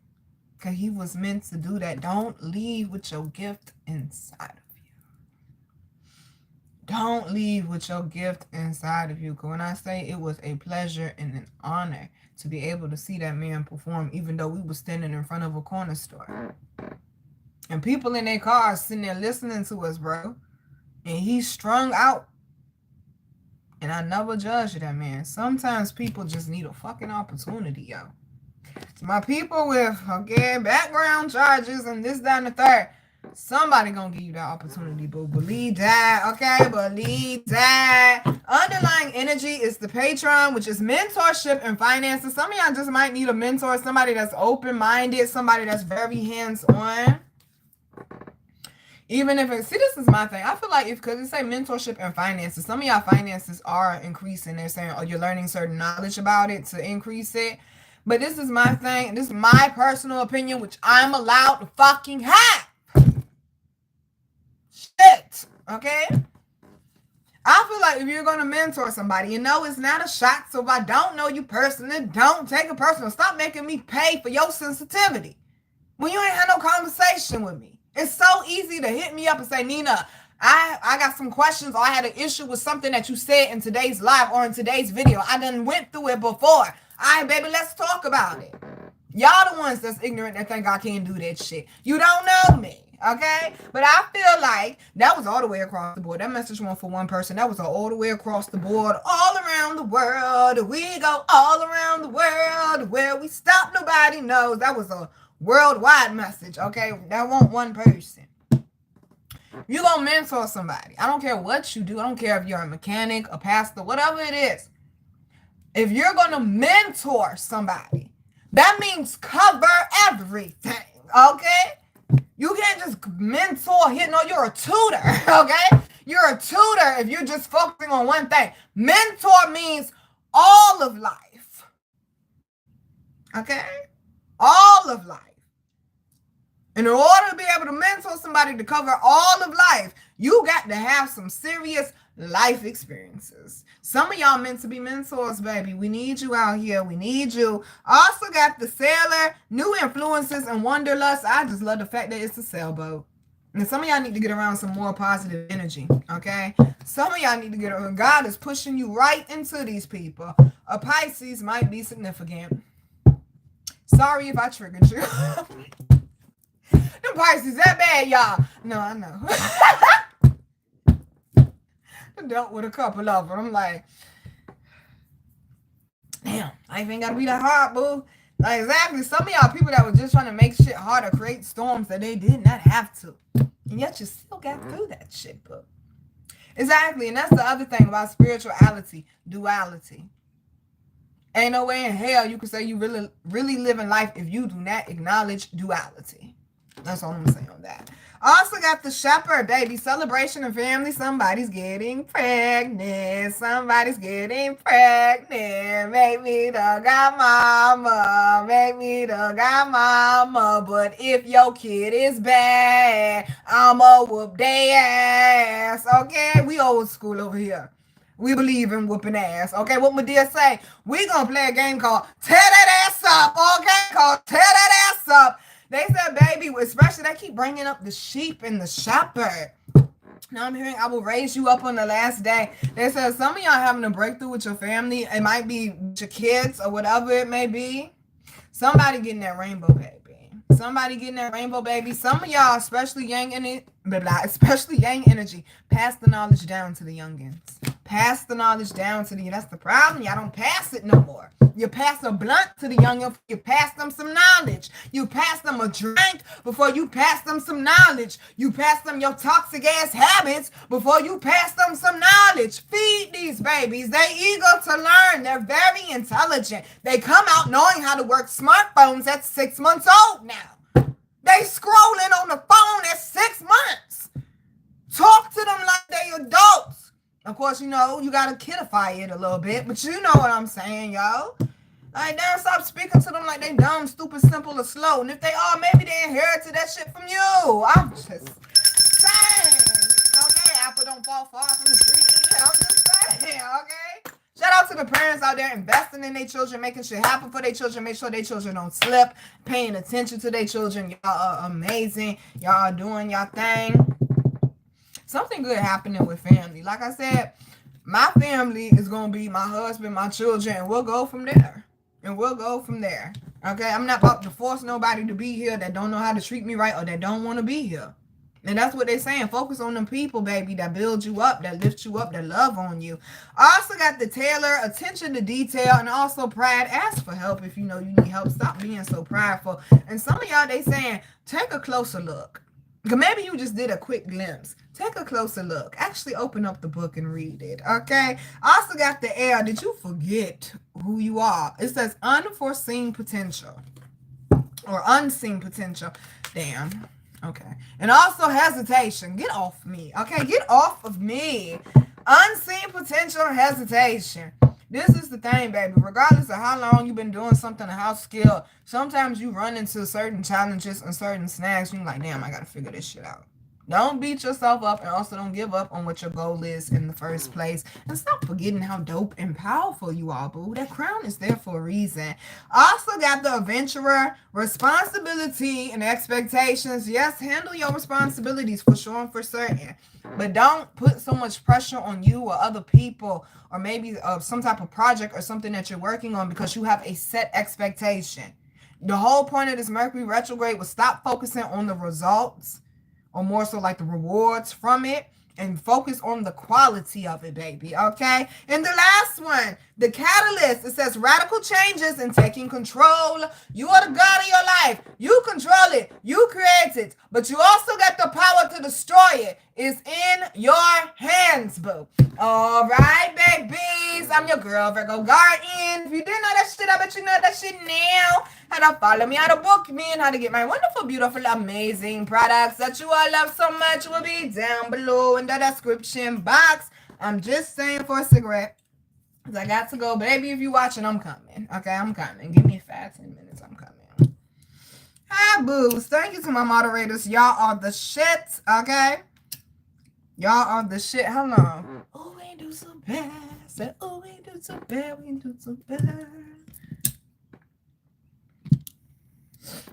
Because he was meant to do that. Don't leave with your gift inside of you. Don't leave with your gift inside of you. Because when I say it was a pleasure and an honor to be able to see that man perform, even though we were standing in front of a corner store. And people in their cars sitting there listening to us, bro. And he's strung out And I never judged that, man. Sometimes people just need a fucking opportunity, yo. To my people with, okay, background charges and this, that, and the third, somebody gonna give you that opportunity, but believe that, okay? Believe that. Underlying energy is the patron, which is mentorship and finances. Some of y'all just might need a mentor, somebody that's open-minded, somebody that's very hands-on. Even if it's, see, this is my thing. I feel like because it say mentorship and finances, some of y'all finances are increasing. They're saying, oh, you're learning certain knowledge about it to increase it. But this is my thing. This is my personal opinion, which I'm allowed to fucking have. Shit. Okay? I feel like if you're going to mentor somebody, you know it's not a shot. So if I don't know you personally, don't take it personal. Stop making me pay for your sensitivity when you ain't had no conversation with me. It's so easy to hit me up and say, Nina, I got some questions, or I had an issue with something that you said in today's live or in today's video. I done went through it before. All right, baby, let's talk about it. Y'all the ones that's ignorant that think I can't do that shit. You don't know me, okay? But I feel like that was all the way across the board. That message wasn't for one person. That was all the way across the board, all around the world. We go all around the world. Where we stop, nobody knows. That was a worldwide message, okay? That won't one person. You gonna mentor somebody. I don't care what you do. I don't care if you're a mechanic, a pastor, whatever it is. If you're gonna mentor somebody, that means cover everything, okay? You can't just mentor here. No, you're a tutor, okay? You're a tutor if you're just focusing on one thing. Mentor means all of life, okay? All of life. In order to be able to mentor somebody to cover all of life, you got to have some serious life experiences. Some of y'all meant to be mentors, baby. We need you out here. We need you. Also got the Sailor, New Influences, and Wanderlust. I just love the fact that it's a sailboat. And some of y'all need to get around some more positive energy, okay? Some of y'all need to get around. God is pushing you right into these people. A Pisces might be significant. Sorry if I triggered you. Them Pisces that bad, y'all. No, I know. I dealt with a couple of them. I'm like, damn, life ain't gotta be that hard, boo. Like, exactly. Some of y'all people that were just trying to make shit harder, create storms that they did not have to. And yet you still got through that shit, boo. Exactly. And that's the other thing about spirituality, duality. Ain't no way in hell you can say you really live in life if you do not acknowledge duality. That's all I'm gonna say on that. Also got the Shepherd, baby. Celebration of family. Somebody's getting pregnant. Somebody's getting pregnant. Make me the godmama. Make me the godmama. But if your kid is bad, I'ma whoop their ass. Okay? We old school over here. We believe in whooping ass. Okay, what my dear say? We gonna play a game called Tear That Ass Up. Okay? Called Tear That Ass Up. They said, baby, especially they keep bringing up the sheep and the shepherd. Now I'm hearing I will raise you up on the last day. They said some of y'all having a breakthrough with your family. It might be with your kids or whatever it may be. Somebody getting that rainbow baby. Somebody getting that rainbow baby. Some of y'all, especially yang energy, pass the knowledge down to the youngins. Pass the knowledge down to the, that's the problem. Y'all don't pass it no more. You pass a blunt to the youngin', you pass them some knowledge. You pass them a drink before you pass them some knowledge. You pass them your toxic ass habits before you pass them some knowledge. Feed these babies. They eager to learn. They're very intelligent. They come out knowing how to work smartphones at 6 months old now. They scrolling on the phone at 6 months. Talk to them like they adults. Of course, you know, you got to kidify it a little bit, but you know what I'm saying, yo. Like, don't stop speaking to them like they dumb, stupid, simple, or slow. And if they are, maybe they inherited that shit from you. I'm just saying. Okay, apple don't fall far from the tree. I'm just saying, okay? Shout out to the parents out there investing in their children, making shit happen for their children, make sure their children don't slip, paying attention to their children. Y'all are amazing. Y'all are doing y'all thing. Something good happening with family. Like I said, my family is going to be my husband, my children, and we'll go from there. Okay, I'm not about to force nobody to be here that don't know how to treat me right or that don't want to be here. And that's what they're saying. Focus on them people, baby, that build you up, that lift you up, that love on you. Also got the Taylor, attention to detail, and also pride. Ask for help if you know you need help. Stop being so prideful. And some of y'all, they saying, take a closer look. Maybe you just did a quick glimpse. Take a closer look. Actually open up the book and read it, okay? Also got the air. Did you forget who you are? It says unforeseen potential or unseen potential. Damn. Okay. And also hesitation. Get off me. Okay. Get off of me. Unseen potential, hesitation. This is the thing, baby. Regardless of how long you've been doing something, a house skill, sometimes you run into certain challenges and certain snags. You're like, damn, I got to figure this shit out. Don't beat yourself up, and also don't give up on what your goal is in the first place. And stop forgetting how dope and powerful you are, boo. That crown is there for a reason. Also got the adventurer, responsibility and expectations. Yes, handle your responsibilities for sure and for certain. But don't put so much pressure on you or other people, or maybe some type of project or something that you're working on, because you have a set expectation. The whole point of this Mercury retrograde was stop focusing on the results, or more so like the rewards from it, and focus on the quality of it, baby, okay? And the last one, the catalyst, it says radical changes and taking control. You are the god of your life. You control it. You create it. But you also got the power to destroy it. It's in your hands, boo. All right, babies. I'm your girl, Virgo Garden. If you didn't know that shit, I bet you know that shit now. How to follow me, how to book me, and how to get my wonderful, beautiful, amazing products that you all love so much will be down below in the description box. I'm just saying for a cigarette, because I got to go. Baby, if you're watching, I'm coming. Okay, I'm coming. Give me 5-10 minutes. I'm coming. Hi, boos. Thank you to my moderators. Y'all are the shit, okay? Y'all are the shit. Hello. Oh, we ain't do so bad. Said, oh, we ain't do so bad. We ain't do so bad.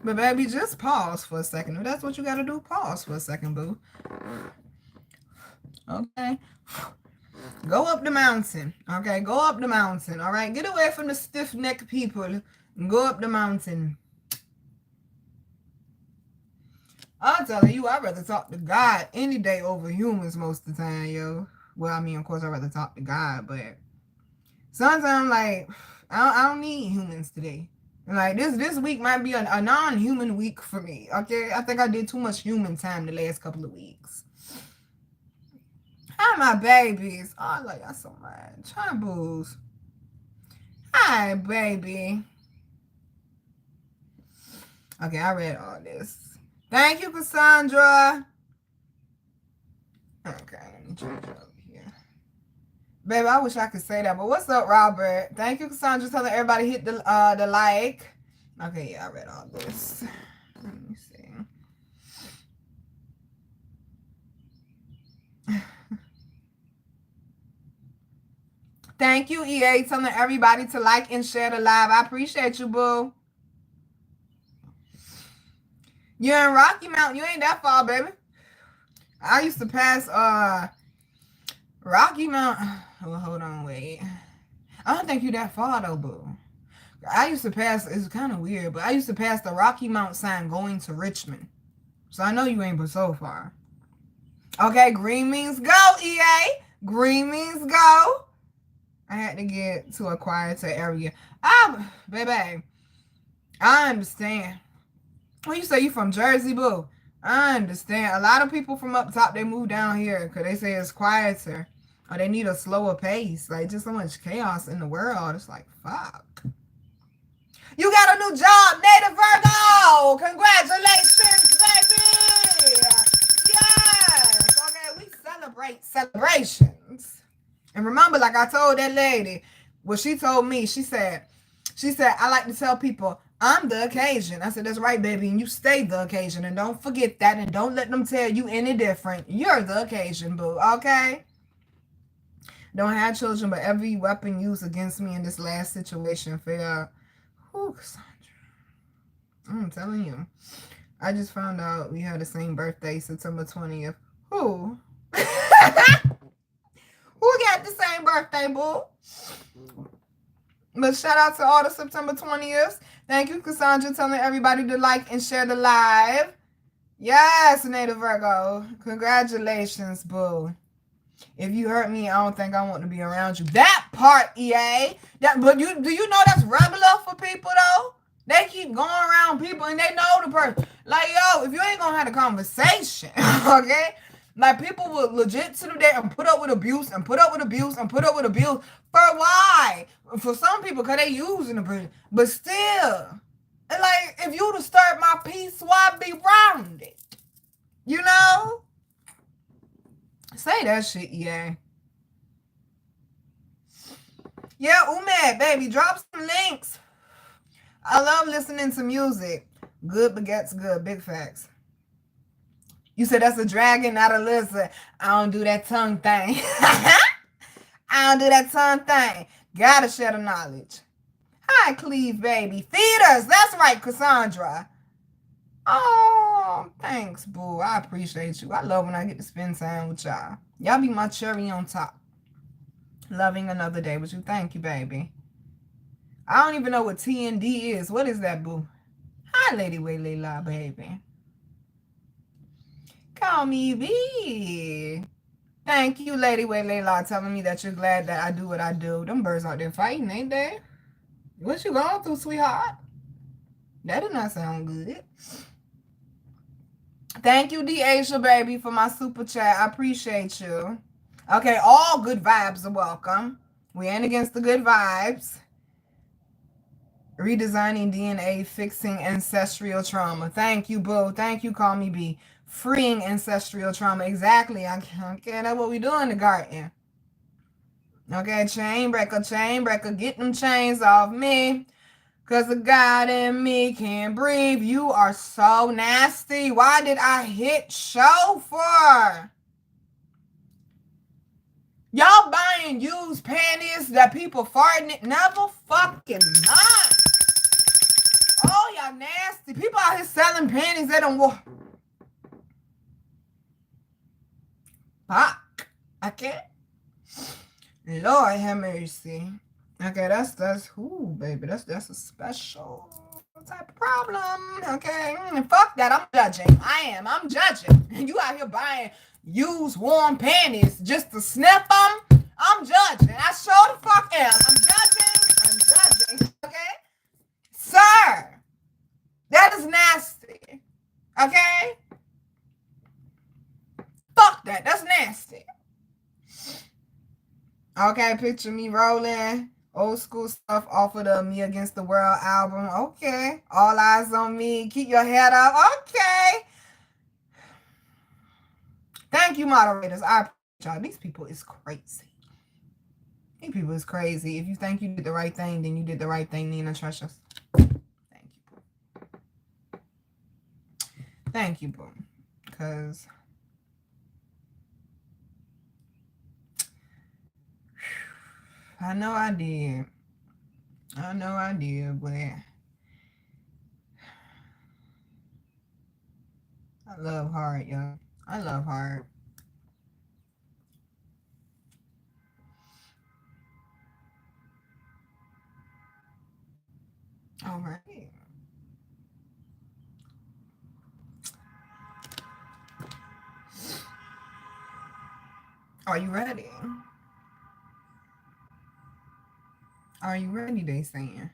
But baby, just pause for a second. If that's what you got to do, pause for a second, boo. Okay. Go up the mountain. Okay, go up the mountain. All right, get away from the stiff-necked people and go up the mountain. I'm telling you, I'd rather talk to God any day over humans most of the time, yo. Well, I mean, of course, I'd rather talk to God, but sometimes, like, I don't need humans today. Like, this week might be a non-human week for me, okay? I think I did too much human time the last couple of weeks. Hi, my babies. Oh, I love y'all so much. Hi, boos. Hi, baby. Okay, I read all this. Thank you, Cassandra. Okay, let me change it over here. Baby, I wish I could say that, but what's up, Robert? Thank you, Cassandra, telling everybody hit the like. Okay, yeah, I read all this. Let me see. Thank you, EA, telling everybody to like and share the live. I appreciate you, boo. You're in Rocky Mountain. You ain't that far, baby. I used to pass Rocky Mountain. Well, hold on, wait. I don't think you that far though, boo. I used to pass, it's kind of weird, but I used to pass the Rocky Mount sign going to Richmond. So I know you ain't but so far. Okay, green means go, EA. Green means go. I had to get to a quieter area. Baby, I understand. When you say you from Jersey, boo, I understand. A lot of people from up top, they move down here because they say it's quieter. Or they need a slower pace. Like, just so much chaos in the world. It's like, fuck. You got a new job, Native Virgo! Congratulations, baby! Yes! Okay, we celebrate celebrations. And remember, like I told that lady, what she told me, she said, I like to tell people, I'm the occasion. I said, that's right, baby. And you stay the occasion. And don't forget that. And don't let them tell you any different. You're the occasion, boo. Okay? Don't have children, but every weapon used against me in this last situation failed. Whew, Cassandra. I'm telling you. I just found out we had the same birthday, September 20th. Who? Who got the same birthday, boo? But shout out to all the September 20th. Thank you, Cassandra, telling everybody to like and share the live. Yes, Native Virgo. Congratulations, boo. If you hurt me, I don't think I want to be around you. That part, EA. But do you know that's regular for people though? They keep going around people and they know the person. Like, yo, if you ain't gonna have a conversation, okay? Like people will legit sit there and put up with abuse and put up with abuse and put up with abuse. For why? For some people, cause they using the person. But still, like if you disturb my peace, why be around it? You know? Say that shit, yeah. Yeah, Umed, baby, drop some links. I love listening to music. Good begets good. Big facts. You said that's a dragon, not a lizard. I don't do that tongue thing. I don't do that tongue thing. Gotta share the knowledge. Hi, Cleve, baby. Feeders. That's right, Cassandra. Oh, thanks, boo. I appreciate you. I love when I get to spend time with y'all. Y'all be my cherry on top. Loving another day with you. Thank you, baby. I don't even know what TND is. What is that, boo? Hi, Lady Waylayla, baby. Call me B. Thank you, Lady Waylayla, telling me that you're glad that I do what I do. Them birds out there fighting, ain't they? What you going through, sweetheart? That did not sound good. Thank you, Deasia, baby, for my super chat. I appreciate you. Okay, all good vibes are welcome. We ain't against the good vibes. Redesigning DNA, fixing ancestral trauma. Thank you, boo. Thank you, call me B. Freeing ancestral trauma. Exactly. Okay, that's what we do in the garden. Okay, chain breaker. Get them chains off me. Because the God in me can't breathe. You are so nasty. Why did I hit show for? Y'all buying used panties that people farting it? Never fucking mind. Oh, y'all nasty. People out here selling panties that don't work. Fuck. Okay. Lord have mercy. Okay, that's ooh, baby. That's a special type of problem. Okay. Fuck that. I'm judging. I'm judging. You out here buying used warm panties just to sniff them. I'm judging. I sure the fuck am. I'm judging. Okay? Sir. That is nasty. Okay? Fuck that. That's nasty. Okay, picture me rolling. Old school stuff off of the Me Against the World album. Okay. All eyes on me. Keep your head up. Okay. Thank you, moderators. I appreciate y'all. These people is crazy. These people is crazy. If you think you did the right thing, then you did the right thing, Nina Treshus. Thank you, boo. Thank you, boo. Because I know I did. But I love hard, y'all. I love hard. All right. Are you ready? Are you ready, they saying?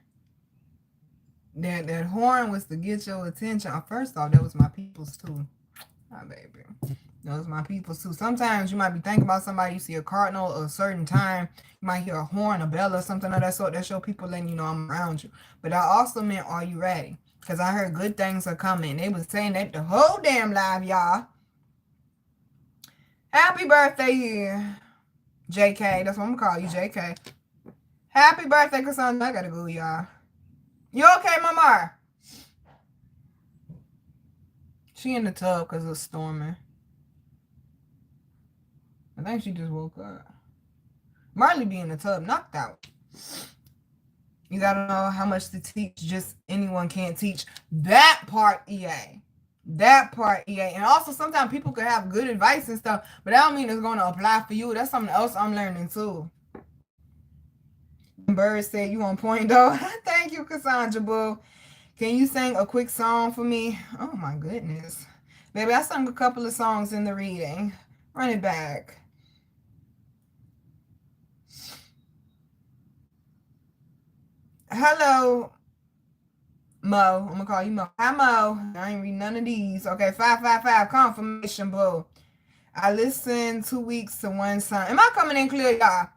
That horn was to get your attention. First off, that was my people's too. My baby. That was my people's too. Sometimes you might be thinking about somebody, you see a cardinal at a certain time, you might hear a horn, a bell, or something of that sort. That's your people letting you know I'm around you. But that also meant, are you ready? Because I heard good things are coming. They was saying that the whole damn live, y'all. Happy birthday, JK. That's what I'm gonna call you, JK. Happy birthday, Cassandra. I gotta go, y'all. You okay, Mama? She in the tub because it's storming. I think she just woke up. Marley be in the tub, knocked out. You gotta know how much to teach. Just anyone can't teach. That part, EA. That part, EA. And also, sometimes people could have good advice and stuff, but that don't mean it's gonna apply for you. That's something else I'm learning too. Bird said you on point though. Thank you, Cassandra, boo. Can you sing a quick song for me? Oh my goodness. Baby, I sung a couple of songs in the reading. Run it back. Hello, Mo. I'm gonna call you Mo. Hi, Mo. I ain't read none of these. Okay, 555 confirmation, boo. I listened 2 weeks to one sign. Am I coming in clear, y'all?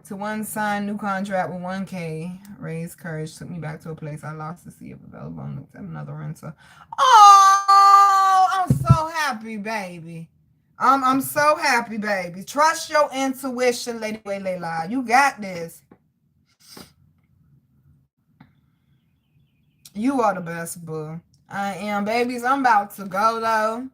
To one sign, new contract with 1K. Raised courage. Took me back to a place I lost to see if available and looked at another renter. Oh, I'm so happy, baby. I'm so happy, baby. Trust your intuition, Lady Waylayla. You got this. You are the best, boo. I am, babies. I'm about to go, though.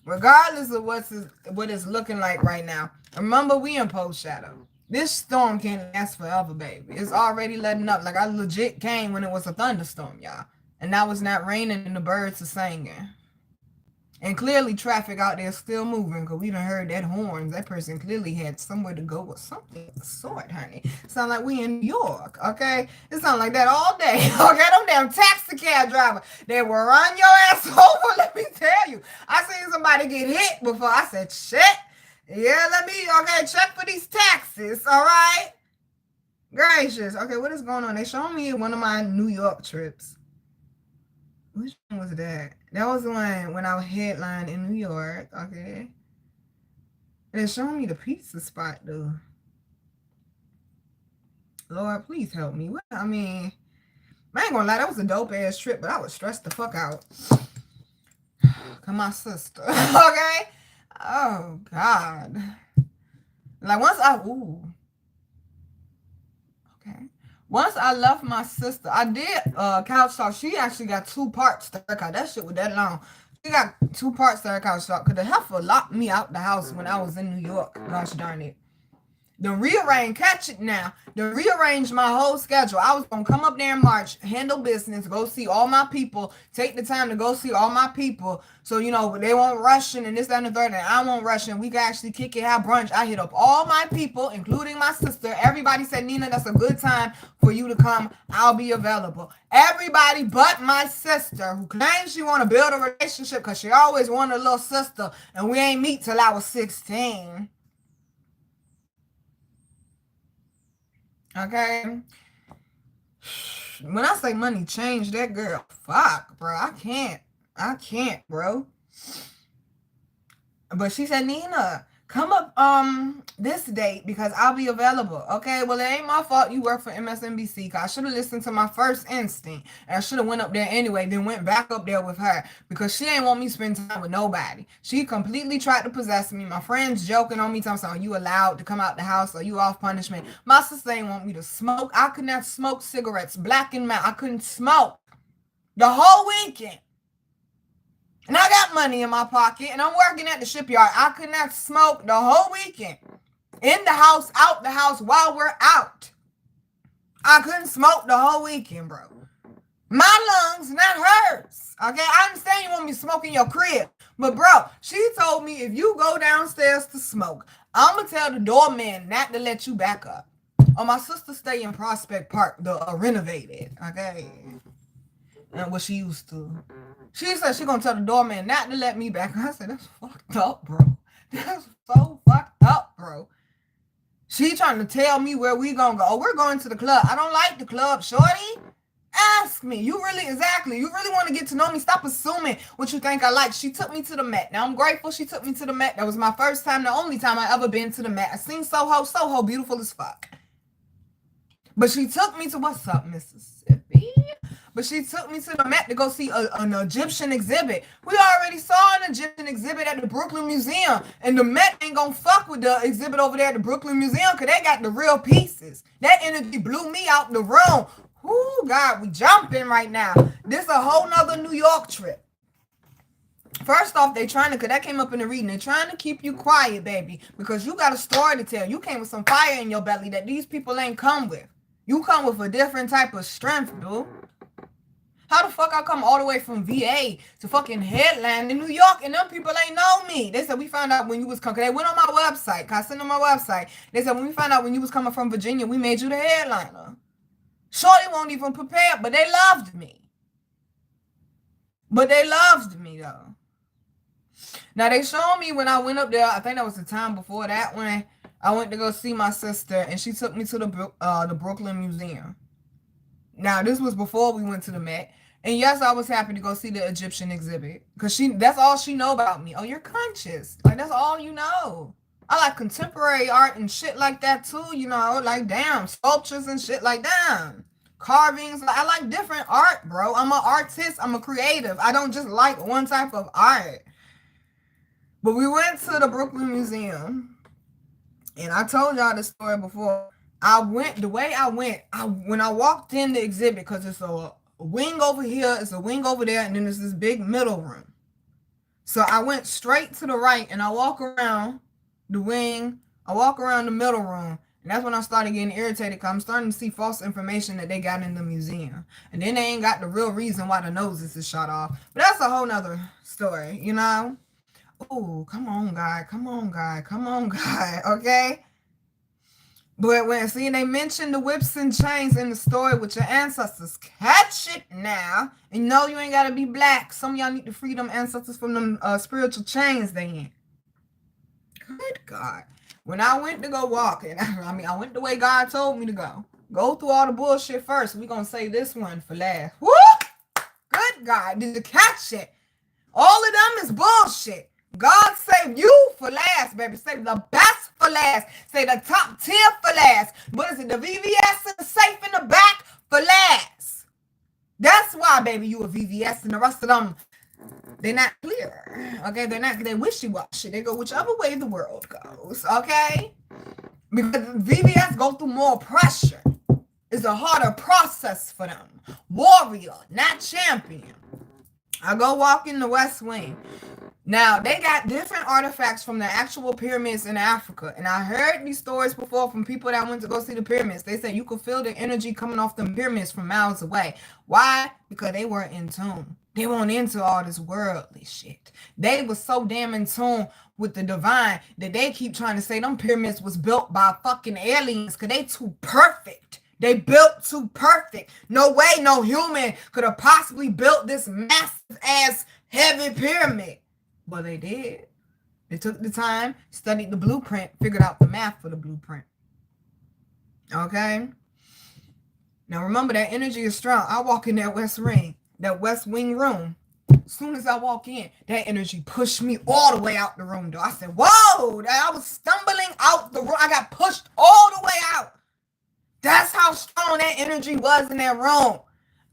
Regardless of what it's looking like right now, remember we in post shadow. This storm can't last forever, baby. It's already letting up. Like I legit came when it was a thunderstorm, y'all. And now it's not raining and the birds are singing. And clearly traffic out there still moving because we done heard that horns. That person clearly had somewhere to go or something of the sort, honey. Sound like we in New York, okay? It sound like that all day, okay? Them damn taxi cab driver, they will run your ass over, let me tell you. I seen somebody get hit before. I said, shit. Yeah, okay, check for these taxes, all right? Gracious. Okay, what is going on? They showing me one of my New York trips. Which one was that? That was the one when I was headlined in New York. Okay. They're showing me the pizza spot though. Lord, please help me. I mean, I ain't gonna lie, that was a dope ass trip, but I was stressed the fuck out. Come my sister. Okay? Oh God. Like once I left my sister, I did couch talk. She actually got 2 parts to her couch. That shit was that long. She got 2 parts to her couch talk because the heifer locked me out the house when I was in New York. Gosh darn it. Catch it now. Rearrange my whole schedule. I was going to come up there in March, handle business, go see all my people, take the time to go see all my people. So, you know, they won't rush in and this, that, and the third, and I won't rush in. We can actually kick it, have brunch. I hit up all my people, including my sister. Everybody said, Nina, that's a good time for you to come. I'll be available. Everybody but my sister, who claims she want to build a relationship because she always wanted a little sister, and we ain't meet till I was 16. Okay. When I say money changed that girl, fuck, bro. I can't, bro. But she said, Nina, come up this date because I'll be available. Okay, well, it ain't my fault you work for MSNBC because I should have listened to my first instinct and I should have went up there anyway, then went back up there with her because she ain't want me to spend time with nobody. She completely tried to possess me. My friends joking on me, talking about, you allowed to come out the house or you off punishment. My sister ain't want me to smoke. I could not smoke cigarettes, black and matte. I couldn't smoke the whole weekend. And I got money in my pocket, and I'm working at the shipyard. I could not smoke the whole weekend. In the house, out the house, while we're out. I couldn't smoke the whole weekend, bro. My lungs, not hers. Okay, I understand you want me to smoke in your crib. But, bro, she told me if you go downstairs to smoke, I'm going to tell the doorman not to let you back up. Oh, my sister stay in Prospect Park, the renovated, okay? And what she used to. She said she gonna tell the doorman not to let me back. I said, that's fucked up, bro. That's so fucked up, bro. She trying to tell me where we gonna go. Oh, we're going to the club. I don't like the club, shorty. Ask me. You really want to get to know me. Stop assuming what you think I like. She took me to the Met. Now, I'm grateful she took me to the Met. That was my first time, the only time I ever been to the Met. I seen Soho, beautiful as fuck. But she took me to, what's up, Mississippi? But she took me to the Met to go see an Egyptian exhibit. We already saw an Egyptian exhibit at the Brooklyn Museum. And the Met ain't gonna fuck with the exhibit over there at the Brooklyn Museum because they got the real pieces. That energy blew me out the room. Oh, God, we jumping right now. This a whole nother New York trip. First off, they trying to, because that came up in the reading, they're trying to keep you quiet, baby, because you got a story to tell. You came with some fire in your belly that these people ain't come with. You come with a different type of strength, dude. How the fuck I come all the way from VA to fucking Headland in New York and them people ain't know me? They said we found out when you was coming. They went on my website. Cause I sent on my website. They said when we found out when you was coming from Virginia, we made you the headliner. Shorty won't even prepare, but they loved me. But they loved me though. Now they showed me when I went up there. I think that was the time before that when I went to go see my sister, and she took me to the Brooklyn Museum. Now this was before we went to the Met, and yes, I was happy to go see the Egyptian exhibit because that's all she know about me. Oh, you're conscious, like that's all you know. I like contemporary art and shit like that too. You know, like damn sculptures and shit like damn carvings. I like different art, bro. I'm an artist. I'm a creative. I don't just like one type of art. But we went to the Brooklyn Museum, and I told y'all this story before. When I walked in the exhibit, because it's a wing over here, it's a wing over there, and then there's this big middle room. So I went straight to the right, and I walk around the wing, I walk around the middle room, and that's when I started getting irritated, because I'm starting to see false information that they got in the museum. And then they ain't got the real reason why the noses is shot off. But that's a whole nother story, you know? Oh, come on, God. Come on, God. Come on, God. Okay? But they mentioned the whips and chains in the story with your ancestors. Catch it now. And no, you ain't got to be black. Some of y'all need to free them ancestors from them spiritual chains they in. Good God. When I went to go walking, I went the way God told me to go. Go through all the bullshit first. We're going to say this one for last. Woo! Good God. Did you catch it? All of them is bullshit. God saved you for last, baby. Save the best for last. Say the top tier for last. What is it? The VVS and the safe in the back for last. That's why, baby, you a VVS and the rest of them, they're not clear. Okay? They wishy-washy. They go whichever way the world goes. Okay? Because VVS go through more pressure. It's a harder process for them. Warrior, not champion. I go walk in the West Wing. Now, they got different artifacts from the actual pyramids in Africa. And I heard these stories before from people that went to go see the pyramids. They said you could feel the energy coming off the pyramids from miles away. Why? Because they weren't in tune. They weren't into all this worldly shit. They were so damn in tune with the divine that they keep trying to say them pyramids was built by fucking aliens because they too perfect. They built too perfect. No way no human could have possibly built this massive ass heavy pyramid. Well, they did. They took the time, studied the blueprint, figured out the math for the blueprint. Okay? Now, remember, that energy is strong. I walk in that West Wing room. As soon as I walk in, that energy pushed me all the way out the room, though. I said, whoa! I was stumbling out the room. I got pushed all the way out. That's how strong that energy was in that room.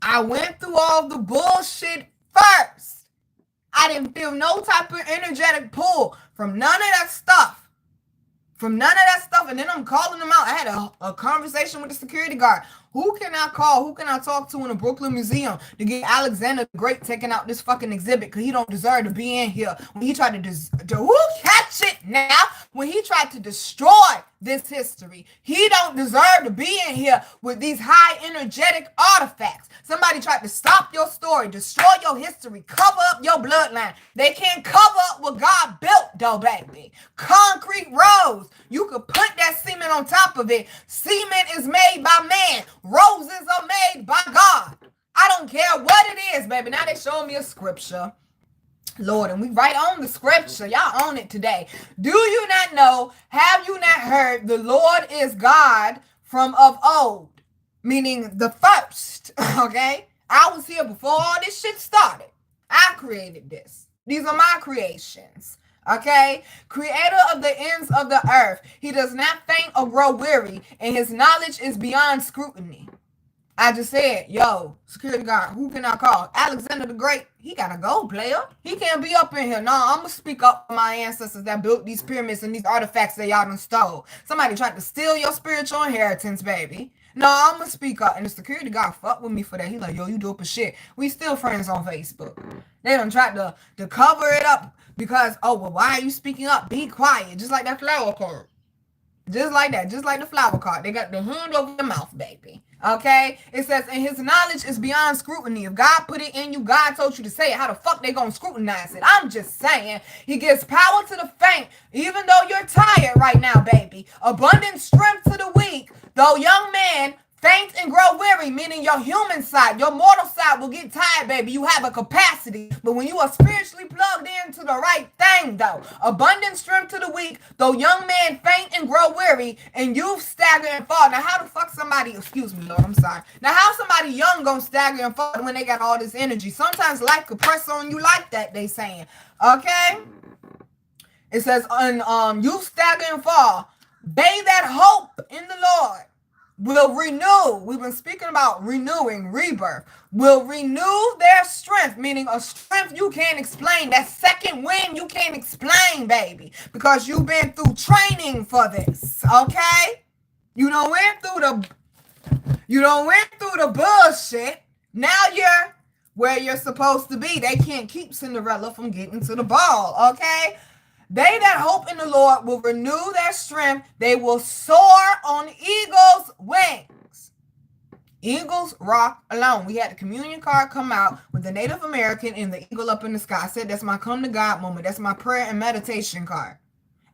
I went through all the bullshit first. I didn't feel no type of energetic pull from none of that stuff. And then I'm calling them out. I had a conversation with the security guard. Who can I call? Who can I talk to in the Brooklyn Museum to get Alexander the Great taking out this fucking exhibit? Because he don't deserve to be in here. When he tried catch it now. When he tried to destroy this history, he don't deserve to be in here with these high energetic artifacts. Somebody tried to stop your story, destroy your history, cover up your bloodline. They can't cover up what God built, though, baby. Koncrete Rose. You could put that cement on top of it. Cement is made by man. Roses are made by God. I don't care what it is, baby. Now they showing me a scripture. Lord, and we right on the scripture. Y'all own it today. Do you not know? Have you not heard? The Lord is God from of old, meaning the first. Okay? I was here before all this shit started. I created this. These are my creations. Okay? Creator of the ends of the earth. He does not faint or grow weary, and his knowledge is beyond scrutiny. I just said, yo, security guard, who can I call? Alexander the Great. He gotta go, player. He can't be up in here. No, I'm gonna speak up for my ancestors that built these pyramids and these artifacts that y'all done stole. Somebody tried to steal your spiritual inheritance, baby. No, I'm gonna speak up. And the security guard fucked with me for that. He like, yo, you dope as shit. We still friends on Facebook. They done tried to cover it up because, oh, well, why are you speaking up? Be quiet. Just like that flower card. Just like that. Just like the flower card. They got the hand over the mouth, baby. Okay? It says, and his knowledge is beyond scrutiny. If God put it in you, God told you to say it. How the fuck they gonna scrutinize it? I'm just saying. He gives power to the faint, even though you're tired right now, baby. Abundant strength to the weak. Though young man Faint and grow weary, meaning your human side, your mortal side will get tired, baby. You have a capacity. But when you are spiritually plugged into the right thing, though, abundant strength to the weak, though young men faint and grow weary, and youth stagger and fall. Now, how the fuck somebody, excuse me, Lord, I'm sorry. Now, how somebody young gonna stagger and fall when they got all this energy? Sometimes life could press on you like that, they saying. Okay? It says, youth stagger and fall. They that hope in the Lord will renew. We've been speaking about renewing, rebirth. Will renew their strength, meaning a strength you can't explain. That second wind you can't explain, baby, because you've been through training for this. Okay, you don't went through the bullshit. Now you're where you're supposed to be. They can't keep Cinderella from getting to the ball. Okay. They that hope in the Lord will renew their strength. They will soar on eagle's wings. Eagles rock alone. We had the communion card come out with the Native American and the eagle up in the sky. I said that's my come to God moment. That's my prayer and meditation card.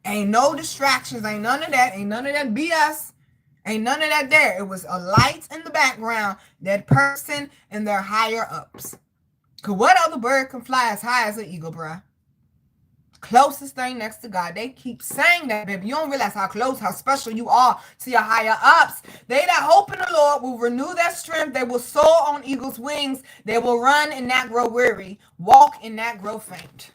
Ain't no distractions. Ain't none of that. Ain't none of that BS. Ain't none of that there. It was a light in the background. That person and their higher ups. Because what other bird can fly as high as an eagle, bruh? Closest thing next to God. They keep saying that, baby. You don't realize how close, how special you are to your higher ups. They that hope in the Lord will renew their strength. They will soar on eagle's wings. They will run and not grow weary, walk and not grow faint.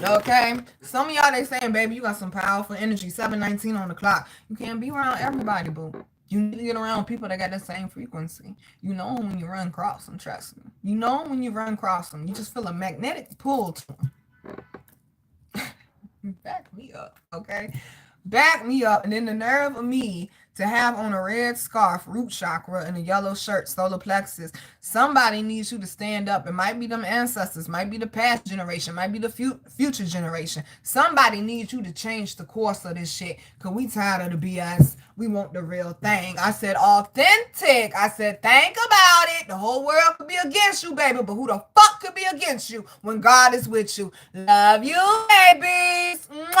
Okay? Some of y'all, they saying, baby, you got some powerful energy. 7:19 on the clock. You can't be around everybody, boo. You need to get around people that got the same frequency. You know them when you run across them, trust me. You know them when you run across them. You just feel a magnetic pull to them. Back me up, okay? Back me up. And then the nerve of me to have on a red scarf, root chakra, and a yellow shirt, solar plexus. Somebody needs you to stand up. It might be them ancestors, might be the past generation, might be the future generation. Somebody needs you to change the course of this shit, because we tired of the BS. We want the real thing. I said authentic. I said think about it. The whole world could be against you, baby, but who the fuck could be against you when God is with you? Love you, babies. Mwah.